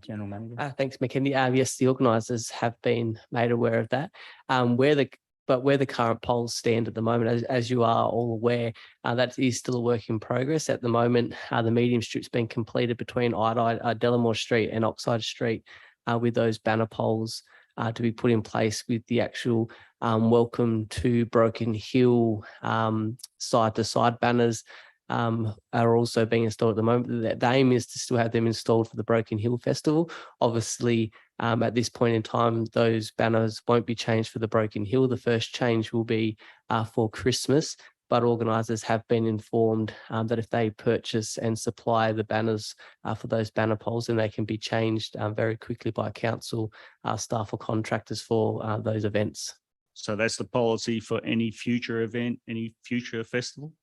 General Manager. Thanks, McKinney. Yes, the organisers have been made aware of that. Where the but where the current poles stand at the moment, as you are all aware, that is still a work in progress. At the moment, the medium strip's been completed between Delamore Street and Oxide Street with those banner poles to be put in place with the actual welcome to Broken Hill side-to-side banners are also being installed at the moment. The aim is to still have them installed for the Broken Hill Festival. Obviously, at this point in time, those banners won't be changed for the Broken Hill. The first change will be for Christmas, but organisers have been informed that if they purchase and supply the banners for those banner poles, then they can be changed very quickly by council staff or contractors for those events. So that's the policy for any future event, any future festival?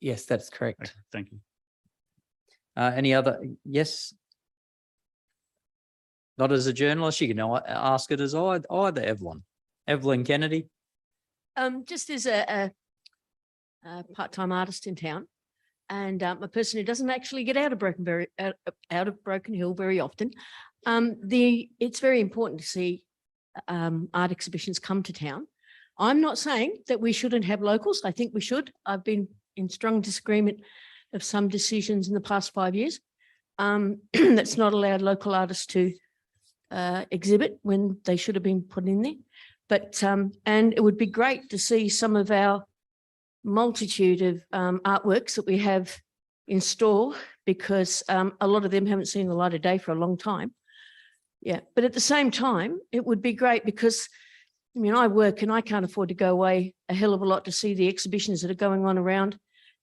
Yes, that's correct. Okay, thank you. Any other? Yes. Not as a journalist, you can ask it as either, Evelyn. Evelyn Kennedy. Just as a part-time artist in town, and a person who doesn't actually get out of Broken Hill very often, it's very important to see art exhibitions come to town. I'm not saying that we shouldn't have locals. I think we should. I've been in strong disagreement of some decisions in the past 5 years that's not allowed local artists to exhibit when they should have been put in there. But and it would be great to see some of our multitude of artworks that we have in store, because a lot of them haven't seen the light of day for a long time. Yeah, but at the same time, it would be great because, I mean, I work and I can't afford to go away a hell of a lot to see the exhibitions that are going on around,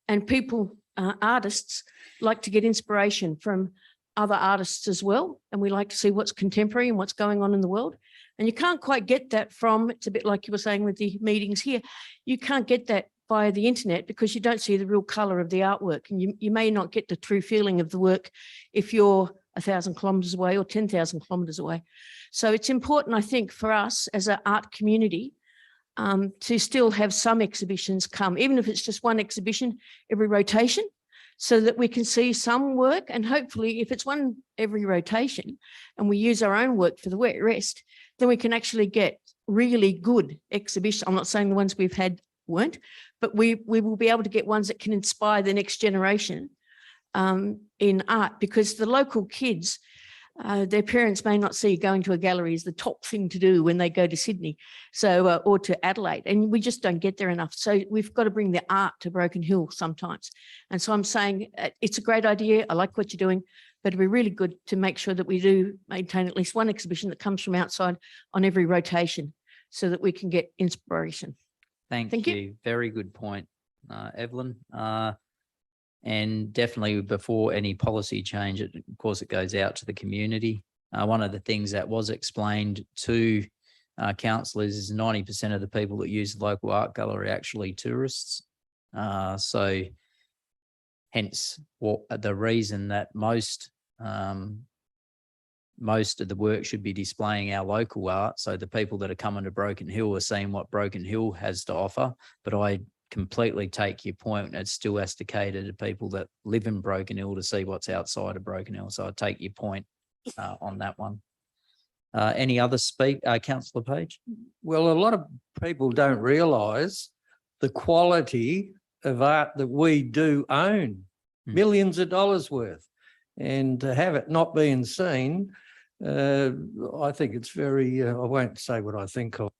and people, artists, like to get inspiration from other artists as well. And we like to see what's contemporary and what's going on in the world. And you can't quite get that from, it's a bit like you were saying with the meetings here, you can't get that via the internet because you don't see the real colour of the artwork. And you may not get the true feeling of the work if you're 1,000 kilometres away or 10,000 kilometres away. So it's important, I think, for us as an art community to still have some exhibitions come, even if it's just one exhibition every rotation, so that we can see some work. And hopefully if it's one every rotation and we use our own work for the wet rest, then we can actually get really good exhibitions. I'm not saying the ones we've had weren't, but we will be able to get ones that can inspire the next generation in art, because the local kids, their parents may not see going to a gallery as the top thing to do when they go to Sydney, so or to Adelaide, and we just don't get there enough. So we've got to bring the art to Broken Hill sometimes. And so I'm saying it's a great idea. I like what you're doing, but it'd be really good to make sure that we do maintain at least one exhibition that comes from outside on every rotation, so that we can get inspiration. Thank you. Very good point, Evelyn. And definitely before any policy change, of course, it goes out to the community. One of the things that was explained to councillors is 90% of the people that use the local art gallery are actually tourists. So hence the reason that most of the work should be displaying our local art. So the people that are coming to Broken Hill are seeing what Broken Hill has to offer. But I completely take your point. It still has to cater to people that live in Broken Hill to see what's outside of Broken Hill. So I take your point on that one. Any other Councillor Page? Well, a lot of people don't realise the quality of art that we do own, millions of dollars worth. And to have it not being seen, I think it's very, I won't say what I think of.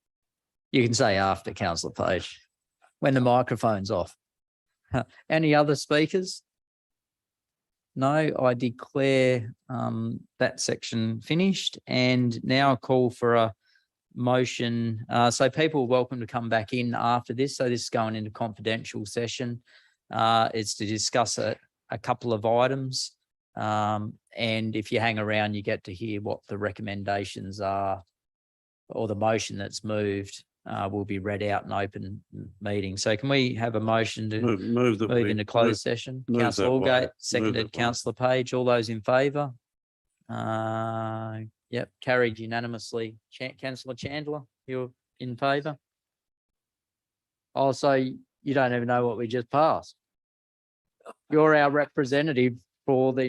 You can say after, Councillor Page, when the microphone's off. Any other speakers? No, I declare that section finished, and now call for a motion. So people are welcome to come back in after this. So this is going into confidential session. It's to discuss a couple of items. And if you hang around, you get to hear what the recommendations are, or the motion that's moved will be read out in open meeting. So can we have a motion to move into closed session? Councillor Allgate, seconded Councillor Page. All those in favour? Yep, carried unanimously. Councillor Chandler, you're in favour? Oh, so you don't even know what we just passed. You're our representative for the